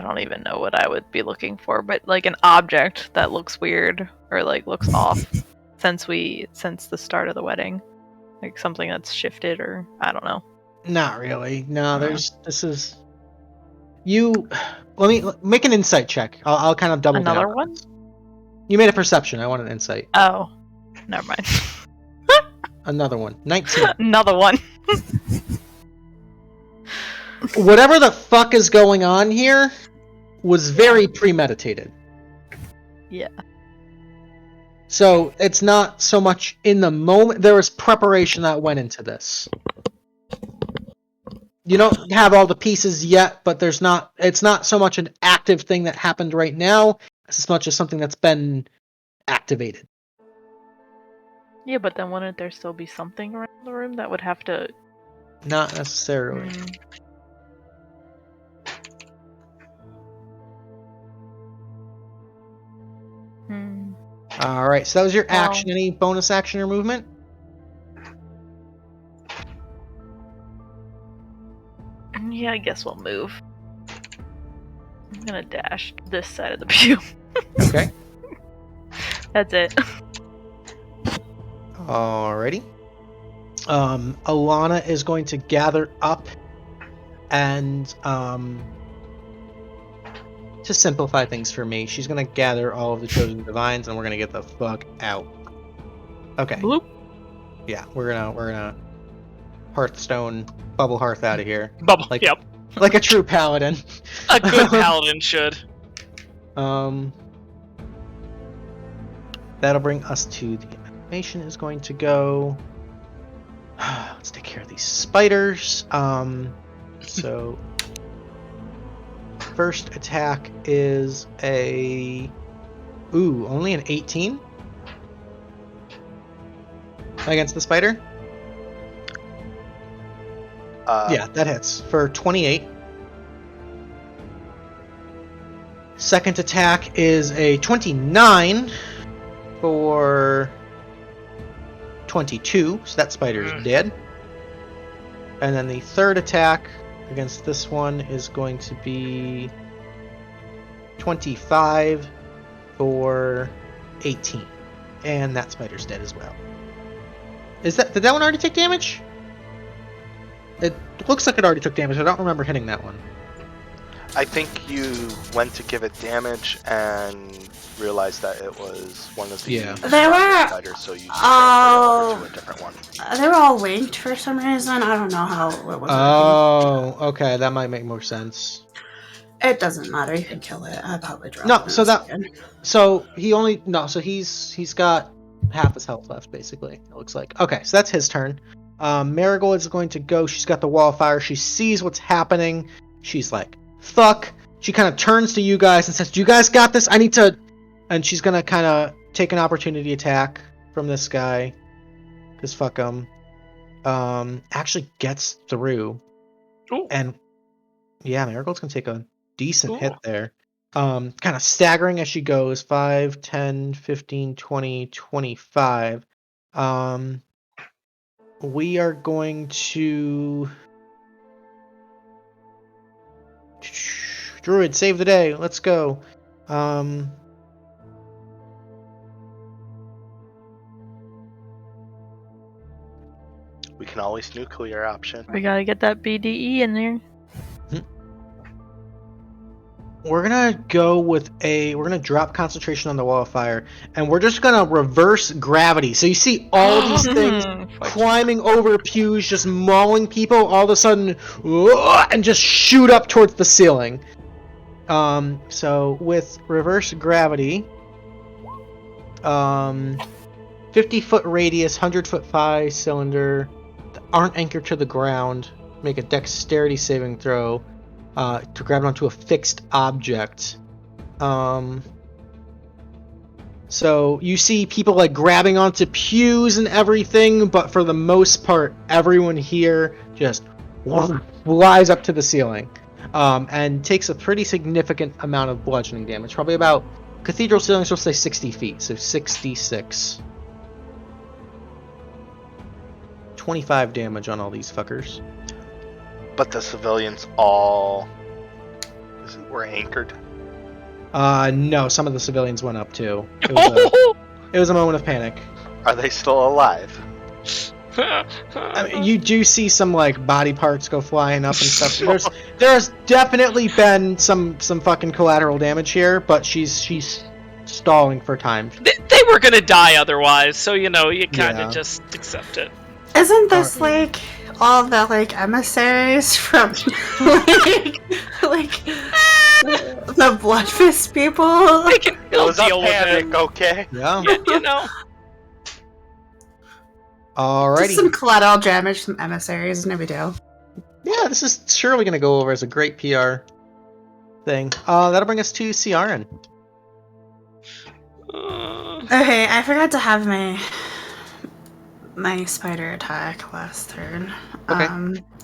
don't even know what I would be looking for, but like an object that looks weird or like looks off since the start of the wedding, like something that's shifted or I don't know. Not really. No, you. Let me make an insight check. I'll kind of double down. Another one? You made a perception. I want an insight. Oh, never mind. Another one. 19. Another one. Whatever the fuck is going on here was very premeditated. Yeah. So it's not so much in the moment. There was preparation that went into this. You don't have all the pieces yet, but it's not so much an active thing that happened right now as much as something that's been activated. Yeah, but then wouldn't there still be something around the room that would have to... Not necessarily. Alright, so that was your action. Any bonus action or movement? Yeah, I guess we'll move. I'm gonna dash this side of the pew. Okay. That's it. Alrighty. Alana is going to gather up and to simplify things for me, she's gonna gather all of the chosen divines and we're gonna get the fuck out. Okay. Bloop. Yeah, we're gonna Hearthstone bubble hearth out of here. Bubble. Like Yep. like a true paladin. A good paladin should. That'll bring us to the animation is going to go. Let's take care of these spiders. So first attack is only an 18 against the spider. Yeah, that hits for 28. Second attack is a 29 for 22, so that spider is dead. And then the third attack against this one is going to be 25 for 18. And that spider's dead as well. Did that one already take damage? It looks like it already took damage. I don't remember hitting that one. I think you went to give it damage and realized that it was one of the They were spiders, so you just transferred over to a different one. They were all linked for some reason. I don't know how it was. Oh, okay, that might make more sense. It doesn't matter. You can kill it. I probably drop it. He's got half his health left, basically. It looks like. Okay, so that's his turn. Marigold is going to go. She's got the wall of fire. She sees what's happening. She's like, "Fuck!" She kind of turns to you guys and says, "You guys got this. I need to." And she's gonna kind of take an opportunity attack from this guy, cause fuck him. Actually gets through. Ooh. And yeah, Marigold's gonna take a decent hit there. Kind of staggering as she goes. 5, 10, 15, 20, 25. We are going to... Druid, save the day. Let's go. We can always nuclear option. We gotta get that BDE in there. We're gonna go with we're gonna drop concentration on the wall of fire, and we're just gonna reverse gravity. So you see all these things climbing over pews, just mauling people, all of a sudden, and just shoot up towards the ceiling. So with reverse gravity, 50-foot radius, 100-foot phi cylinder that aren't anchored to the ground, make a dexterity saving throw. To grab it onto a fixed object. So you see people like grabbing onto pews and everything, but for the most part, everyone here just flies up to the ceiling, and takes a pretty significant amount of bludgeoning damage. Probably about cathedral ceilings will say 60 feet, so 66. 25 damage on all these fuckers. But the civilians all were anchored. No, some of the civilians went up too. It was a moment of panic. Are they still alive? I mean, you do see some like body parts go flying up and stuff. There's definitely been some fucking collateral damage here, but she's stalling for time. They were gonna die otherwise, so you kind of just accept it. Isn't this like all the like emissaries from like the Blood Fist people? They can It was deal a with panic, it. okay? Yeah. Alrighty. Just some collateral damage from emissaries, no big deal. Yeah, this is surely going to go over as a great PR thing. That'll bring us to Ciarenne. Okay, I forgot to have my spider attack last turn. Okay.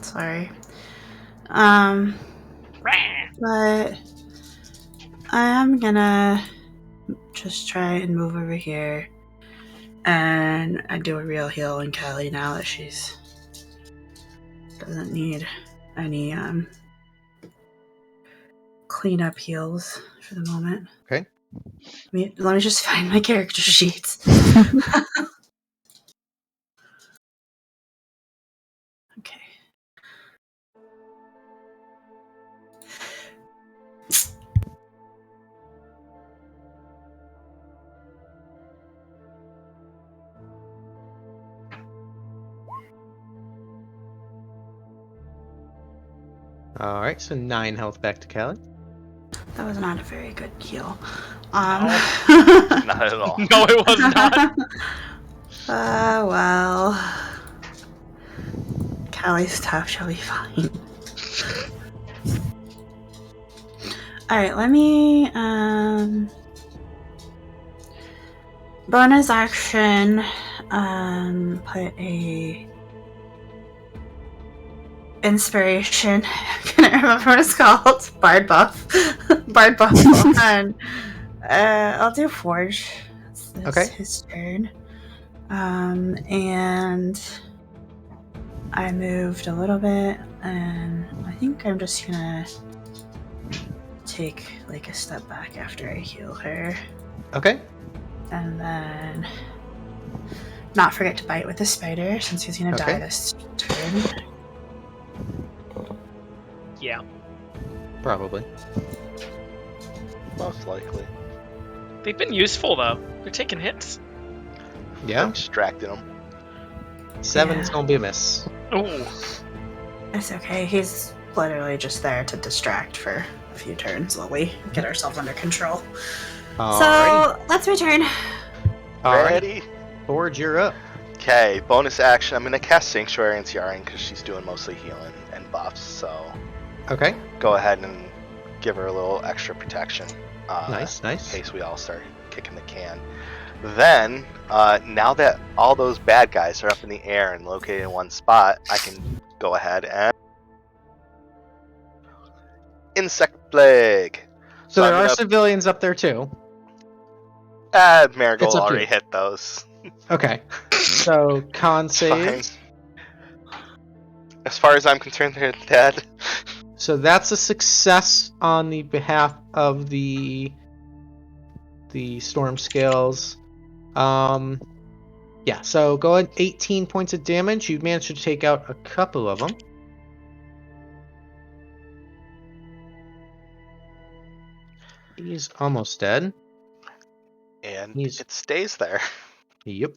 Sorry. But I am gonna just try and move over here, and I do a real heal on Callie now that she's doesn't need any cleanup heals for the moment. Okay. Let me just find my character sheets. Okay. Alright, so 9 health back to Callie. That was not a very good heal. Not at all. No, it was not. Well. Callie's stuff shall be fine. Alright, let me, bonus action, put a inspiration. I can't remember what it's called. Bard buff. Bard buff on. I'll do Forge. That's Okay. his turn. And I moved a little bit, and I think I'm just gonna take like a step back after I heal her. Okay. And then not forget to bite with the spider since he's gonna die Okay. this turn. Yeah. Probably. Most likely. They've been useful, though. They're taking hits. Yeah. Extracting them. 7's gonna be a miss. Ooh. It's okay, he's literally just there to distract for a few turns while we get ourselves under control. Alrighty. So, let's return. Alright. Ready? Forge, you're up. Okay, bonus action. I'm going to cast Sanctuary on Ciarenne because she's doing mostly healing and buffs, so Okay. go ahead and give her a little extra protection. Nice. In case we all start kicking the can. Then, now that all those bad guys are up in the air and located in one spot, I can go ahead and... Insect Plague! So there I'm are gonna- civilians up there too. Marigold It's up to already you. hit those. Okay. So con Fine. save. As far as I'm concerned, they're dead. So that's a success on the behalf of the storm scales. Yeah, so go ahead, 18 points of damage. You managed to take out a couple of them. He's almost dead. And He's- it stays there. Yep.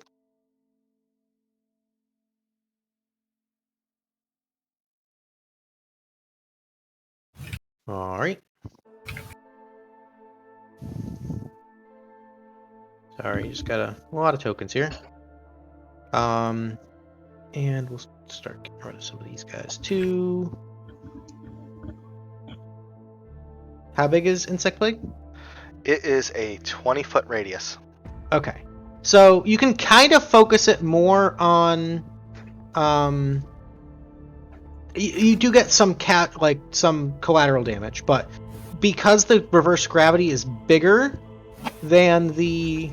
Alright. Sorry, just got a lot of tokens here. And we'll start getting rid of some of these guys too. How big is Insect Plague? It is a 20-foot radius. Okay. So you can kind of focus it more on you do get some some collateral damage, but because the reverse gravity is bigger than the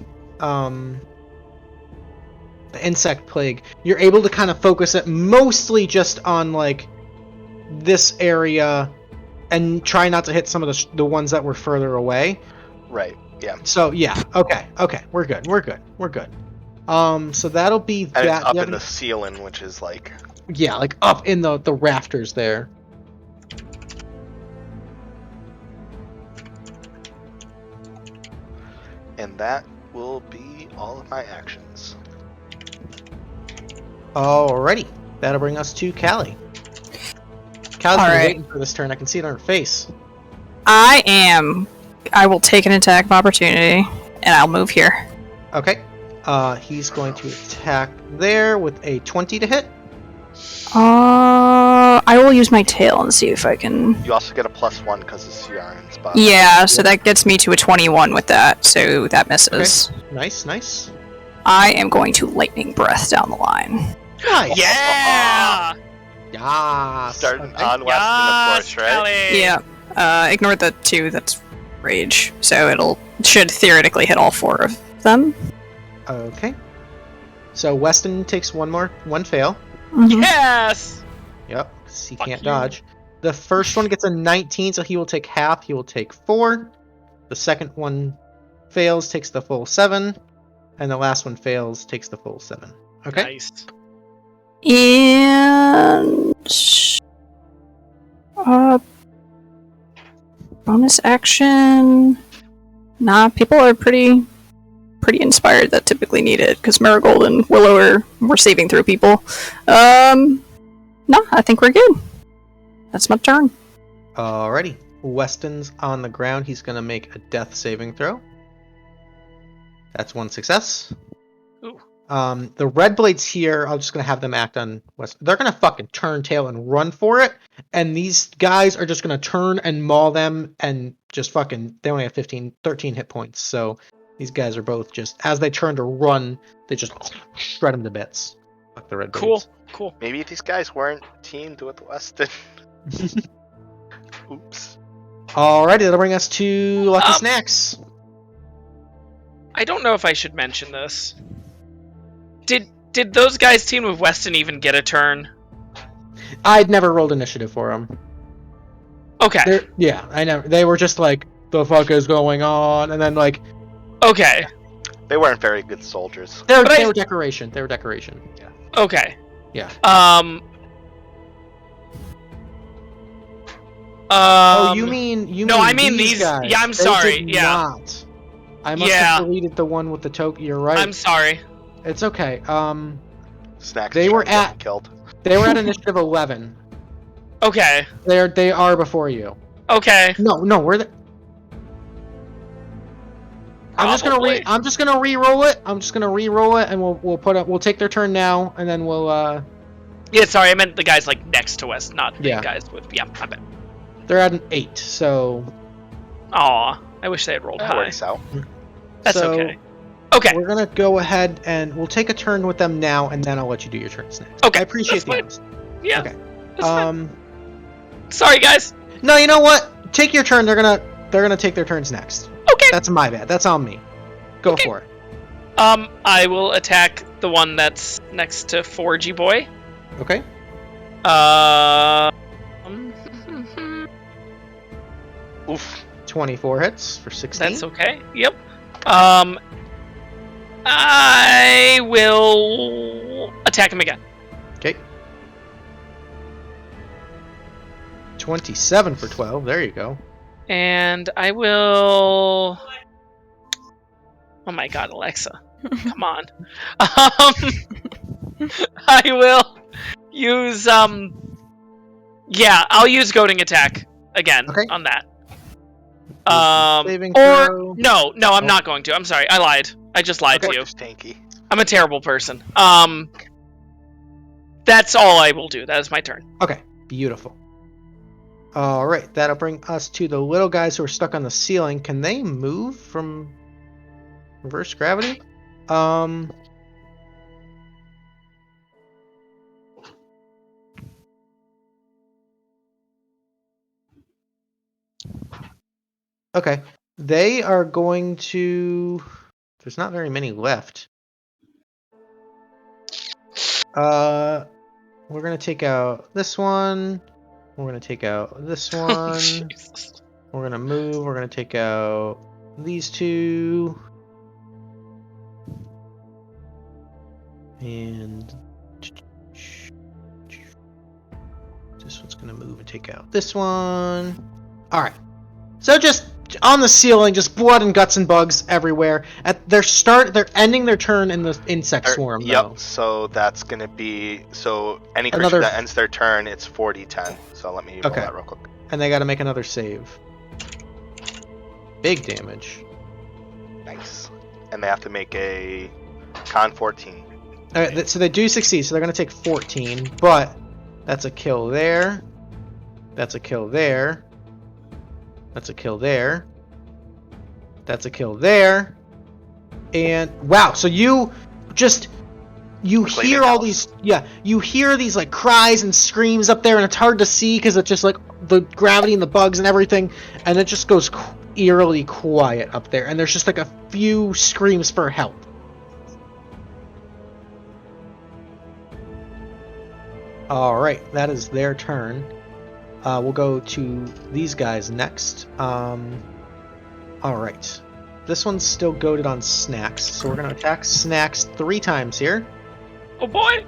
Insect Plague, you're able to kind of focus it mostly just on like this area and try not to hit some of the ones that were further away. Right, yeah. So yeah, okay, we're good. So that'll be And that. it's up you in have the ceiling, which is like... yeah, like up in the rafters there. And that will be all of my actions. Alrighty, that'll bring us to Callie. Callie's been Alright. waiting for this turn. I can see it on her face. I will take an attack of opportunity, and I'll move here. Okay. He's going to attack there with a 20 to hit. I will use my tail and see if I can... You also get a +1 because of Ciarenne's buff. Yeah, so that gets me to a 21 with that, so that misses. Nice. I am going to lightning breath down the line. Nice. Yeah! Yeah. Starting Okay. on west in the forest, right? Callie! Yeah. Ignore the 2, that's rage, so should theoretically hit all 4 of them. Okay. So Weston takes one fail. Mhm. Yes! Yep, 'cause he Fuck can't you. dodge. The first one gets a 19, so he will take half. He will take 4. The second one fails, takes the full 7. And the last one fails, takes the full 7. Okay? Nice. And... bonus action... Nah, people are pretty inspired that typically need it, because Marigold and Willow were saving through people. No, I think we're good. That's my turn. Alrighty. Weston's on the ground. He's gonna make a death saving throw. That's one success. Ooh. The red blades here, I'm just gonna have them act on Weston. They're gonna fucking turn tail and run for it, and these guys are just gonna turn and maul them and just fucking. They only have 13 hit points, so these guys are both just as they turn to run, they just shred them to bits. Fuck the red blades. Cool. Maybe these guys weren't teamed with Weston. Oops. Alrighty, that'll bring us to Lucky Snaxx. I don't know if I should mention this. Did those guys team with Weston even get a turn? I'd never rolled initiative for them. Okay. Yeah, I never. They were just like, the fuck is going on? And then like, Okay. They weren't very good soldiers. they were decoration. They were decoration. Yeah. Okay. Yeah. Oh, you mean no, mean I mean these guys. Yeah, I'm They sorry. did Yeah. Not. I must have deleted the one with the token. You're right. I'm sorry. It's okay. Snaxx. They were at killed. They were at initiative 11. Okay. They are before you. Okay. No, we're the. Probably. I'm just gonna re-roll it. And we'll take their turn now, and then we'll Yeah, sorry, I meant the guys like next to us, not the Yeah. guys with. Yeah, I bet. They're at an 8, so. Aw, I wish they had rolled That high. works out. That's so okay. Okay. We're gonna go ahead and we'll take a turn with them now, and then I'll let you do your turns next. Okay, I appreciate that's the fine. honesty. Yeah. Okay. That's fine. Sorry, guys. No, you know what? Take your turn. They're gonna take their turns next. Okay. That's my bad. That's on me. Go for it. I will attack the one that's next to 4G boy. Okay. Oof. 24 hits for 16. That's okay. Yep. I will attack him again. Okay. 27 for 12. There you go. And I will. Oh my God, Alexa! Come on. I will use Yeah, I'll use goading attack again on that. Saving Or throw. no, I'm not going to. I'm sorry, I lied. I just lied to you. Stanky. I'm a terrible person. That's all I will do. That is my turn. Okay. Beautiful. All right. That'll bring us to the little guys who are stuck on the ceiling. Can they move from reverse gravity? Okay. They are going to. There's not very many left. We're gonna take out this one. We're gonna take out this one. Jesus. We're gonna move. We're gonna take out these two. And this one's gonna move and take out this one. Alright. So just on the ceiling, just blood and guts and bugs everywhere. At they're ending their turn in the insect swarm, though. Yep, so that's gonna be any creature Another- that ends their turn, it's 40-10. So let me roll Okay. that real quick. And they gotta make another save. Big damage. Nice. And they have to make a con 14. Alright, so they do succeed, so they're gonna take 14, but that's a kill there. That's a kill there. That's a kill there. That's a kill there. And wow, so you hear all these, you hear these like cries and screams up there, and it's hard to see because it's just like the gravity and the bugs and everything, and it just goes eerily quiet up there, and there's just like a few screams for help. Alright, that is their turn. We'll go to these guys next. Alright. This one's still goaded on Snaxx, so we're going to attack Snaxx 3 times here. Oh boy!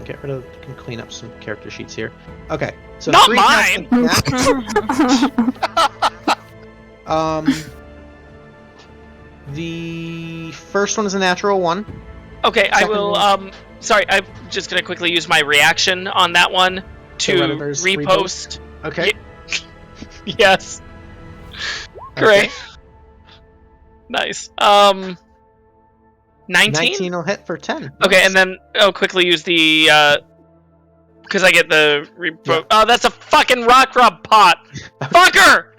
Can clean up some character sheets here. Okay, so Not 3 mine! attacks on Snaxx. The first one is a natural 1. Okay, I Second will, one. sorry, I'm just gonna quickly use my reaction on that one. to Redditor's repost. Okay. Yes. Great. Nice. 19? 19 will hit for 10. Okay, and then I'll quickly use the because I get the Yeah. Oh, that's a fucking rock rub pot. Fucker.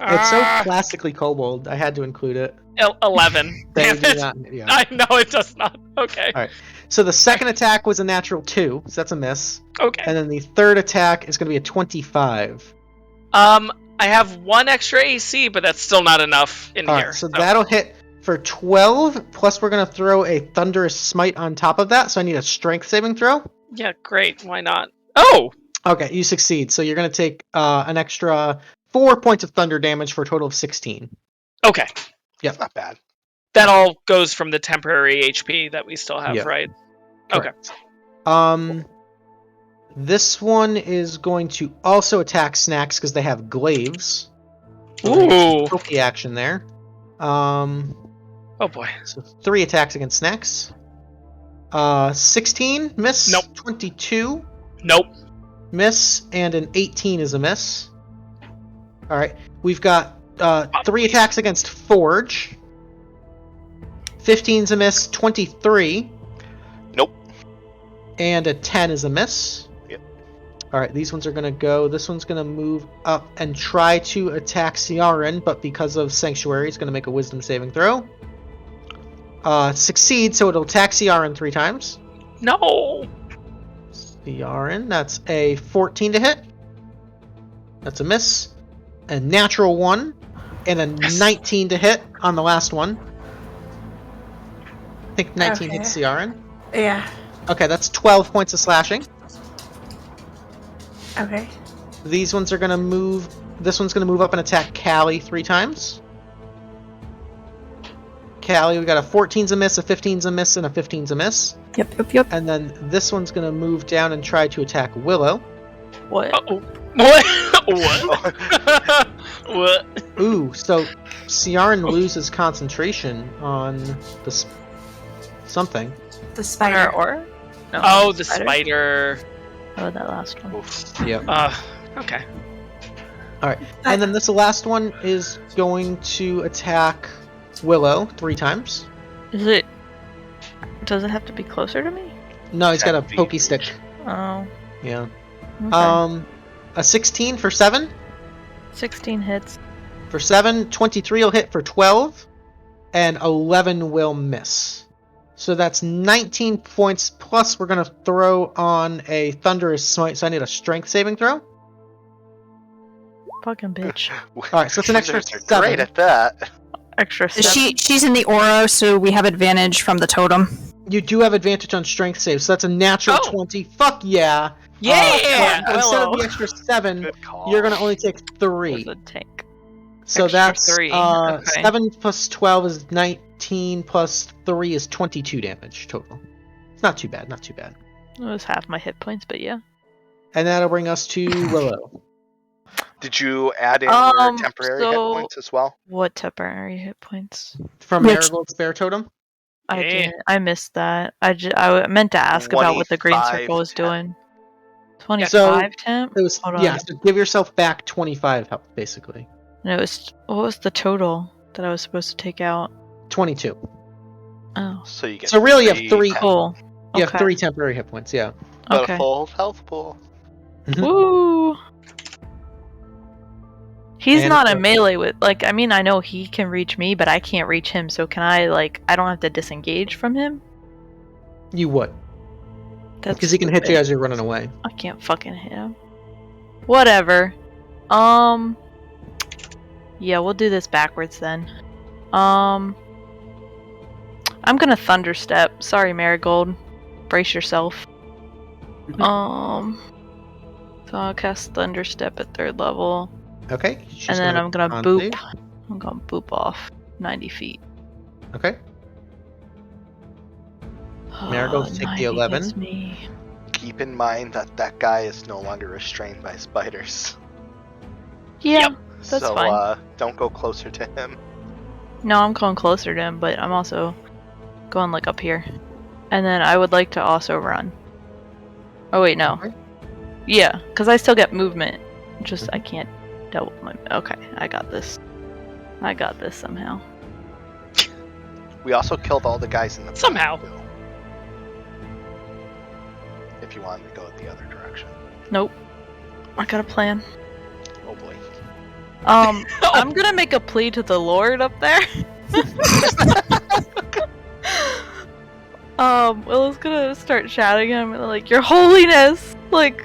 It's so classically kobold. I had to include it. 11. They Damn do it. not- yeah. I know it does not. Okay. All right. So the second attack was a natural 2, so that's a miss. Okay. And then the third attack is going to be a 25. I have 1 extra AC, but that's still not enough in All here. right, so that'll hit for 12. Plus, we're going to throw a thunderous smite on top of that. So I need a strength saving throw. Yeah, great. Why not? Oh. Okay, you succeed. So you're going to take an extra 4 points of thunder damage for a total of 16. Okay. That's not bad. That all goes from the temporary HP that we still have, Yeah. right? Correct. Okay. This one is going to also attack Snaxx because they have glaives. Ooh. Pokey action there. Oh boy. So 3 attacks against Snaxx. 16 miss. Nope. 22 Nope. miss, and an 18 is a miss. All right, we've got 3 attacks against Forge. 15's a miss. 23. Nope. And a 10 is a miss. Yep. All right, these ones are gonna go. This one's gonna move up and try to attack Ciarenne, but because of Sanctuary, it's gonna make a Wisdom saving throw. Succeed, so it'll attack Ciarenne 3 times. No. Ciarenne, that's a 14 to hit. That's a miss. A natural 1, and a 19 to hit on the last one. I think 19 Okay. hits Ciarenne. Yeah. Okay, that's 12 points of slashing. Okay. These ones are gonna move. This one's gonna move up and attack Callie 3 times. Callie, we got a 14's a miss, a 15's a miss, and a 15's a miss. Yep. And then this one's gonna move down and try to attack Willow. What? Uh-oh. What? What? What? Ooh, so Ciarenne loses concentration on the something. The spider. Or? No, Oh, the spider. Oh, that last one. Yep. Okay. All right, and then this last one is going to attack Willow 3 times. Is it? Does it have to be closer to me? No, he's got a 10 pokey feet. stick. Oh. Yeah. Okay. A 16 for 7. 16 hits. For 7, 23 will hit for 12, and 11 will miss. So that's 19 points, plus we're going to throw on a Thunderous Smite, so I need a Strength saving throw. Fucking bitch. Alright, so it's an extra Wizards are 7. great at that. Extra 7. She's in the aura, so we have advantage from the totem. You do have advantage on Strength saves, so that's a natural Oh. 20. Fuck yeah! Yeah! Instead of Willow. the extra 7, Good call. you're going to only take 3. With a tank. So extra that's 3, okay. 7 plus 12 is 19, plus 3 is 22 damage total. It's not too bad, not too bad. It was half my hit points, but yeah. And that'll bring us to Willow. Did you add in your temporary hit so- points as well? What temporary hit points? From Which- Marigold's Bear Totem. I Yeah. didn't. I missed that. I meant to ask about what the green 25 circle was temp. doing. 25 So, temp? It was Hold on. yeah, so give yourself back 25 health, basically. And it was, what was the total that I was supposed to take out? 22. Oh, So you get. So really you have 3 temp- cool. you have Okay. 3 temporary hit points, yeah. but Okay. a full health pool. Woo! He's And not a- a melee with, like, I mean, I know he can reach me, but I can't reach him, so can I, like, I don't have to disengage from him? You would. That's Because he can hit you stupid. as you're running away. I can't fucking hit him. Whatever. Yeah, we'll do this backwards then. I'm gonna Thunderstep. Sorry, Marigold. Brace yourself. So I'll cast Thunderstep at 3rd level. Okay. she's And then gonna I'm gonna con boop. save. I'm gonna boop off 90 feet. Okay. Marigold, take the 90 11. gets me. Keep in mind that that guy is no longer restrained by spiders. Yeah, that's so fine. don't go closer to him. No, I'm going closer to him, but I'm also going like up here. And then I would like to also run. Oh wait, no. Yeah, because I still get movement. Just I can't double my. Okay, I got this. I got this somehow. We also killed all the guys in the Somehow. back, too. If you wanted to go the other direction. Nope. I got a plan. Oh boy. I'm gonna make a plea to the Lord up there. Willow's gonna start shouting at him like, "Your Holiness! Like,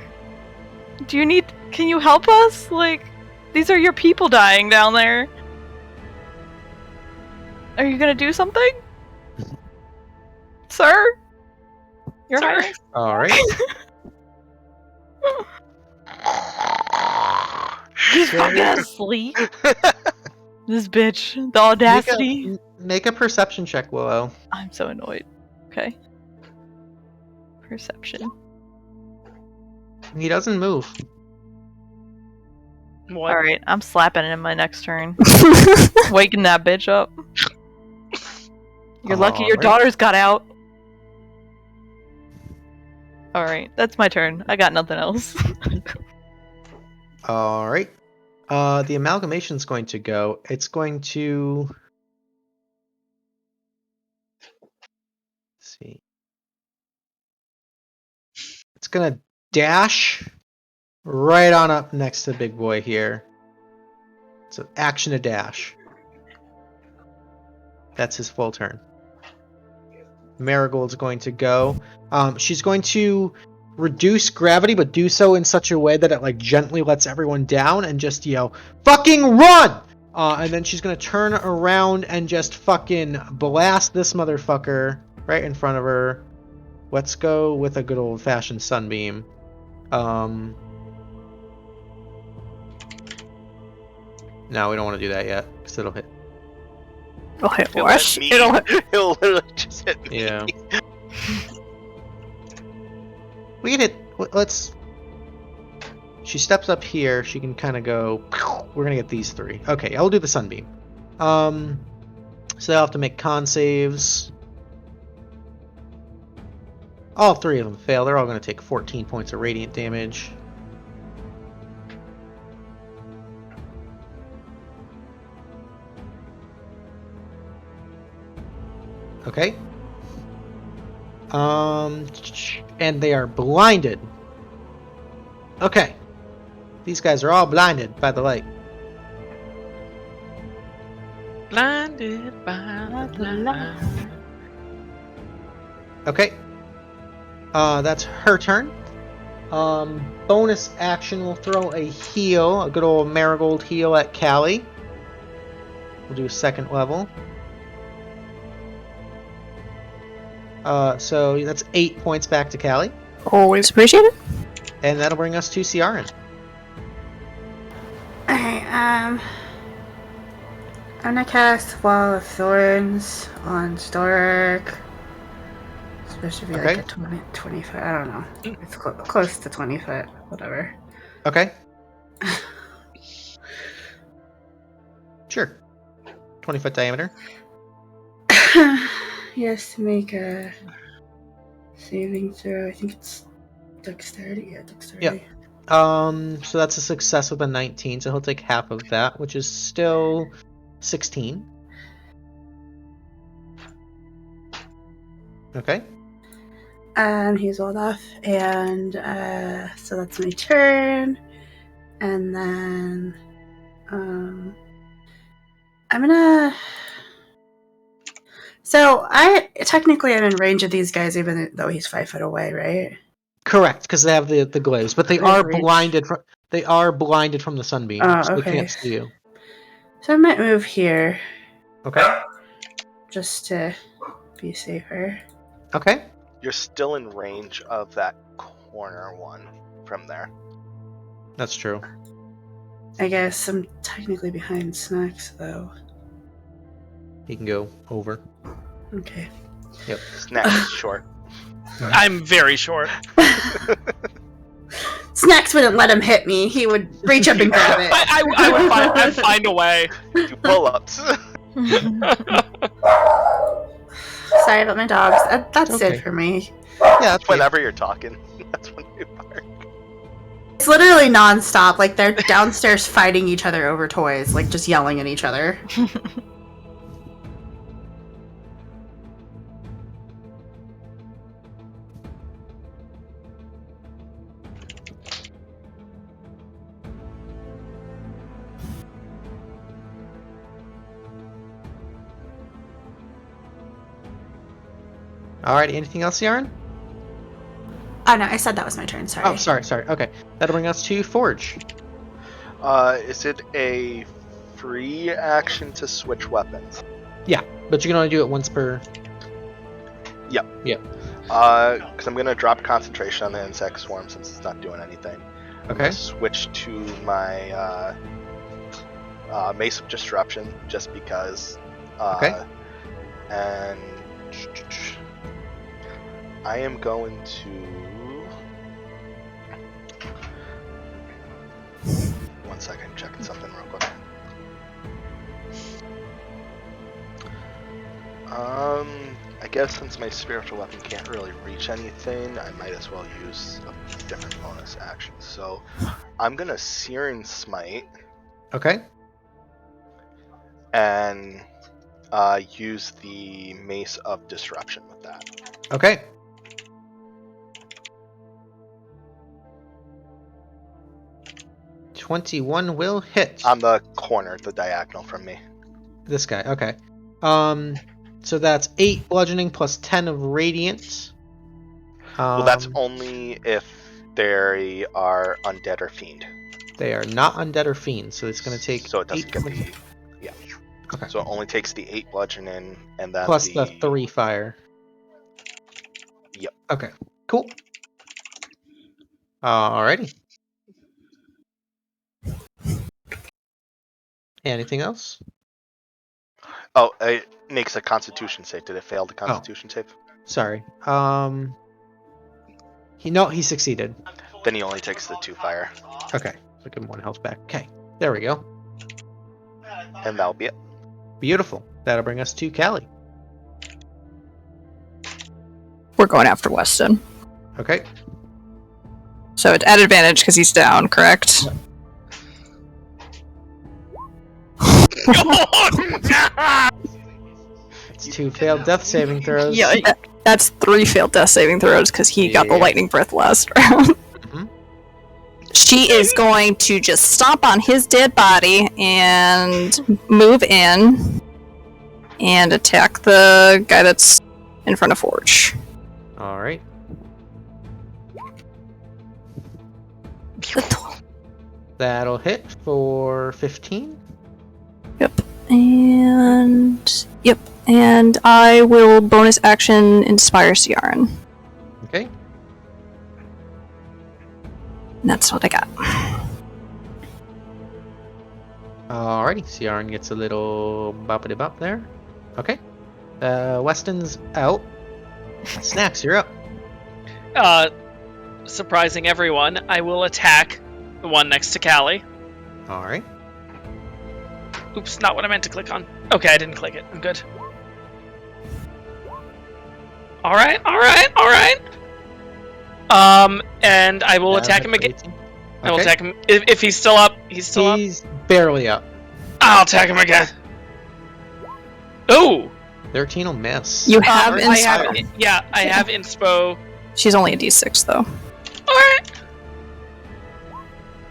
can you help us? Like, these are your people dying down there. Are you gonna do something? Sir? Your Highness?" Alright. He's fucking asleep. This bitch. The audacity. Make a perception check, Willow. I'm so annoyed. Okay. Perception. He doesn't move. What? Alright, I'm slapping it in my next turn. Waking that bitch up. You're lucky your Alright. daughter's got out. Alright, that's my turn. I got nothing else. Alright. The amalgamation's going to go. It's going to... Let's see. It's gonna dash right on up next to the big boy here. So action to dash. That's his full turn. Marigold's going to go. She's going to reduce gravity, but do so in such a way that it like gently lets everyone down and just yell, "Fucking run!" And then she's gonna turn around and just fucking blast this motherfucker right in front of her. Let's go with a good old-fashioned sunbeam. No, we don't want to do that yet, because it'll hit. It'll hit It'll Rush. hit me. It'll hit. It'll literally just hit me. Yeah. We can hit. Let's. She steps up here. She can kind of go. We're gonna get these three. Okay, I'll do the sunbeam. So they'll have to make con saves. All three of them fail. They're all gonna take 14 points of radiant damage. Okay. And they are blinded. Okay. These guys are all blinded by the light. Blinded by the light. Okay. That's her turn. Bonus action, we'll throw a heal, a good old marigold heal at Callie. We'll do a second level. So that's 8 points back to Callie. Always appreciate it. And that'll bring us to Ciarenne. Alright, I'm gonna cast Wall of Thorns on Stork. It's supposed to be like a 20 foot, I don't know. It's close to 20 foot, whatever. Okay. Sure. 20-foot diameter. He has to make a saving throw. I think it's dexterity. Yeah, dexterity. Yep. So that's a success with a 19, so he'll take half of that, which is still 16. Okay. He's rolled off, and so that's my turn. And then I'm gonna. So I technically am in range of these guys, even though he's 5 foot away, right? Correct, because they have the glaives, but they are Reach. blinded from the sunbeam, so they okay. can't see you. So I might move here Okay. just to be safer. Okay. You're still in range of that corner one from there. That's true. I guess I'm technically behind Snaxx, though. He can go over. Okay. Yep. Snaxx is short. I'm very short. Snaxx wouldn't let him hit me. He would reach up and grab it. I'd find a way. Do pull-ups. Sorry about my dogs. That's Okay. it for me. Yeah, that's fine. Whenever you're talking, that's when you bark. It's literally nonstop. Like they're downstairs fighting each other over toys, like just yelling at each other. Alright, anything else, Ciarenne? Oh no, I said that was my turn. Sorry. Oh, sorry. Okay. That'll bring us to Forge. Is it a free action to switch weapons? Yeah, but you can only do it once per... Because I'm gonna drop concentration on the insect swarm since it's not doing anything. I'm Okay. gonna switch to my Mace of Disruption just because. Okay. And I am going to. One second, checking something real quick. I guess since my spiritual weapon can't really reach anything, I might as well use a different bonus action. So I'm gonna Ciarenne Smite Okay. and use the Mace of Disruption with that. Okay. $21 will hit. On the corner, the diagonal from me. This guy, okay. So that's 8 bludgeoning plus 10 of radiant. Well, that's only if they are undead or fiend. They are not undead or fiends, so it's going to take So it doesn't 8 get bludgeoning the. Yeah. Okay. So it only takes the 8 bludgeoning and then plus the 3 fire. Yep. Okay, cool. Alrighty. Anything else? Oh, it makes a Constitution save. Did it fail the Constitution save? Sorry. He succeeded. Then he only takes the 2 fire, Okay, so give him 1 health back. Okay, there we go. and that'll be it. Beautiful. That'll bring us to Callie. We're going after Weston. Okay. So it's at advantage because he's down, correct? It's 2 failed death saving throws. Yeah, that's 3 failed death saving throws because he got the Yeah. lightning breath last round. Mhm. She is going to just stomp on his dead body and move in and attack the guy that's in front of Forge. Alright. That'll hit for 15. And I will bonus action inspire Ciarenne. Okay. And that's what I got. Alrighty, Ciarenne gets a little boppity bop there. Okay. Weston's out. Snaxx, you're up. Surprising everyone, I will attack the one next to Callie. Alright. Oops, not what I meant to click on. Okay, I didn't click it. I'm good. Alright. And I will attack him again. I will Okay. attack him. If he's still up, he's still up. He's barely up. I'll attack him again. Ooh! 13 will miss. You have I inspo. have, I have inspo. She's only a d6 though. Alright!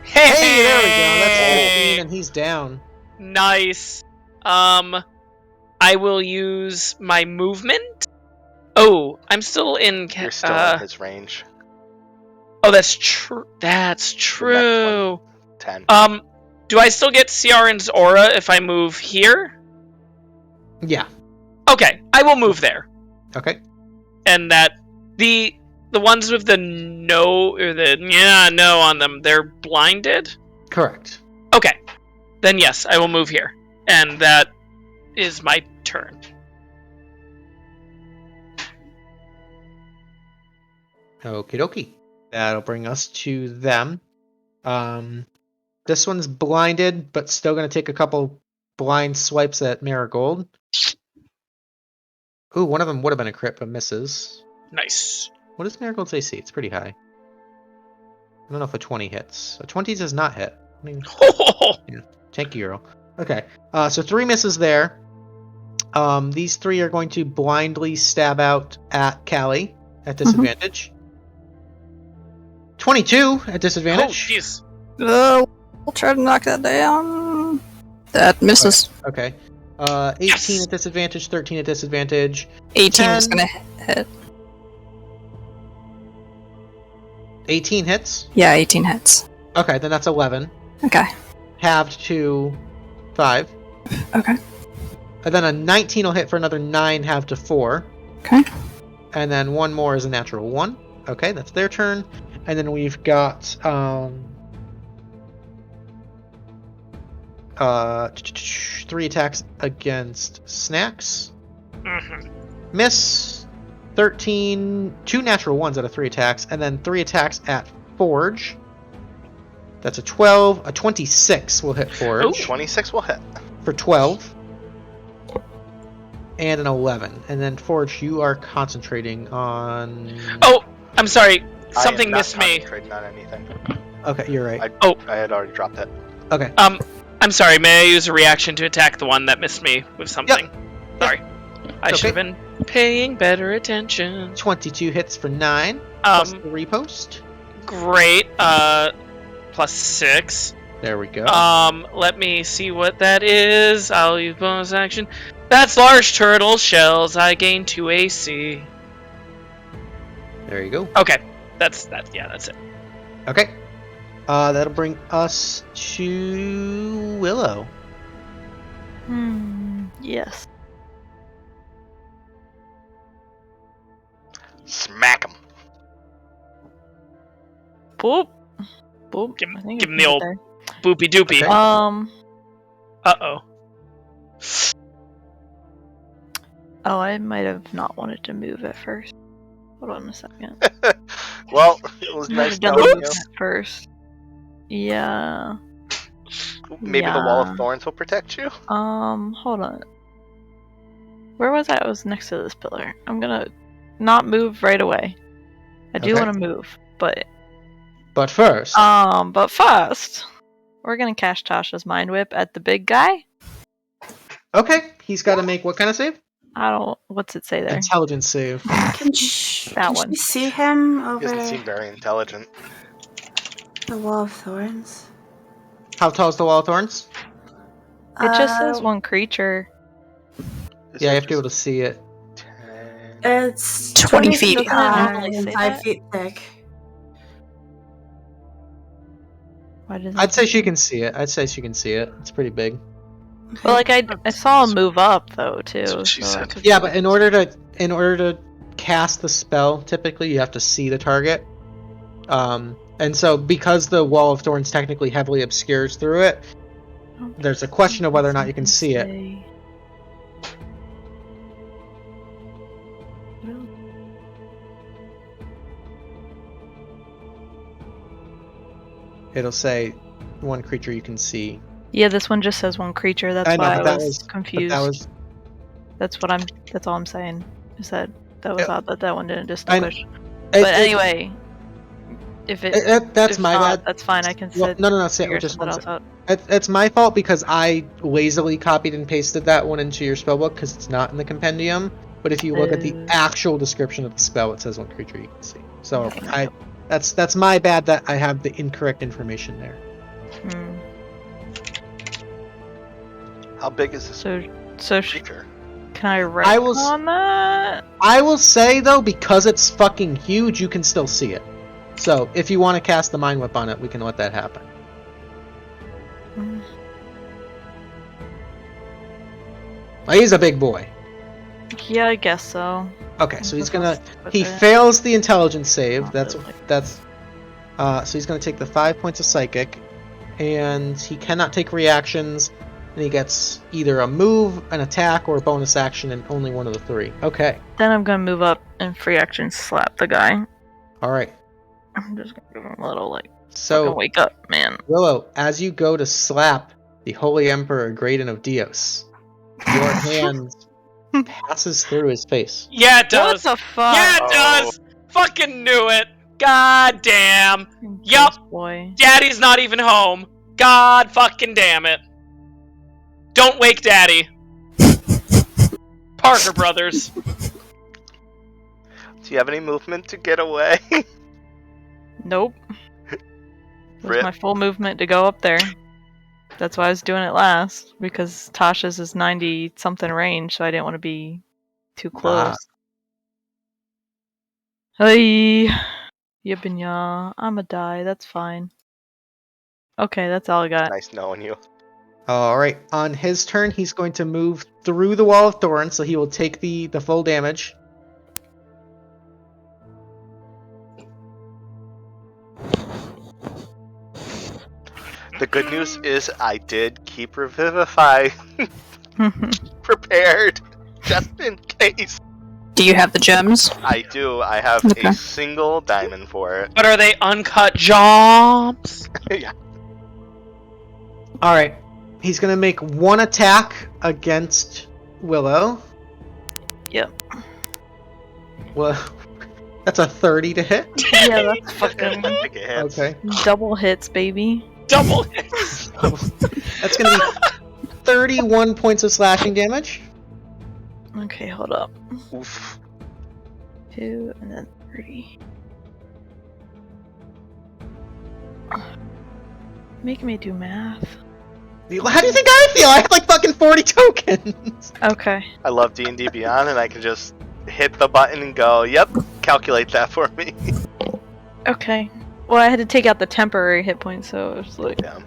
Hey, there we go. That's 15 and he's down. Nice. I will use my movement. Oh, I'm still in. You're still in his range. Oh, that's true. That's true. 10. Do I still get Ciarenne's aura if I move here? Yeah. Okay, I will move there. Okay. And that the ones with the no or the no on them, they're blinded. Correct. Okay, then yes, I will move here, and that is my turn. Okie dokie. That'll bring us to them. This one's blinded, but still going to take a couple blind swipes at Marigold. Ooh, one of them would have been a crit, but misses. Nice. What is Marigold's AC? It's pretty high. I don't know if a 20 hits. A 20 does not hit. I mean, thank you, girl. Okay, so 3 misses there. These 3 are going to blindly stab out at Callie at disadvantage. 22 at Oh, disadvantage. jeez. We'll try to knock that down. That misses. Okay. 18 at disadvantage, 13 at disadvantage. 18 is 10. gonna hit. 18 hits? Yeah, 18 hits. Okay, then that's 11. Okay. Halved to 5. Okay. And then a 19 will hit for another 9, halved to 4. Okay. And then one more is a natural 1. Okay, that's their turn. And then we've got 3 attacks against Snaxx. Mhm. Miss. 13, 2 natural 1s out of 3 attacks, and then 3 attacks at Forge. That's a 12, a 26 will hit Forge. Ooh. 26 will hit. For 12. And an 11. And then Forge, you are concentrating on... Oh, I'm sorry. I Something am not missed me. concentrating on anything. Okay, you're right. I had already dropped it. Okay. I'm sorry. May I use a reaction to attack the one that missed me with something? Sorry. I should have been paying better attention. 22 hits for 9. Plus the repost. Great. Plus 6. There we go. Let me see what that is. I'll use bonus action. That's large turtle shells. I gain 2 AC. There you go. Okay. That's it. Okay. That'll bring us to Willow. Yes. Smack him. Boop. Boop. Give I think him it's the old there. boopy doopy. Okay. Uh-oh. Oh, I might have not wanted to move at first. Hold on a second. Well, it was I might nice have done knowing movement you. at first. Yeah. Maybe the wall Yeah. of thorns will protect you. Hold on. Where was I? I was next to this pillar. I'm gonna not move right away. I do Okay. want to move, but But first, but first, we're gonna cast Tasha's Mind Whip at the big guy. okay, he's got to make what kind of save? I don't. What's it say there? Intelligence save. Can That one. you see him He over doesn't seem very intelligent. the wall of thorns? How tall is the wall of thorns? It just says one creature. Is Yeah, it you have to be just able to see it. 10? It's 20 feet feet high. high Normally and say 5 that. feet thick. Why does it I'd say she can see it. I'd say she can see it. It's pretty big. Well, like I saw him move up though too. That's what she so I said. could- Yeah, but in order to cast the spell, typically you have to see the target. And so because the wall of thorns technically heavily obscures through it, there's a question of whether or not you can see it. Say- It'll say one creature you can see. Yeah, this one just says one creature. That's I know, why but I that was was- confused. That was That's all I'm saying. Is that was Yeah. odd that that one didn't distinguish. it- But it- anyway, if it that's if my not, bad. that's fine. I can Well, sit. no, say figure just something one else sec. out. It's my fault because I lazily copied and pasted that one into your spellbook because it's not in the compendium. But if you look at the actual description of the spell, it says one creature you can see. So that's my bad that I have the incorrect information there. Hmm. How big is this So creature? can I write I will on that? I will say though, because it's fucking huge, you can still see it. So if you want to cast the Mind Whip on it, we can let that happen. Hmm. He's a big boy. Yeah, I guess so. Okay, so he's gonna With he it. fails the intelligence save. Not That's really. so he's gonna take the 5 points of psychic, and he cannot take reactions, and he gets either a move, an attack, or a bonus action, and only one of the 3. Okay, Then I'm gonna move up and free action slap the guy. all right. I'm just gonna give him a little like So wake up, man. Willow, as you go to slap the Holy Emperor Graydon of Dios, your hands passes through his face. Yeah, it does. What the fuck? Yeah, it Oh. does. Fucking knew it. God damn. Fucking Yup. ghost boy. Daddy's not even home. God fucking damn it. Don't wake Daddy. Parker Brothers. Do you have any movement to get away? Nope. It was Rip. my full movement to go up there. That's why I was doing it last, because Tasha's is 90-something range, so I didn't want to be too close. Hey, yibinya, I'ma die, that's fine. Okay, that's all I got. Nice knowing you. Alright, on his turn, he's going to move through the wall of thorns, so he will take the full damage. The good news is I did keep Revivify prepared, just in case. Do you have the gems? I do. I have Okay. a single diamond for it. But are they uncut jumps? Yeah. Alright, he's going to make one attack against Willow. Yep. Well, that's a 30 to hit. Yeah, that's fucking I think it hits. Okay. double hits, baby. Double hits. That's going to be 31 points of slashing damage. Okay, hold up. Oof. 2 and then 3. Making me do math. How do you think I feel? I have like fucking 40 tokens. Okay. I love D&D Beyond, and I can just hit the button and go, yep, calculate that for me. Okay. Well, I had to take out the temporary hit points, so it was like... Yeah.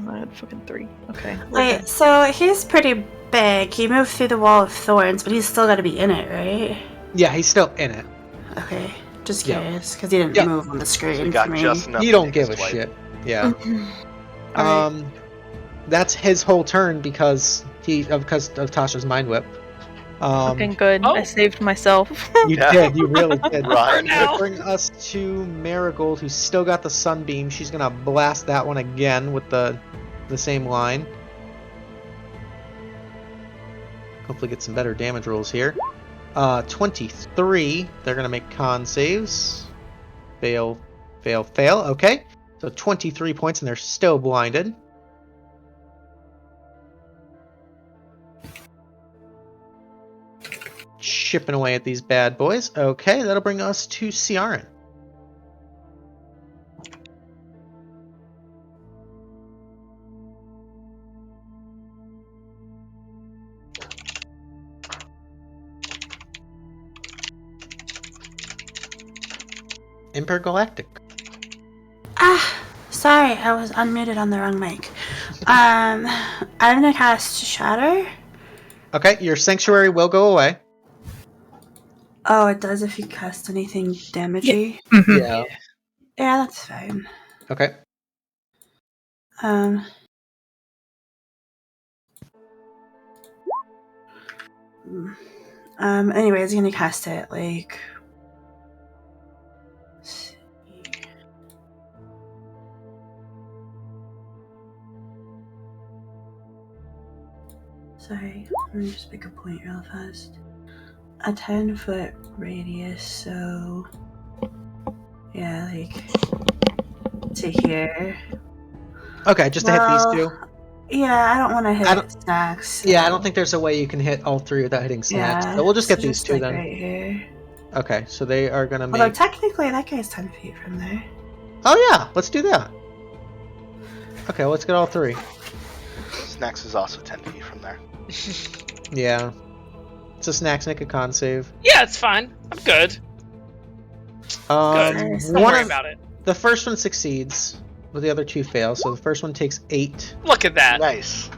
I had fucking 3. Okay. Wait, so he's pretty big. He moved through the wall of thorns, but he's still got to be in it, right? Yeah, he's still in it. Okay, just Yeah. curious, because he didn't Yeah. move on the screen So you for got me. just enough You to don't make give a his swipe. shit. Yeah. Alright. That's his whole turn because of Tasha's mind whip. Fucking good. Oh. I saved myself. You Yeah. did. You really did. Run. Now. Bring us to Marigold, who's still got the sunbeam. She's gonna blast that one again with the same line. Hopefully, get some better damage rolls here. 23. They're gonna make con saves. Fail, fail, fail. Okay, so 23 points, and they're still blinded. Chipping away at these bad boys. Okay, that'll bring us to Ciarenne. InPurrGalactic. Sorry, I was unmuted on the wrong mic. I'm gonna cast Shatter. Okay, your sanctuary will go away. Oh, it does if you cast anything damagey. Mhm. Yeah. Yeah, that's fine. Okay. Anyways, I'm gonna cast it like. Let's see. Sorry, let me just make a point real fast. A 10-foot radius, so. Yeah, like. To here. Okay, just to hit these two. Yeah, I don't want to hit I don't- Snaxx. Yeah, I don't think there's a way you can hit all three without hitting Snaxx. Yeah, So we'll just get so these two like then. Right here. Okay, so they are gonna Although make. technically that guy's 10 feet from there. Oh yeah, let's do that. Okay, let's get all three. Snaxx is also 10 feet from there. Yeah. It's a Snaxx, make a con save. Yeah, it's fine. I'm good. Good. Nice. Don't One worry of about it. the first one succeeds, but the other two fail. So the first one takes 8, Look at that. Nice.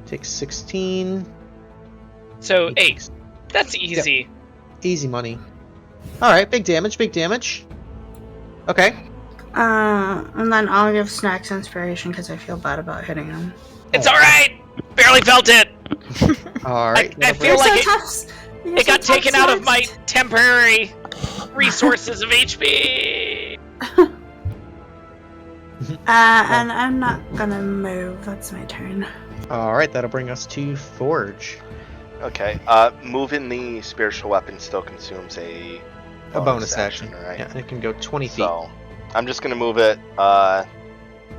takes 16. So 8. That's easy. Easy money. All right, big damage, big damage. Okay. And then I'll give Snaxx inspiration because I feel bad about hitting him. It's all right. Barely felt it. All right. I feel You're like so it, tough. You're it so got tough, taken out of my Snaxx. temporary resources of HP. And I'm not gonna move. That's my turn. All right, that'll bring us to Forge. Okay. Moving the spiritual weapon still consumes a bonus action. right? Yeah, and it can go 20 feet. So I'm just gonna move it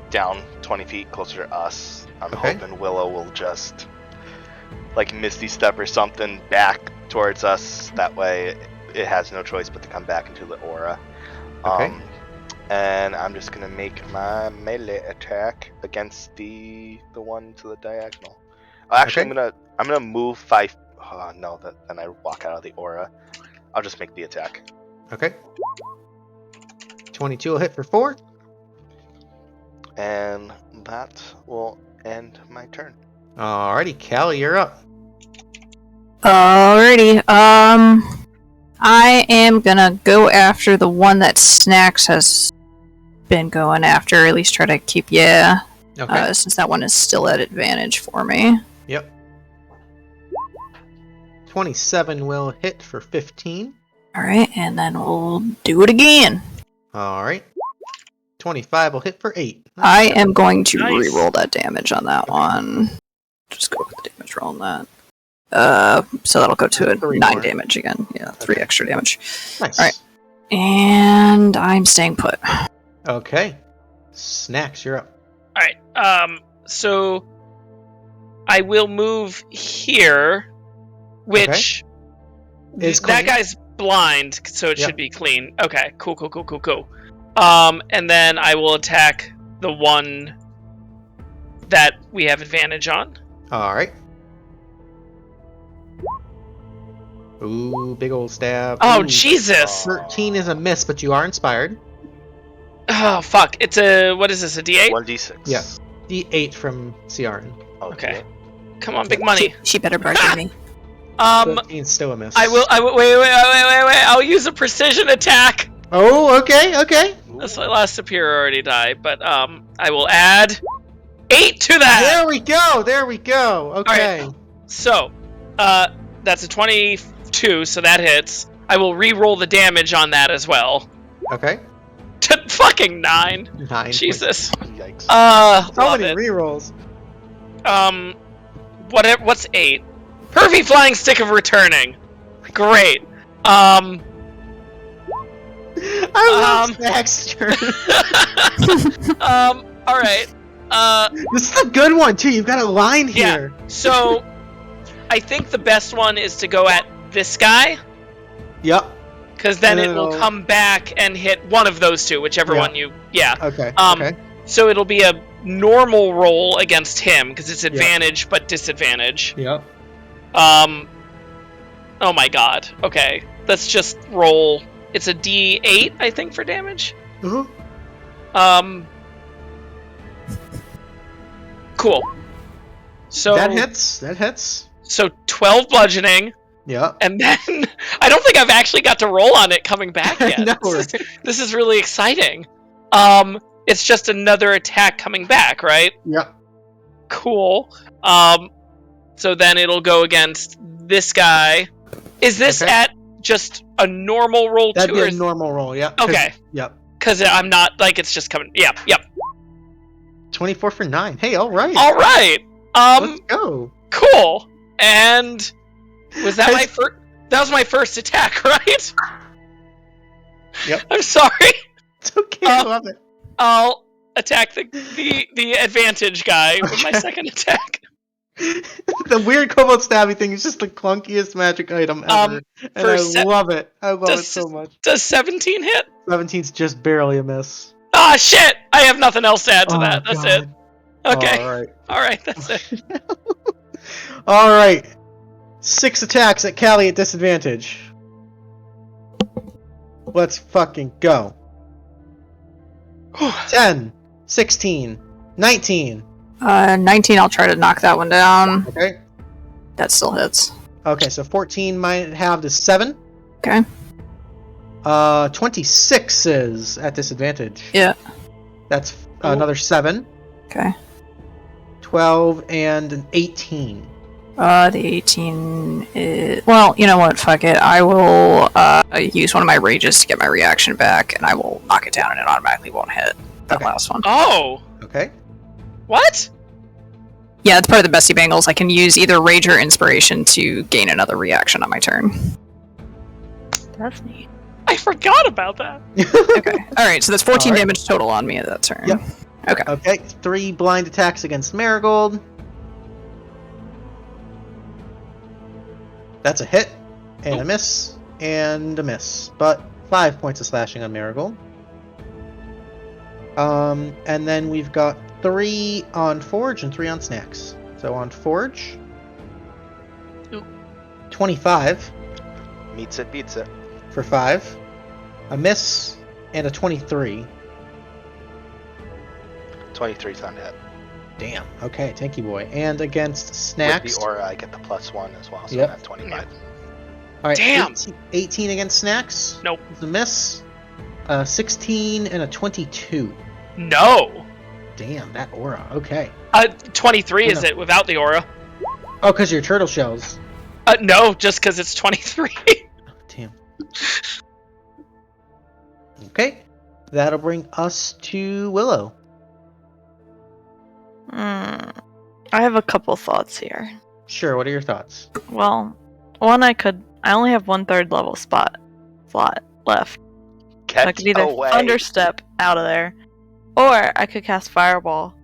down 20 feet closer to us. I'm Okay. hoping Willow will just like Misty Step or something back towards us. That way it has no choice but to come back into the aura. Okay. And I'm just gonna make my melee attack against the one to the diagonal. Actually, Okay. I'm gonna move 5. Oh, no, then I walk out of the aura. I'll just make the attack. Okay. 22 will hit for 4. And that will end my turn. Alrighty, Callie, you're up. Alrighty. I am gonna go after the one that Snaxx has been going after. At least try to keep, Okay. since that one is still at advantage for me. Yep. 27 will hit for 15. Alright, and then we'll do it again. Alright. 25 will hit for 8. I am going to Nice. re-roll that damage on that one. Just go with the damage roll on that. So that'll go to a 3 9 more. damage again. Yeah, 3 Okay. extra damage. Nice. Alright. And I'm staying put. Okay. Snaxx, you're up. All right. So I will move here, which Is that clean. guy's blind, so it Yep. should be clean. Okay. Cool. And then I will attack the one that we have advantage on. Alright. Ooh, big old stab. Oh Ooh. Jesus! 13 is a miss, but you are inspired. Oh fuck! It's a what is this? A D8? 1d6. Yes. D8 from Ciarenne. Okay. Come on, big money. She better bargain me. 13 still a miss. I will. Wait. I'll use a precision attack. Oh, okay. That's my last superiority die, but I will add 8 to that. There we go. Okay. So, that's a 22, so that hits. I will re-roll the damage on that as well. Okay. Fucking 9. 9. Jesus. Yikes. So Love many it. rerolls. What's 8? Pervy flying stick of returning. Great. I love Snax's turn. All right. This is a good one too. You've got a line Yeah. here. So, I think the best one is to go at this guy, Yep. because then And it will it'll- come back and hit one of those two, whichever Yeah. one you. Yeah. Okay. Okay. So it'll be a normal roll against him because it's advantage but disadvantage. Yep. Oh my god. Okay. Let's just roll. It's a D8, I think, for damage. Uh-huh. Cool. So That hits. So 12 bludgeoning, Yep. and then I don't think I've actually got to roll on it coming back yet. No, This is really exciting. It's just another attack coming back, right? Yep. Cool. So then it'll go against this guy. Is this Okay. at just a normal roll That'd too? be Or a normal roll, yeah. Okay. Yep. Because I'm not like it's just coming. Yep. 24 for 9. Hey, all right. All right. Let's go. Cool. And was that my Has- first? That was my first attack, right? Yep. I'm sorry. It's okay. I love it. I'll attack the advantage guy with my second attack. The weird kobold stabby thing is just the clunkiest magic item ever. And for I love it. I love it does- so much. Does 17 hit? 17's just barely a miss. Ah, shit! I have nothing else to add to Oh, that. That's God. it. Okay. All right. That's it. All right. 6 attacks at Callie at disadvantage. Let's fucking go. 10, 16, 19. 19, I'll try to knock that one down. Okay. That still hits. Okay, so 14 might have the 7. Okay. 26 is at disadvantage. Yeah. That's another 7. Okay. 12 and an 18. The 18 is... Well, you know what? Fuck it. I will use one of my rages to get my reaction back, and I will knock it down, and it automatically won't hit that Okay. last one. Oh, Okay. what? Yeah, it's part of the Bestie Bangles. I can use either Rage or Inspiration to gain another reaction on my turn. That's neat. I forgot about that. Okay. Alright, so that's 14 Alright. damage total on me at that turn. Yep. Okay. Okay, 3 blind attacks against Marigold. That's a hit, and a miss, and a miss. But 5 points of slashing on Marigold. And then we've got 3 on Forge and 3 on Snaxx. So on Forge, Oop. 25 Meets it, beats it. for 5, a miss, and a 23. 23's not hit. Damn. Okay, tanky boy. And against With Snaxx. the aura, I get the +1 as well, so Yep. that's 25. All right, Damn. 18 against Snaxx. Nope. It's a miss. 16 and a 22. No. Damn, that aura. Okay. 23 Oh, is no. it without the aura? Oh, because your turtle shells. No, just because it's 23. Damn. Okay. That'll bring us to Willow. I have a couple thoughts here. Sure, what are your thoughts? Well, one I only have 1/3 level slot left. So I Get could either away. Thunderstep out of there, or I could cast Fireball,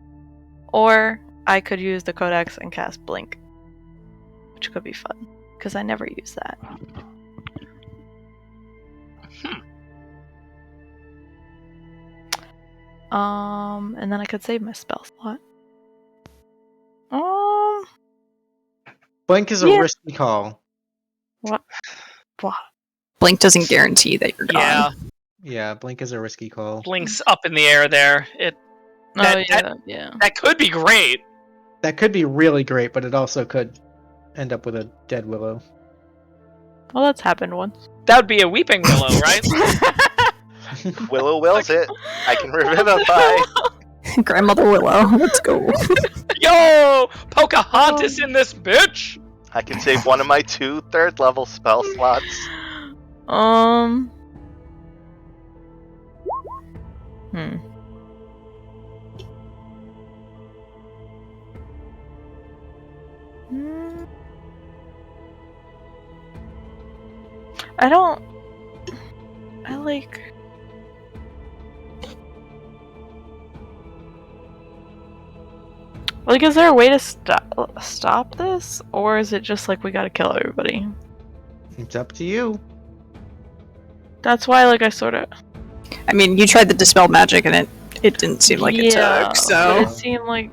or I could use the Codex and cast Blink, which could be fun, because I never use that. And then I could save my spell slot. Blink is a Yeah. risky call. What? Blink doesn't guarantee that you're gone. Yeah, Yeah, Blink is a risky call. Blink's up in the air there. Yeah. That could be great. That could be really great, but it also could end up with a dead Willow. Well, that's happened once. That would be a weeping willow, right? Willow wills it. I can revivify. Grandmother Willow, let's go. Yo, Pocahontas in this bitch. I can save one of my 2 3rd level spell slots. Is there a way to stop this, or is it just like we gotta kill everybody? It's up to you. That's why, I sort of. I mean, you tried the Dispel Magic and it didn't seem like it took, But so... it seemed like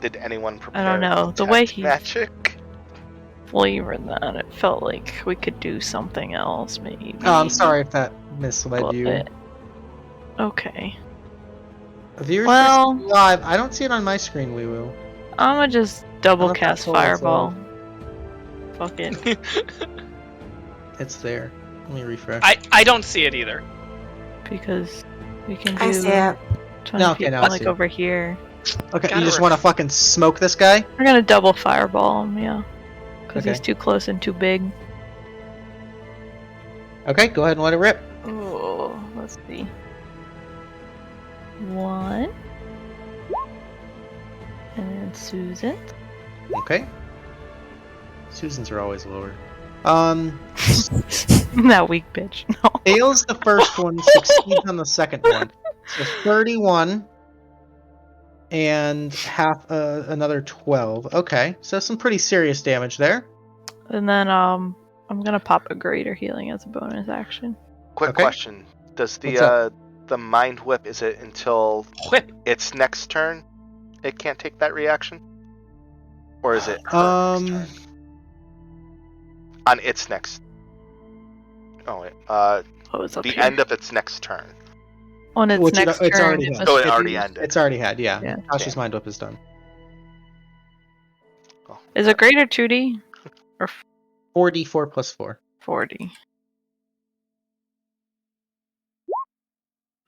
Did anyone prepare? I don't know, the way detect he- magic. flavored that. It felt like we could do something else, maybe. Oh, I'm sorry if that misled you. But- Okay. Viewers Well- live. I don't see it on my screen, Wee Woo. I'm gonna just double Not that cast totally Fireball. Fuck it. It's there. Let me refresh. I don't see it either. Because we can do I see it. 20 No, okay, feet, now I like see it. over here. Okay, Gotta you just want to fucking smoke this guy? We're gonna double Fireball him, yeah. Because he's Okay. too close and too big. Okay, go ahead and let it rip. Oh, let's see. 1. And then Susan. Okay. Susans are always lower. That weak bitch. No. Fails the first one, succeeds on the second one. So 31 and half another 12. Okay, so some pretty serious damage there. And then I'm gonna pop a greater healing as a bonus action. Quick Okay. question: does What's the mind whip? Is it until Whip. its next turn? It can't take that reaction, or is it her next turn? On its next. Oh wait. Oh, it's up The here. end of its next turn. On its Which it- next it's turn. already it had. must Oh, it give already you- ended. It's already had, yeah. Yeah. Tasha's Mind Whip is done. Is it greater 2D? 4d4 plus 4. 40.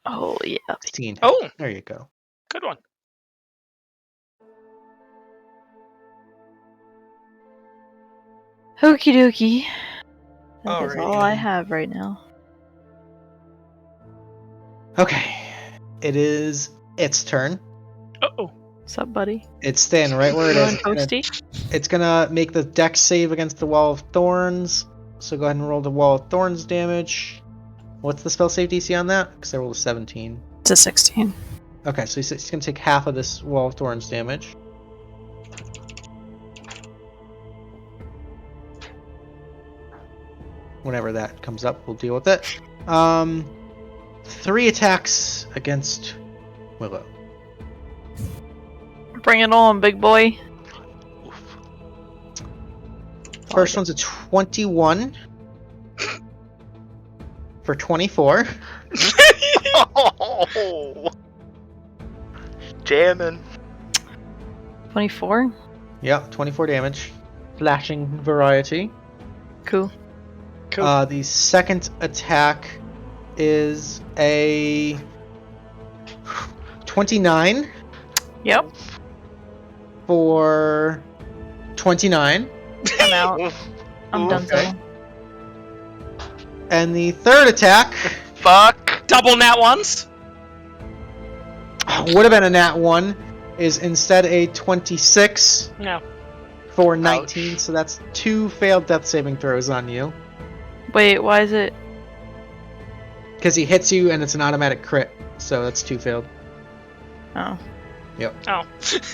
Oh, yeah. 16. Oh, There you go. good one. Okie dokie. That is Alrighty. all I have right now. Okay. It is its turn. Uh-oh. What's up, buddy? It's staying right where it is. Feeling toasty? It's gonna make the dex save against the Wall of Thorns. So go ahead and roll the Wall of Thorns damage. What's the spell save DC on that? Because I rolled a 17. It's a 16. Okay, so he's gonna take half of this Wall of Thorns damage. Whenever that comes up, we'll deal with it. 3 attacks against Willow. Bring it on, big boy. First one's a 21 for 24. Oh, jamming. 24. Yep, 24 damage. Flashing variety. Cool. The second attack is a 29 Yep. for 29. I'm out. I'm done. Okay. So. And the third attack Fuck. Double nat ones. would have been a nat 1, is instead a 26 No. for 19, so that's 2 failed death saving throws on you. Wait, why is it? Because he hits you and it's an automatic crit, so that's 2 failed. Oh. Yep. Oh.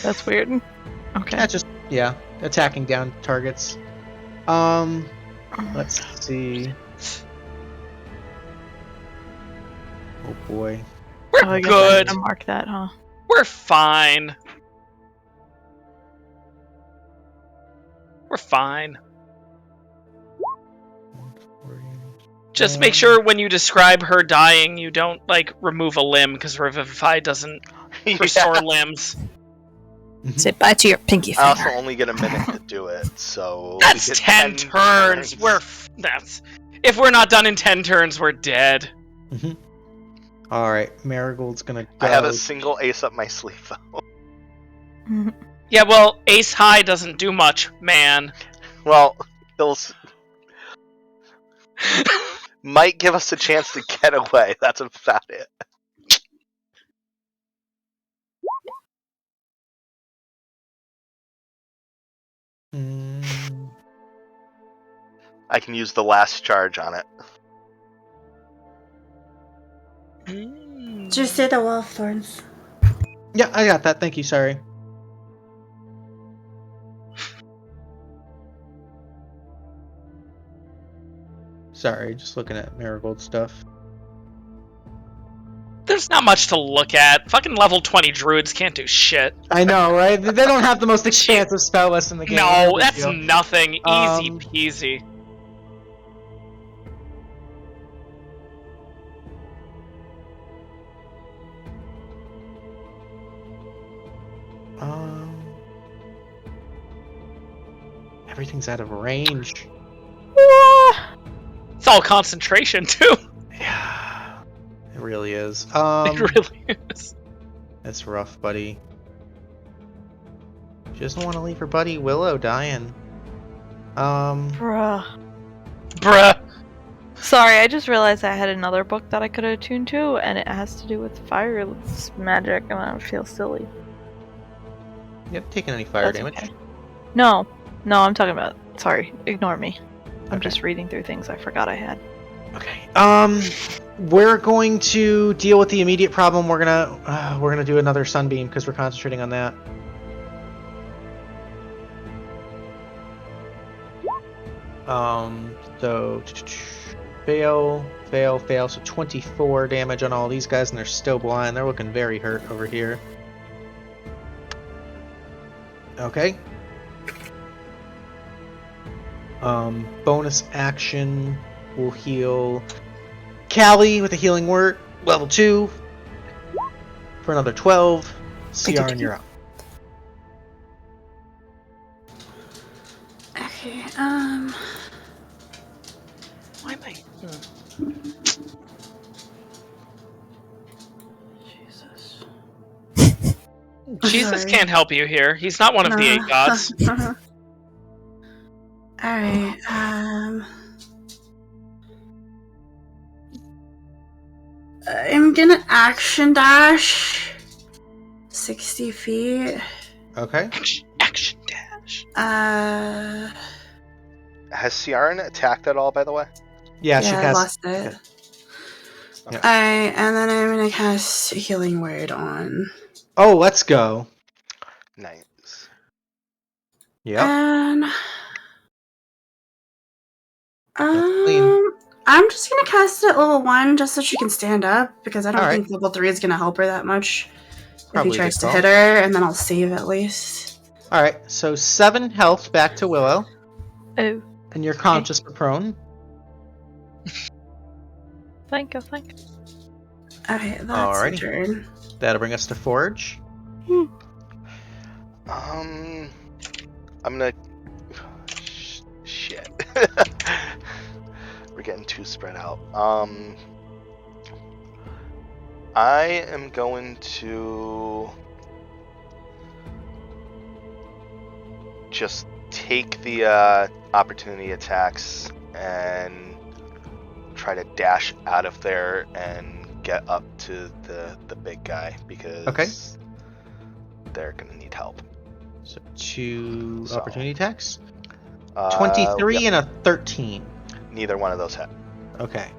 That's weird. Okay. That's just, yeah, attacking down targets. Let's see. Oh boy. We're Oh, I guess good. I'm gonna mark that, huh? We're fine. We're fine. Just make sure when you describe her dying, you don't, like, remove a limb, because Revivify doesn't restore limbs. Say bye to your pinky I also finger. only get a minute to do it, so we That's get 10 turns. If we're not done in 10 turns, we're dead. Alright, Marigold's gonna go. I have a single ace up my sleeve, though. Yeah, well, Ace High doesn't do much, man. Well, he'll might give us a chance to get away. That's about it. I can use the last charge on it. Just say the Wall of Thorns. Yeah, I got that. Thank you. Sorry. Sorry, just looking at Marigold stuff. There's not much to look at. Fucking level 20 druids can't do shit. I know, right? They don't have the most expansive spell list in the game. No, big that's deal. nothing. Easy Um, peasy. Everything's out of range. It's all concentration, too. Yeah, it really is. It really is. That's rough, buddy. She doesn't want to leave her buddy Willow dying. Bruh. Bruh. Sorry, I just realized I had another book that I could have attuned to, and it has to do with fire magic, and I feel silly. You haven't taken any fire That's damage. okay. No, I'm talking about. Sorry, ignore me. I'm Okay. just reading through things I forgot I had. Okay. We're going to deal with the immediate problem. We're gonna do another sunbeam because we're concentrating on that. So fail. So 24 damage on all these guys, and they're still blind. They're looking very hurt over here. Okay. Bonus action will heal Callie with a healing word, level 2, for another 12. Ciarenne, you're up. Okay, Why am I... Jesus. Jesus Sorry. can't help you here. He's not one of the 8 gods. Alright, I'm gonna action dash 60 feet. Okay. Action dash. Has Ciarenne attacked at all, by the way? Yeah, she I casts. lost it. Yeah. And then I'm gonna cast Healing Word on. Oh, let's go. Nice. Yep. And clean. I'm just gonna cast it at level 1 just so she can stand up because I don't Alright. think level 3 is gonna help her that much. Probably if he tries good to call. hit her, and then I'll save at least. Alright, so 7 health back to Willow, Oh, and you're conscious but prone. thank you. Okay, that's Alrighty. your turn. That'll bring us to Forge. I'm gonna. Shit. We're getting too spread out. I am going to just take the opportunity attacks and try to dash out of there and get up to the big guy because they're gonna need help. So 2 So, opportunity attacks. Uh, 23 yep, and a 13. neither one of those hit. Okay.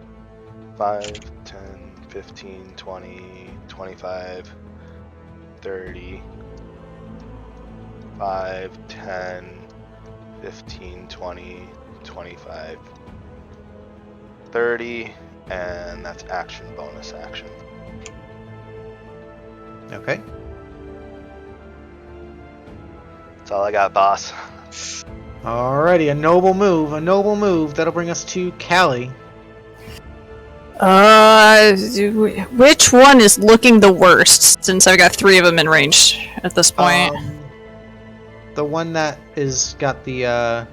5, 10, 15, 20, 25, 30, 5, 10, 15, 20, 25, 30, and that's action, bonus action. Okay. That's all I got, boss. Alrighty, a noble move. That'll bring us to Callie. Which one is looking the worst? Since I've got 3 of them in range at this point. The one that is got the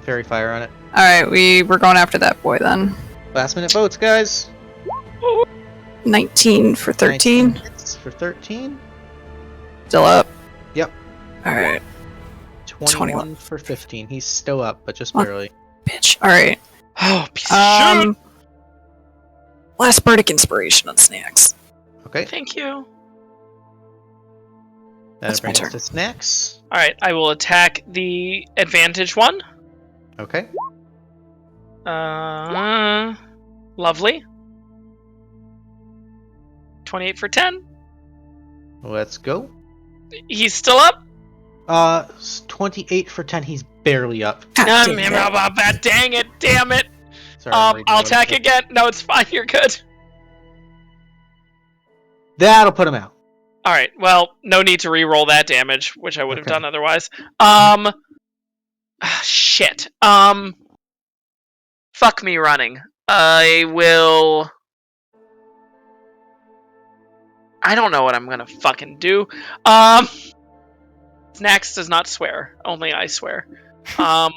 fairy fire on it. All right, we're going after that boy then. Last minute votes, guys. 19 for 13. 19 hits for 13. Still up. Yep. All right, 21 for 15. He's still up, but just Oh. barely. bitch. All right. Oh, piece of shit. Last bardic inspiration on Snaxx. Okay. Thank you. That's That my brings us to Snaxx. All right, I will attack the advantage one. Okay. Lovely. 28 for 10. Let's go. He's still up. 28 for 10. He's barely up. Dang it! Damn it! Sorry. I'm reading I'll what it attack said. again. No, it's fine. You're good. That'll put him out. All right. Well, no need to re-roll that damage, which I would have Okay. done otherwise. Shit. Fuck me running. I will. I don't know what I'm gonna fucking do. Snaxx does not swear. Only I swear. I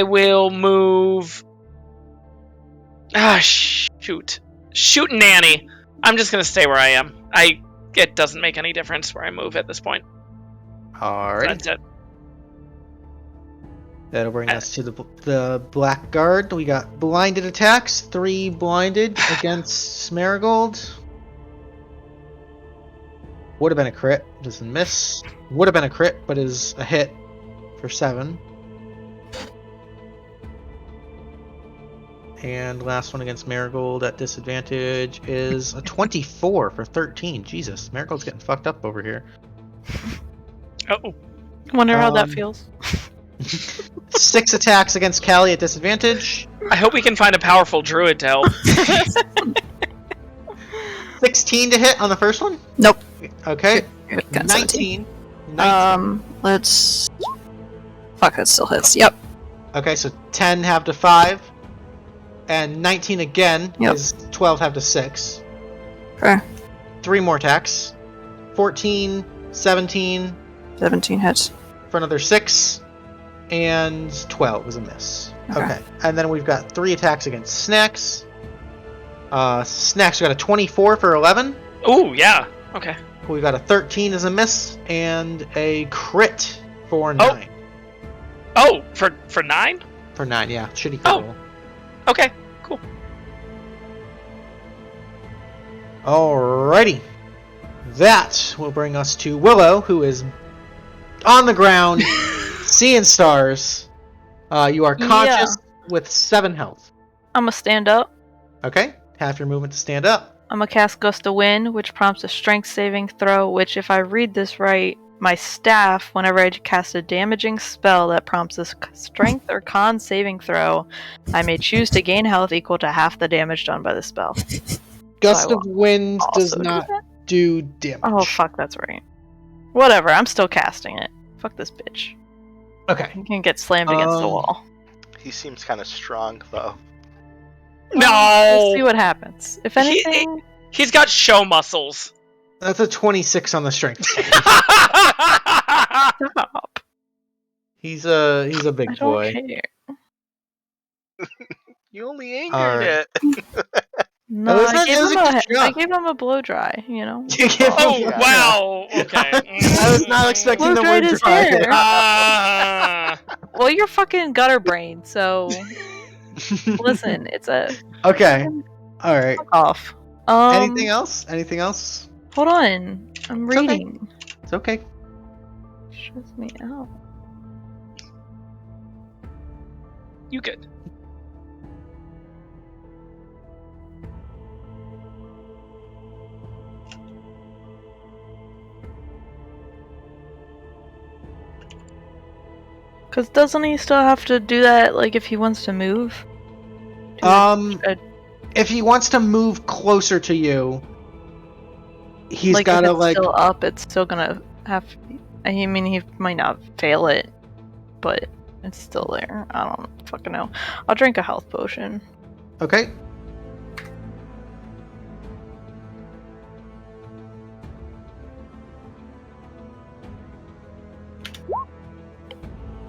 will move. Shoot. Shoot Nanny. I'm just gonna stay where I am. It doesn't make any difference where I move at this point. Alright. That's it. That'll bring us to the Black Guard. We got blinded attacks. 3 blinded against Marigold. Would have been a crit. Doesn't miss. Would have been a crit, but is a hit for 7. And last one against Marigold at disadvantage is a 24 for 13. Jesus, Marigold's getting fucked up over here. Oh. Wonder how that feels. 6 attacks against Callie at disadvantage. I hope we can find a powerful druid to help. 16 to hit on the first one? Nope. Okay. Got 17. 19. Let's. Fuck, that still hits. Yep. Okay, so 10 half to 5. And 19 again Yep. is 12 half to 6. Okay. 3 more attacks. 14, 17 17 hits. for another 6. And 12 is a miss. Okay. Okay. And then we've got 3 attacks against Snaxx. Snaxx got a 24 for 11. Ooh, yeah. Okay. We've got a 13 as a miss. And a crit for 9. Oh, for 9? For 9, yeah. Shitty crit Oh. roll. Okay, cool. Alrighty. That will bring us to Willow, who is on the ground, seeing stars. You are conscious with 7 health. I'm gonna stand up. Okay, half your movement to stand up. I'm gonna cast Gust of Wind, which prompts a strength saving throw, which, if I read this right, my staff, whenever I cast a damaging spell that prompts a strength or con saving throw, I may choose to gain health equal to half the damage done by the spell. Gust of Wind does also do not that? do damage. Oh, fuck, that's right. Whatever, I'm still casting it. Fuck this bitch. Okay. You can get slammed against the wall. He seems kind of strong, though. No! Let's see what happens. If anything... He's got show muscles. That's a 26 on the strength. Stop. He's a big I don't boy. care. You only angered Alright. it. No, It was I not- gave it was a him good I job. gave him a blow dry, you know? You give Oh, him- wow. Okay. I was not expecting Blow the dried word his dry. hair. Ah. Well, you're fucking gutter brain, so listen, it's a Okay. Alright. fuck off. Anything else? Anything else? Hold on. I'm It's okay. reading. It's okay. Stress me out. You good. Cause doesn't he still have to do that, like, if he wants to move? If he wants to move closer to you, he's like, gotta if it's like. still up, it's still gonna have. I mean, he might not fail it, but it's still there. I don't fucking know. I'll drink a health potion. Okay.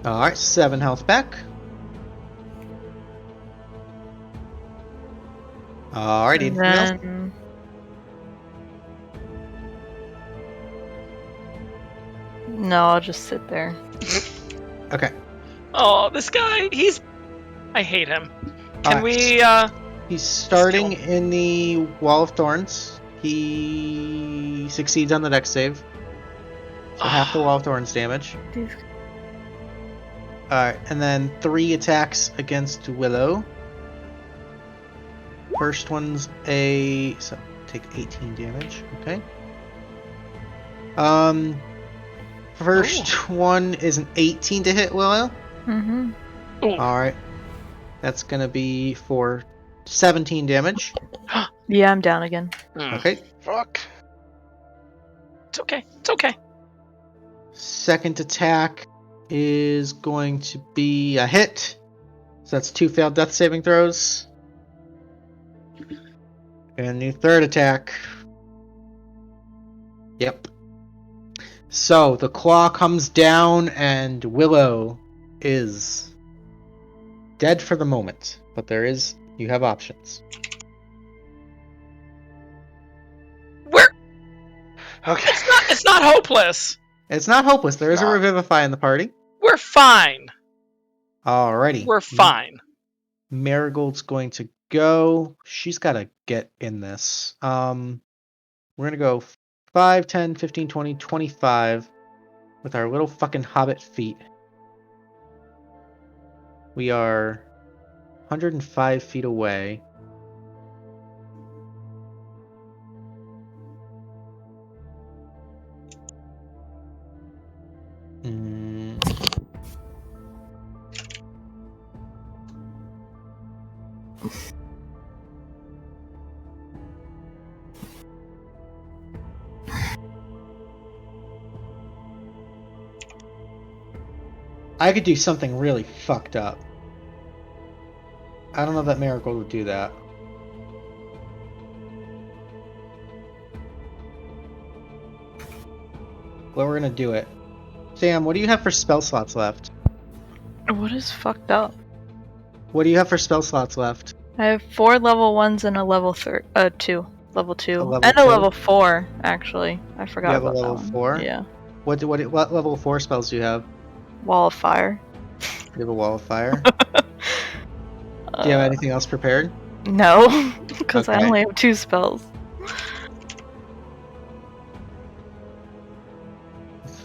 Alright, 7 health back. Alright, anything else? Then... No, I'll just sit there. Okay. Oh, this guy, I hate him. Can Alright. we, He's starting in the Wall of Thorns. He succeeds on the dex save. So half the Wall of Thorns damage. These- Alright, and then 3 attacks against Willow. First one's so take 18 damage, okay. First one is an 18 to hit Willow. Mhm. Alright. That's gonna be for 17 damage. Yeah, I'm down again. Okay. Fuck. It's okay. It's okay. Second attack is going to be a hit. So that's 2 failed death saving throws. And a new third attack. Yep. So the claw comes down and Willow is dead for the moment. But you have options. Okay. It's not hopeless. It's not hopeless. There is a Nah. Revivify in the party. We're fine. Alrighty. We're fine. Marigold's going to go. She's got to get in this. We're going to go 5, 10, 15, 20, 25 with our little fucking hobbit feet. We are 105 feet away. I could do something really fucked up. I don't know that Marigold would do that. But we're gonna do it. Sam, what do you have for spell slots left? What is fucked up? What do you have for spell slots left? I have 4 level 1s and a level 2. Level 2. level And 2? a level 4, actually. I forgot You have a about level that one. 4? Yeah. What level 4 spells do you have? Wall of Fire. You have a Wall of Fire? Do you have anything else prepared? No, because I Okay. only have 2 spells.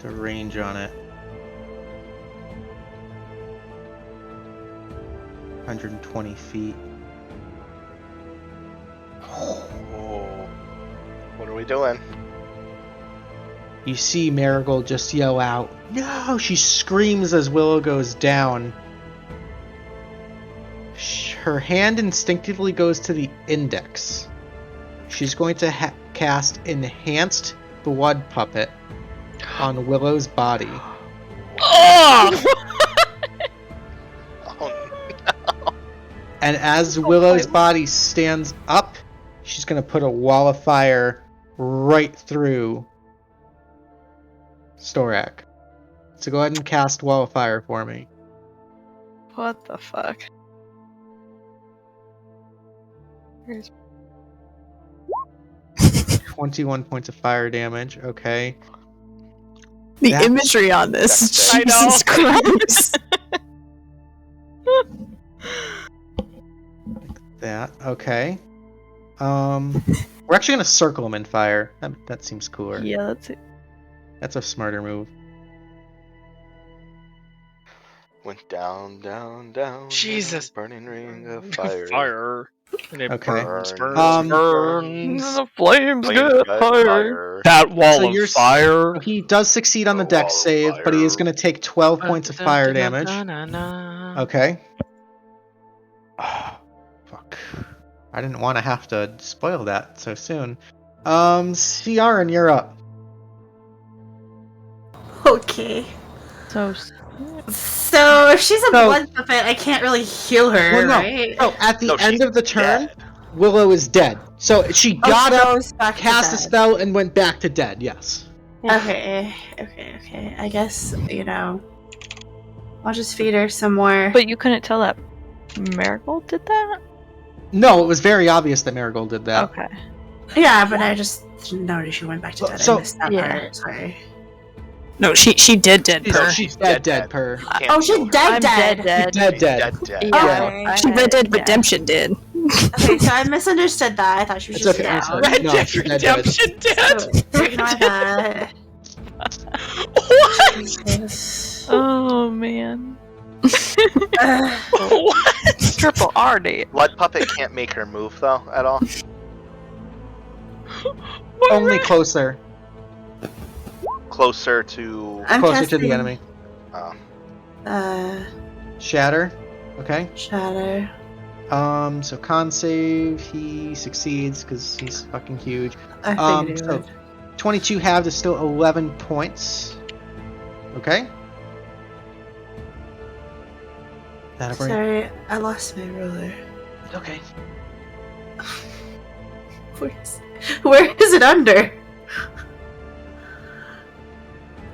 the range on it? 120 feet. Oh, what are we doing? You see Marigold just yell out, "No!" She screams as Willow goes down. Her hand instinctively goes to the index. She's going to cast Enhanced Blood Puppet on Willow's body. Oh! Oh, And as Willow's body stands up, she's going to put a wall of fire right through Storak. So go ahead and cast Wall of Fire for me. What the fuck? Where's 21 points of fire damage. Okay. The That's- imagery on this, that's it. I know. Jesus Christ. That. Okay. We're actually going to circle him in fire. That seems cooler. Yeah, that's it. That's a smarter move. went down, down, down. Jesus. Burning ring of fire. Fire. And it Okay. burns, Um, burns. The flames Flames get got higher. fire. That wall So of you're- fire. He does succeed on the A dex wall of save, but he is fire. going to take 12 points of fire damage. Okay. Oh, fuck. I didn't want to have to spoil that so soon. Ciarenne, you're up. Okay. So So if she's a So- blood puppet, I can't really heal her, Well, no. right? Oh, at the No, end she's of the turn, dead. Willow is dead. So she got she up, goes back to cast a bed. spell, and went back to dead, yes. Okay. I guess, I'll just feed her some more. but you couldn't tell that Marigold did that? No, it was very obvious that Marigold did that. Okay. Yeah, but I just didn't notice she went back to bed. So- I missed that Yeah. part. Sorry. No, she did dead She's, per. she's dead, per. You can't Oh, she's kill her. dead. I'm dead. Dead, dead. Dead. Yeah. Okay. She Red Dead yeah. Redemption did. Okay, so I misunderstood that. I thought she was It's just okay, I'm down. sorry. Red No, Dead she's dead. Redemption dead. So, ignore that. What? Jesus. Oh man. What? Triple R date. Blood puppet can't make her move though at all. Only closer. Closer to. I'm Closer to casting, the enemy. Oh. Shatter. Okay. Shadow. So con save, he succeeds because he's fucking huge. I figured it So would. 22 halved is still 11 points. Okay. That'll bring. Sorry, I lost my ruler. Okay. Where is it under?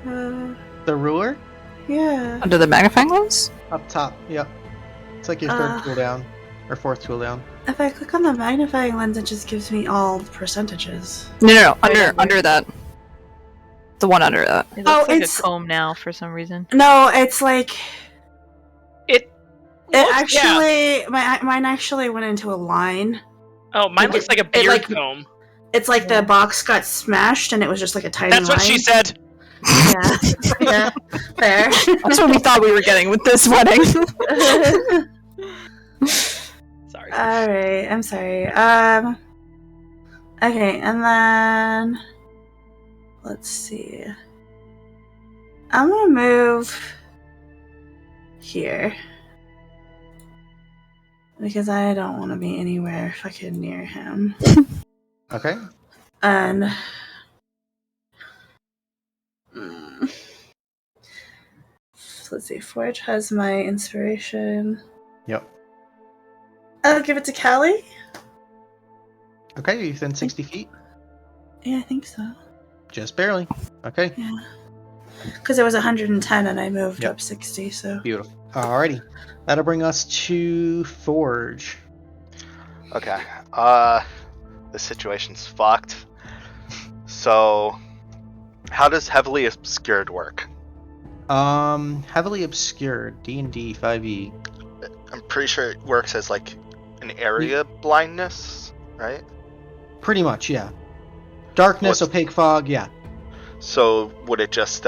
The ruler Yeah. Under the magnifying glass? up top. Yep. It's like your third Uh. cooldown or fourth cooldown. If I click on the magnifying lens, it just gives me all the percentages. No. Whatever. Under that. The one under that. It Oh, looks like it's- a comb now for some reason. No, it's like It actually mine actually went into a line. Oh, mine looks like a beard like- comb. It's like the box got smashed and it was just like a tiny That's line. what she said. Yeah. Yeah. Fair. That's what we thought we were getting with this wedding. Sorry. Alright, I'm sorry. Okay, and then let's see. I'm gonna move here. Because I don't want to be anywhere fucking near him. Okay. And let's see, Forge has my inspiration. Yep. I'll give it to Callie. Okay, you're within 60 feet. Yeah, I think so. Just barely. Okay. Yeah. Because it was 110 and I moved Yep. up 60, so. Beautiful. Alrighty. That'll bring us to Forge. Okay. The situation's fucked. So, how does heavily obscured work? Heavily obscured. D&D 5e. I'm pretty sure it works as like an area blindness, right? Pretty much, yeah. Darkness, What's- opaque fog, yeah. So would it just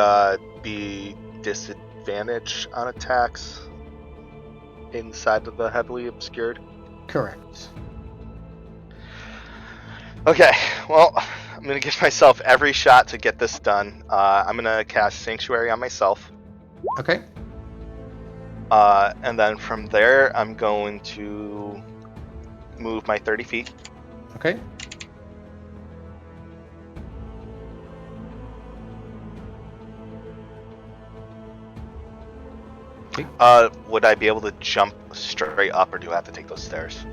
be disadvantage on attacks inside of the heavily obscured? Correct. Okay, well, I'm going to give myself every shot to get this done. I'm going to cast Sanctuary on myself. Okay. And then from there, I'm going to move my 30 feet. Okay. Would I be able to jump straight up, or do I have to take those stairs?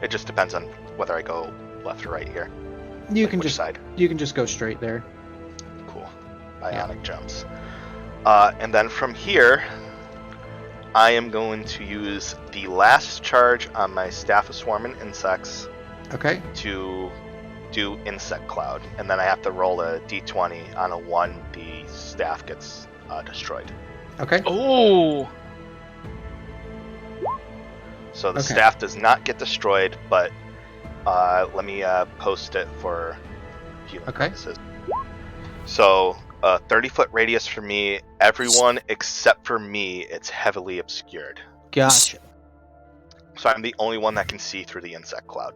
It just depends on whether I go left or right here. You Like can which just side. you can just go straight there. Cool. Bionic jumps. And then from here, I am going to use the last charge on my Staff of Swarming Insects Okay. to do Insect Cloud, and then I have to roll a d20. On a 1, the staff gets destroyed. Okay. Ooh. So the Okay. staff does not get destroyed, but let me post it for viewing Okay. purposes. So 30-foot radius for me. Everyone except for me, it's heavily obscured. Gotcha. So I'm the only one that can see through the insect cloud.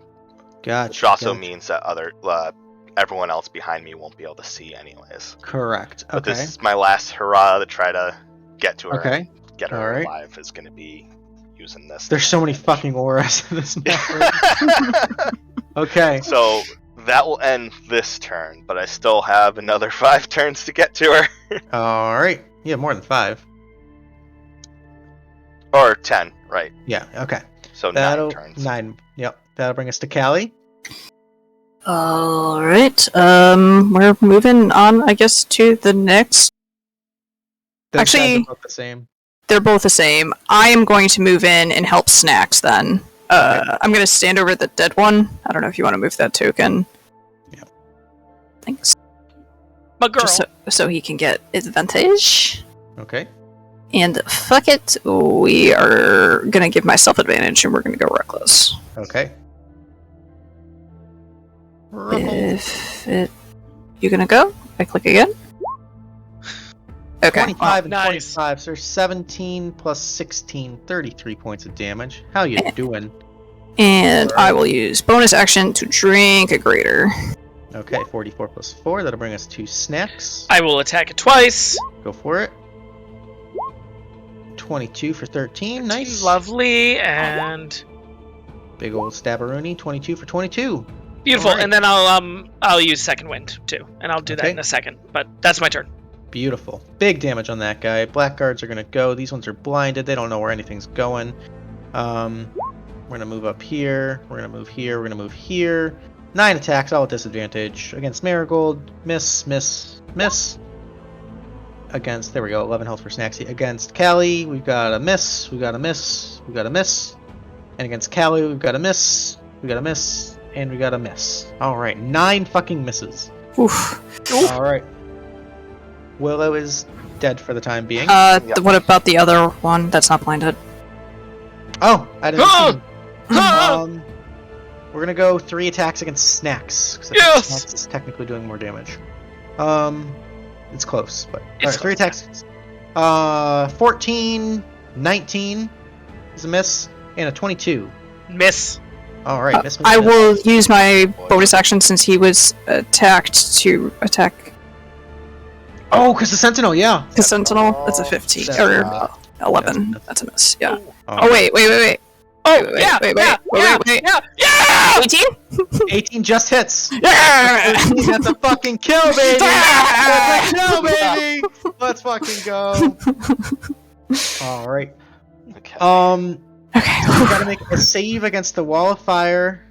Gotcha. Which also gotcha. means that everyone else behind me won't be able to see anyways. Correct. But Okay. this is my last hurrah to try to get to her Okay. and get her Alright. alive is going to be using this. There's so many fucking auras in this map. Right? Okay. So that will end this turn, but I still have another 5 turns to get to her. All right. You have more than 5. Or 10, right. Yeah. Okay. So 9 That'll turns. 9. Yep. That'll bring us to Callie. All right. We're moving on, I guess, to the next. Those Actually- guys are both the same. They're both the same. I am going to move in and help Snaxx then. I'm going to stand over the dead one. I don't know if you want to move that token. Yeah. Thanks. My girl. Just so he can get advantage. Okay. And fuck it, we are going to give myself advantage and we're going to go reckless. Okay. If it... You going to go? I click again? Okay. 25 and Nice. 25, so 17 plus 16, 33 points of damage. How you doing? And I will use bonus action to drink a greater. Okay, 44 plus 4, that'll bring us to Snaxx. I will attack it twice. Go for it. 22 for 13, nice. Lovely and Big old stabberoonie, 22 for 22. beautiful. Alright. And then I'll use second wind too, and I'll do that Okay. in a second. But that's my turn. Beautiful. Big damage on that guy. Blackguards are gonna go. These ones are blinded. They don't know where anything's going. We're gonna move up here. We're gonna move here. We're gonna move here. 9 attacks, all at disadvantage. Against Marigold. Miss, miss, miss. Against, there we go, 11 health for Snaxy. Against Callie, we've got a miss. We got a miss. We got a miss. And against Callie, we've got a miss. We got a miss. And we got a miss. Alright, 9 fucking misses. Oof. Alright. Willow is dead for the time being. Yep. What about the other one that's not blinded? Oh, I didn't Ah! see him. Ah! We're gonna go 3 attacks against Snaxx. 'Cause I think Yes! Snaxx is technically doing more damage. It's close, but It's alright, 3 close. attacks. 14, 19 is a miss, and a 22. Miss. Alright, miss. I will use my bonus action since he was attacked to attack Oh, because the Sentinel, yeah. the Sentinel. That's a 15 That's or not- 11. that's- That's a miss. Yeah. Oh, Oh wait. Oh Wait, yeah, wait, yeah, wait, yeah, wait. yeah, yeah. 18. 18 just hits. Yeah. 13, that's a fucking kill, baby. That's a kill, baby. Let's fucking go. Alright. Okay. Okay. We gotta make a save against the Wall of Fire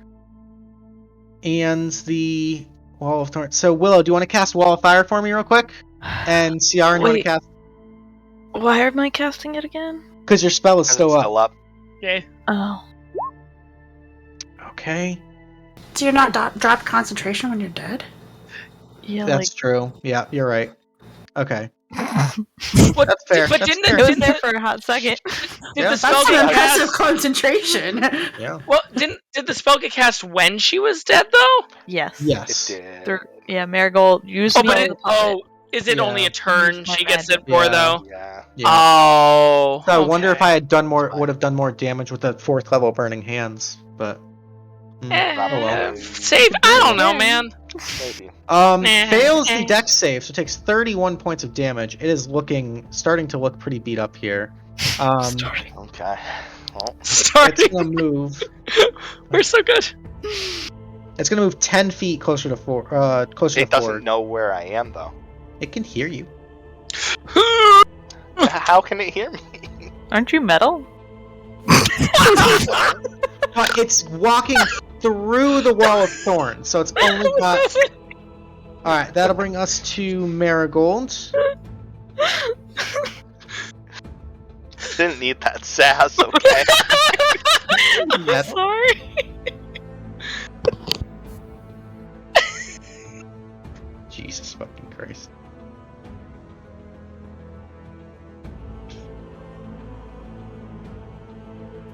and the Wall of Thorns. So, Willow, do you want to cast Wall of Fire for me real quick? And Ciarenne, you want to Wait. cast... Why am I casting it again? Because your spell is Is it still up. still up? Okay. Oh. Okay. Do you not drop concentration when you're dead? Yeah, That's true. Yeah, you're right. Okay. What, That's fair. But That's didn't fair. It was didn't there the, for a hot second. did the That's spell an get impressive cast? concentration. Yeah. Well, did the spell get cast when she was dead though? Yes. It Yes. did. Yeah, Marigold used Oh, me but as a puppet. is it only Yeah. a turn Used my she gets it magic. for Yeah. though? Yeah. Yeah. Oh. So I wonder if okay. I had done more, would have done more damage with that 4th level burning hands, but. Oh well. Save. I don't know, man. Maybe. Fails the dex save, so takes 31 points of damage. It is starting to look pretty beat up here. Starting. Okay. Well, It's Starting. gonna move. We're so good. It's gonna move 10 feet closer to closer it to doesn't Ford. know where I am though. It can hear you. How can it hear me? Aren't you metal? But it's walking through the wall of thorns, so it's only got. Alright, that'll bring us to Marigold. Didn't need that sass, okay? Yeah. Sorry. Jesus fucking Christ.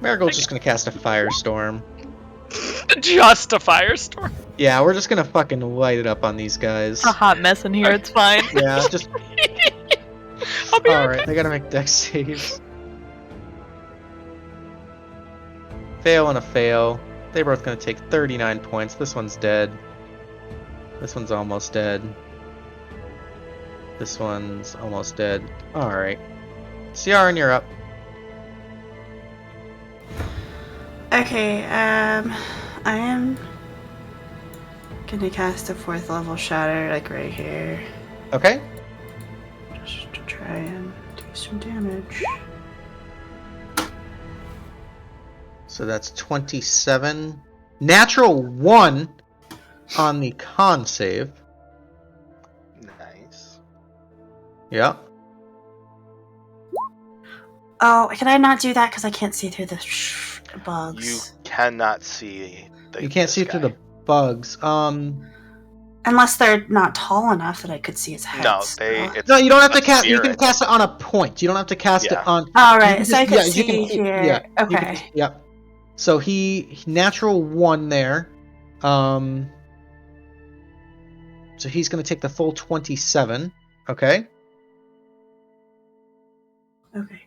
Marigold's just gonna cast a firestorm. Just a firestorm. Yeah, we're just gonna fucking light it up on these guys. It's a hot mess in here. It's fine. Yeah, just. I'll be right Alright, they gotta make dex saves. Fail and a fail. They're both gonna take 39 points. This one's dead. This one's almost dead. This one's almost dead. Alright. Ciarenne, you're up. Okay, I am gonna cast a 4th level shatter, like right here, Okay. just to try and do some damage. So that's 27. Natural 1 on the con save. Nice. Yeah. Oh, can I not do that because I can't see through the bugs? You cannot see. You can't see through the bugs. Unless they're not tall enough that I could see its head. No, still. it's No, you don't have to a cast. You spirit. can cast it on a point. You don't have to cast it Yeah. on. All you right, can so I just- can yeah, you see can- here. yeah, you can Okay. just- Yep. So he natural 1 there. So he's gonna take the full 27. Okay. Okay.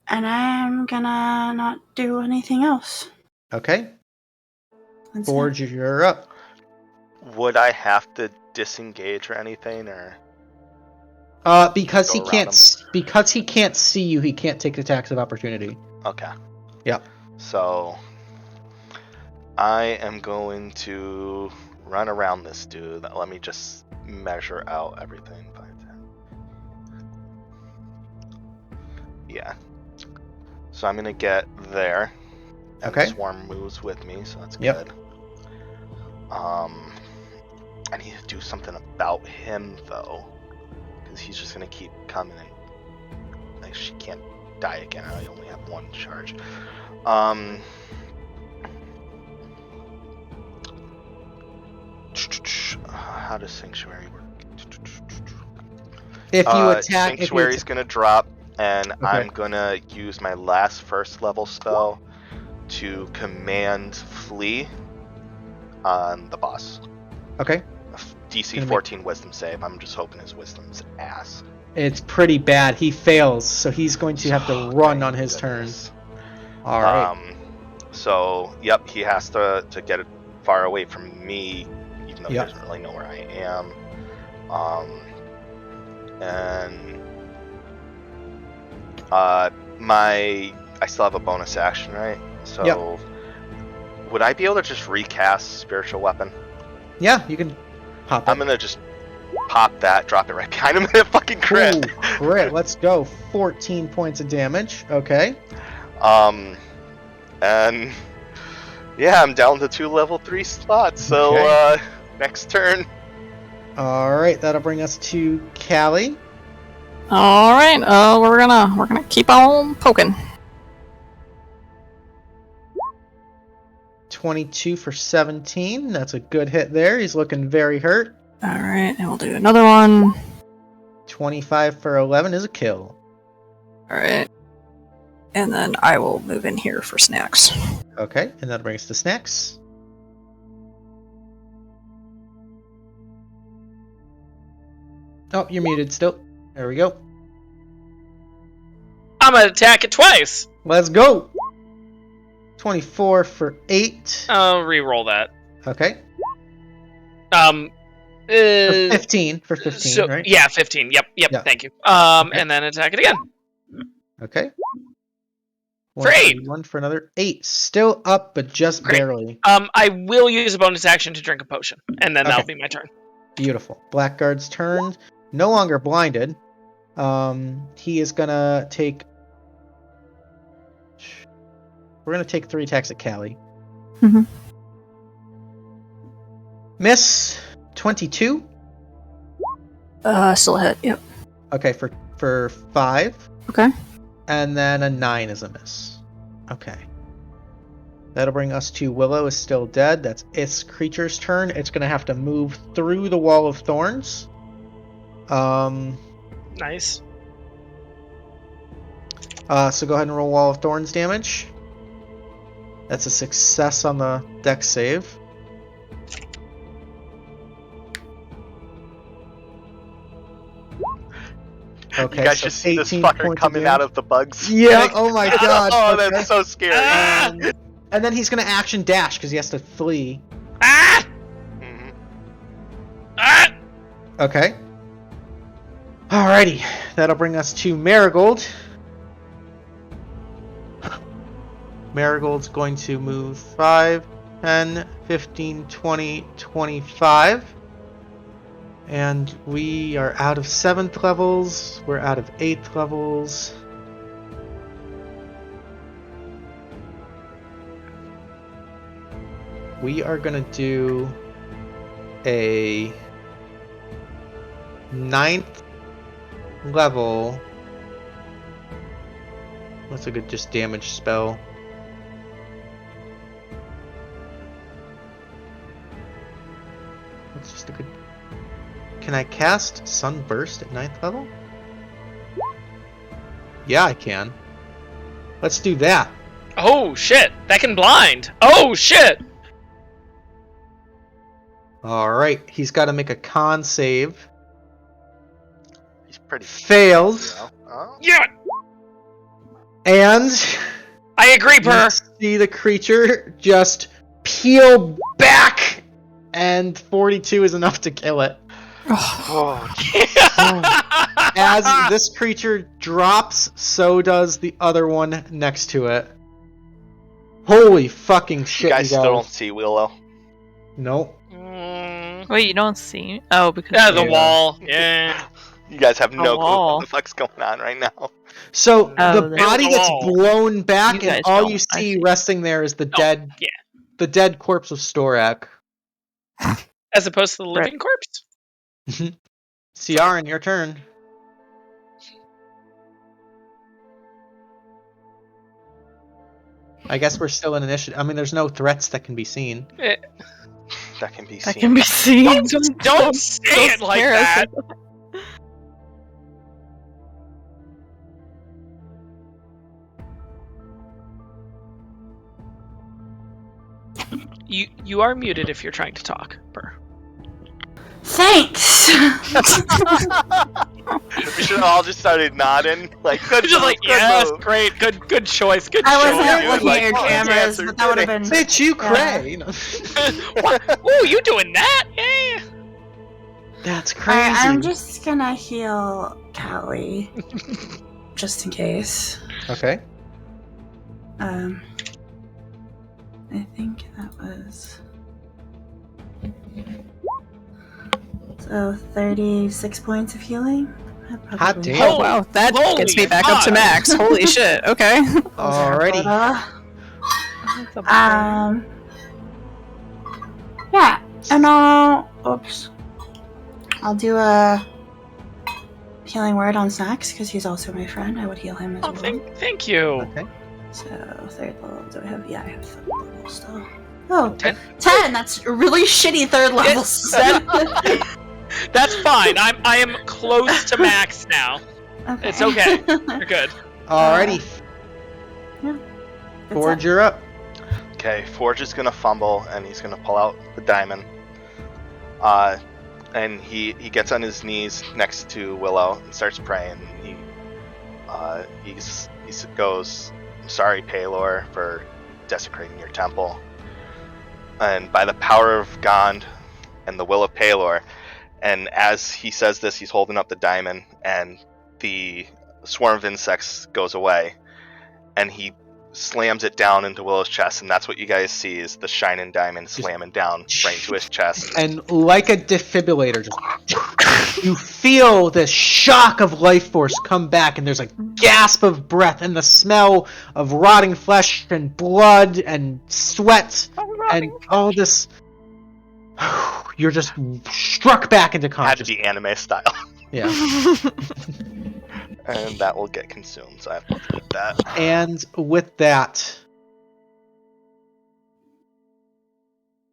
And I'm gonna not do anything else. Okay. That's Forge, you're up. Would I have to disengage or anything, or Because he Go around can't. Because he can't see you, he can't take attacks of opportunity. okay? Yep. So I am going to run around this dude. Let me just measure out everything. 5, 10. Yeah. So I'm gonna get there. And Okay. the swarm moves with me, so that's Yep. good. I need to do something about him though, because he's just gonna keep coming and like she can't die again. I only have 1 charge. How does Sanctuary work? If you attack, Sanctuary's gonna drop, and Okay. I'm gonna use my last 1st level spell to command flee on the boss. Okay. DC Gonna make- 14 wisdom save. I'm just hoping his wisdom's ass. It's pretty bad. He fails, so he's going to have to run Thank on his turn. goodness. All right. So, yep, he has to get it far away from me, even though Yep. he doesn't really know where I am. And I still have a bonus action, right? So, Yep. would I be able to just recast Spiritual Weapon? Yeah, you can pop it. I'm gonna just pop that, drop it right behind him, and a fucking crit. Ooh, crit. Let's go. 14 points of damage. Okay. And yeah, I'm down to 2 level 3 slots. So Okay. next turn. All right, that'll bring us to Callie. All right. We're gonna keep on poking. 22 for 17. That's a good hit there. He's looking very hurt. Alright, and we'll do another one. 25 for 11 is a kill. Alright. And then I will move in here for Snaxx. Okay, and that brings us to Snaxx. Oh, you're muted still. There we go. I'm gonna attack it twice. Let's go. 24 for 8. I'll re-roll that. Okay. For 15 for 15, so, right? Yeah, 15. Yep. Yeah. Thank you. Okay. And then attack it again. Okay. For 8. One for another 8. Still up, but just Great. barely. I will use a bonus action to drink a potion, and then that'll Okay. be my turn. Beautiful. Blackguard's turn. No longer blinded. He is gonna take... We're gonna take 3 attacks at Callie. Mhm. Miss. 22. Still a hit, yep. Okay, for 5. Okay. And then a 9 is a miss. Okay. That'll bring us to Willow is still dead. That's its creature's turn. It's going to have to move through the wall of thorns. Nice. So go ahead and roll wall of thorns damage. That's a success on the dex save. Okay, You guys so just see this 18 fucker points of coming damage. out of the bugs. Yeah, oh my god. Oh, okay. that's so scary. And then he's going to action dash because he has to flee. Ah! Mhm. Ah! Okay. Alrighty. That'll bring us to Marigold. Marigold's going to move 5, 10, 15, 20, 25. And we are out of 7th levels. We're out of 8th levels. We are going to do a 9th level. What's a good just damage spell? What's just a good... Can I cast Sunburst at 9th level? Yeah, I can. Let's do that. Oh shit! That can blind. Oh shit! Alright, he's got to make a con save. He's pretty. Fails. Oh. Yeah. And I agree, Per. you see the creature just peel back, and 42 is enough to kill it. Oh, As this creature drops, so does the other one next to it. Holy fucking shit, you guys still don't see Willow. Nope. Wait, you don't see? Oh, because Yeah, the wall. Yeah. You guys have no clue wall. what the fuck's going on right now. So Oh, the there- body gets wall. blown back, You and guys all don't. you I see see. resting there is the yeah. dead corpse of Storak. As opposed to the living corpse. Ciarenne, your turn. I guess we're still in initiative. I mean, there's no threats that can be seen. That can be that seen. can be seen. Don't say it like scare us. that. You are muted if you're trying to talk, Per. Thanks. We should have all just started nodding. Like, good Just move, like, good yes, move. great, good choice, good I choice. wasn't dude, looking like, at your oh, cameras, answer, but that would have good been. Bitch, you cray. You know. What? Ooh, you doing that? Yeah. That's crazy. I'm just gonna heal Callie, just in case. Okay. I think that was. So 36 points of healing. That Hot probably- damn. Oh wow, that Holy gets me back up to fuck. max. Holy shit, okay. Alrighty. Yeah, and I'll do a healing word on Snaxx because he's also my friend. I would heal him as Oh, well. thank you. Okay. So 3rd level. Do I have? Yeah, I have 3rd level still. Oh, 10? 10. That's really shitty third level. That's fine. I am close to max now. Okay. It's okay. You're good. Alrighty, That's Forge, it. you're up. Okay, Forge is gonna fumble and he's gonna pull out the diamond. And he gets on his knees next to Willow and starts praying. He goes, "I'm sorry, Paylor, for desecrating your temple. And by the power of Gond and the will of Paylor." And as he says this, he's holding up the diamond, and the swarm of insects goes away, and he slams it down into Willow's chest, and that's what you guys see is the shining diamond slamming down right into his chest. And like a defibrillator, you feel this shock of life force come back, and there's a gasp of breath, and the smell of rotting flesh and blood and sweat and all this. You're just struck back into Had to consciousness. be anime style. Yeah. And that will get consumed, so I have to keep that. And with that,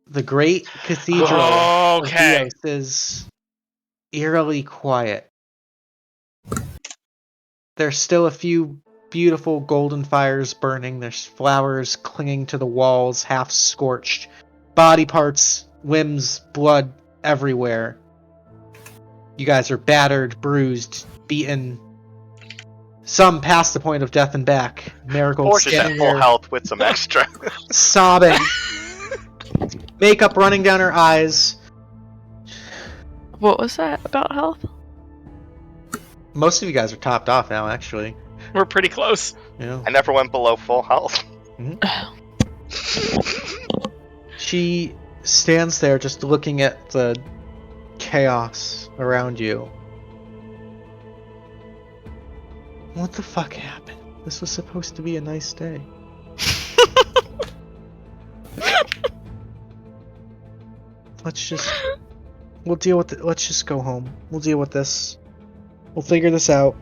the great cathedral of Okay. Dios is eerily quiet. There's still a few beautiful golden fires burning. There's flowers clinging to the walls, half scorched. Body parts, limbs, blood everywhere. You guys are battered, bruised, beaten. Some past the point of death and back. Marigold Forge is at standing full there, health with some extra. sobbing. Makeup running down her eyes. What was that about health? Most of you guys are topped off now, actually. We're pretty close. Yeah. I never went below full health. She stands there just looking at the chaos around you. What the fuck happened? This was supposed to be a nice day. We'll deal with it. Let's just go home. We'll deal with this. We'll figure this out.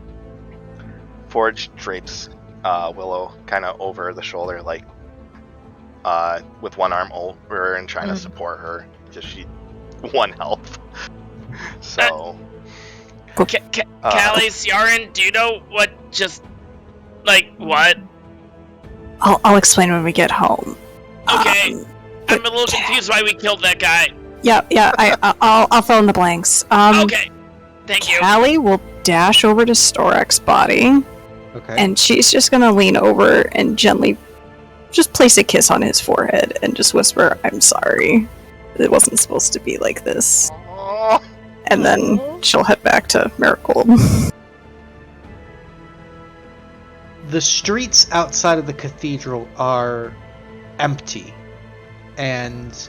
Forge drapes Willow kind of over the shoulder, like with one arm over and trying to support her because she 1 health. So, Callie, Ciarenne, do you know what just what? I'll explain when we get home. Okay. But I'm a little confused why we killed that guy. Yeah. I'll fill in the blanks. Okay. Thank you. Callie will dash over to Storek's body, Okay. and she's just gonna lean over and gently just place a kiss on his forehead and just whisper, "I'm sorry. It wasn't supposed to be like this." oh, And then she'll head back to Marigold. The streets outside of the cathedral are empty, and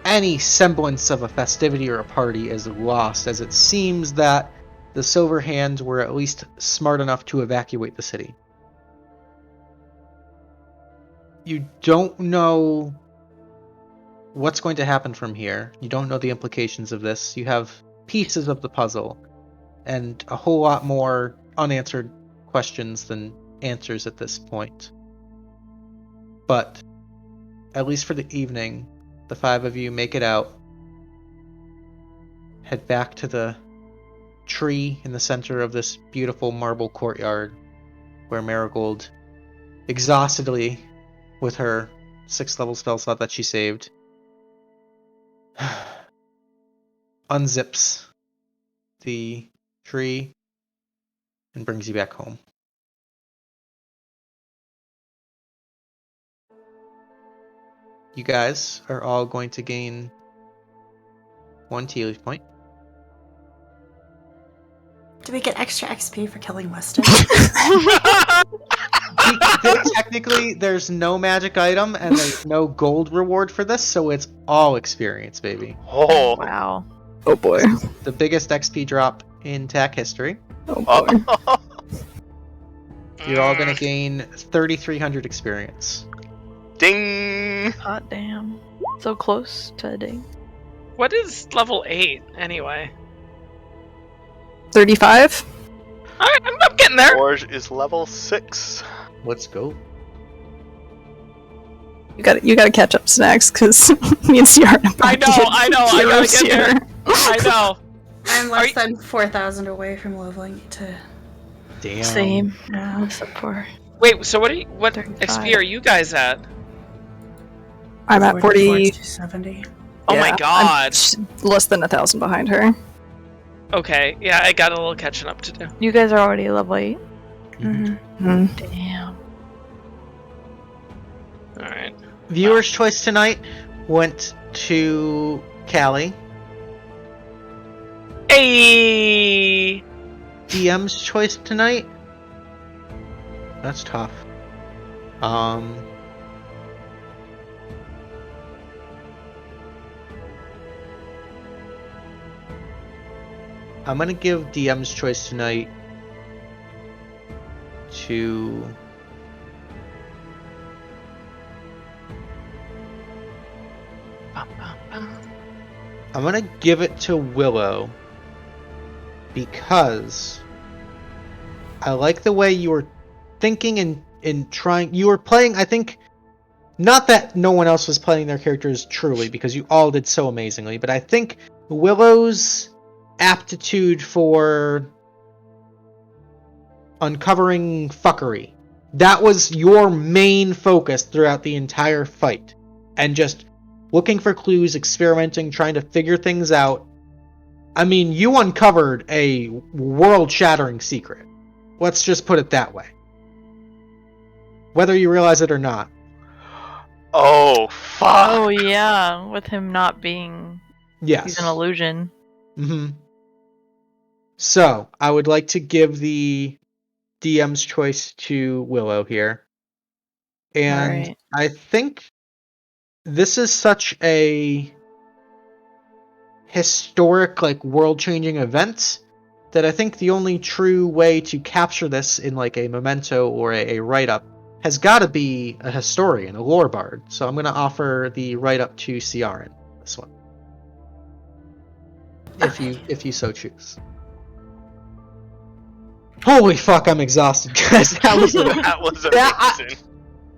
any semblance of a festivity or a party is lost, as it seems that the Silver Hands were at least smart enough to evacuate the city. You don't know what's going to happen from here. You don't know the implications of this. You have pieces of the puzzle, and a whole lot more unanswered questions than answers at this point. But at least for the evening, the 5 of you make it out, head back to the tree in the center of this beautiful marble courtyard where Marigold, exhaustedly with her 6th level spell slot that she saved, unzips the tree and brings you back home. You guys are all going to gain 1 Tealeaf point. Do we get extra XP for killing Weston? Technically, there's no magic item and there's no gold reward for this, so it's all experience, baby. oh, Wow. Oh boy. The biggest XP drop in TAC history. Oh boy. You're all going to gain 3,300 experience. ding! Hot damn. So close to a ding. What is level 8 anyway? 35? Alright, I'm getting there. Forge is level 6. Let's go. You gotta catch up, Snaxx, because me and Ciarenne are I about to know, get I gotta get there. here. I know. I'm less than 4,000 away from leveling to. Damn. Same. Yeah. What's up for? Wait, so what 35. XP are you guys at? I'm at 40. 70. Oh my I'm god. just less than 1,000 behind her. Okay, yeah, I got a little catching up to do. You guys are already level 8? Mm-hmm. Damn. Alright. Viewer's choice tonight went to Callie. Hey! DM's choice tonight. That's tough. I'm gonna give DM's choice tonight to I'm gonna give it to Willow because I like the way you were thinking and trying. You were playing, I think, not that no one else was playing their characters truly, because you all did so amazingly, but I think Willow's aptitude for uncovering fuckery, that was your main focus throughout the entire fight. And just looking for clues, experimenting, trying to figure things out. I mean, you uncovered a world-shattering secret. Let's just put it that way. Whether you realize it or not. Oh, fuck! Oh yeah, with him not being. Yes. He's an illusion. Mm-hmm. So, I would like to give the DM's choice to Willow here. And Alright. I think this is such a historic, like, world-changing event that I think the only true way to capture this in, like, a memento or a write-up has got to be a historian, a lore bard. So I'm going to offer the write-up to Ciarenne, this one. If you so choose. Holy fuck, I'm exhausted, guys. That was amazing.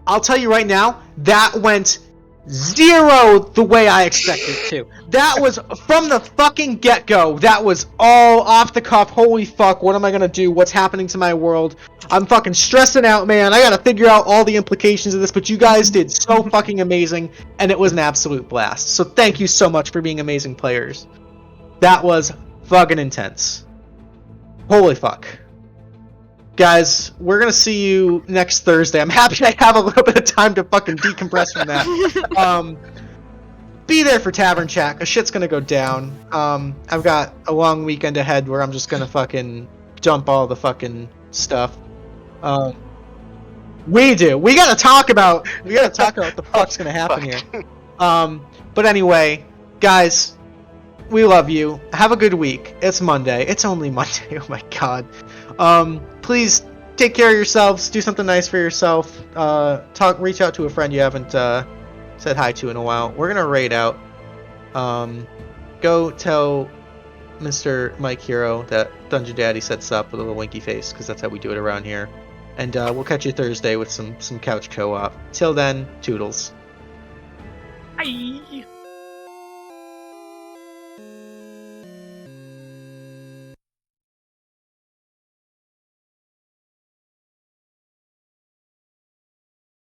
I'll tell you right now, that went 0 the way I expected it to. That was from the fucking get-go. That was all off the cuff. Holy fuck, what am I gonna do? What's happening to my world? I'm fucking stressing out, man. I gotta figure out all the implications of this, but you guys did so fucking amazing, and it was an absolute blast. So thank you so much for being amazing players. That was fucking intense. Holy fuck. Guys, we're gonna see you next Thursday. I'm happy I have a little bit of time to fucking decompress from that. Be there for Tavern Chat, cause shit's gonna go down. I've got a long weekend ahead where I'm just gonna fucking dump all the fucking stuff. We gotta talk about what the fuck's gonna happen here. But anyway, guys, we love you. Have a good week. It's Monday. It's only Monday. Oh my god. Please take care of yourselves. Do something nice for yourself. Reach out to a friend you haven't said hi to in a while. We're gonna raid out. Go tell Mr. Mike Hero that Dungeon Daddy sets up with a little winky face, because that's how we do it around here. And we'll catch you Thursday with some couch co-op. Till then, toodles. Bye!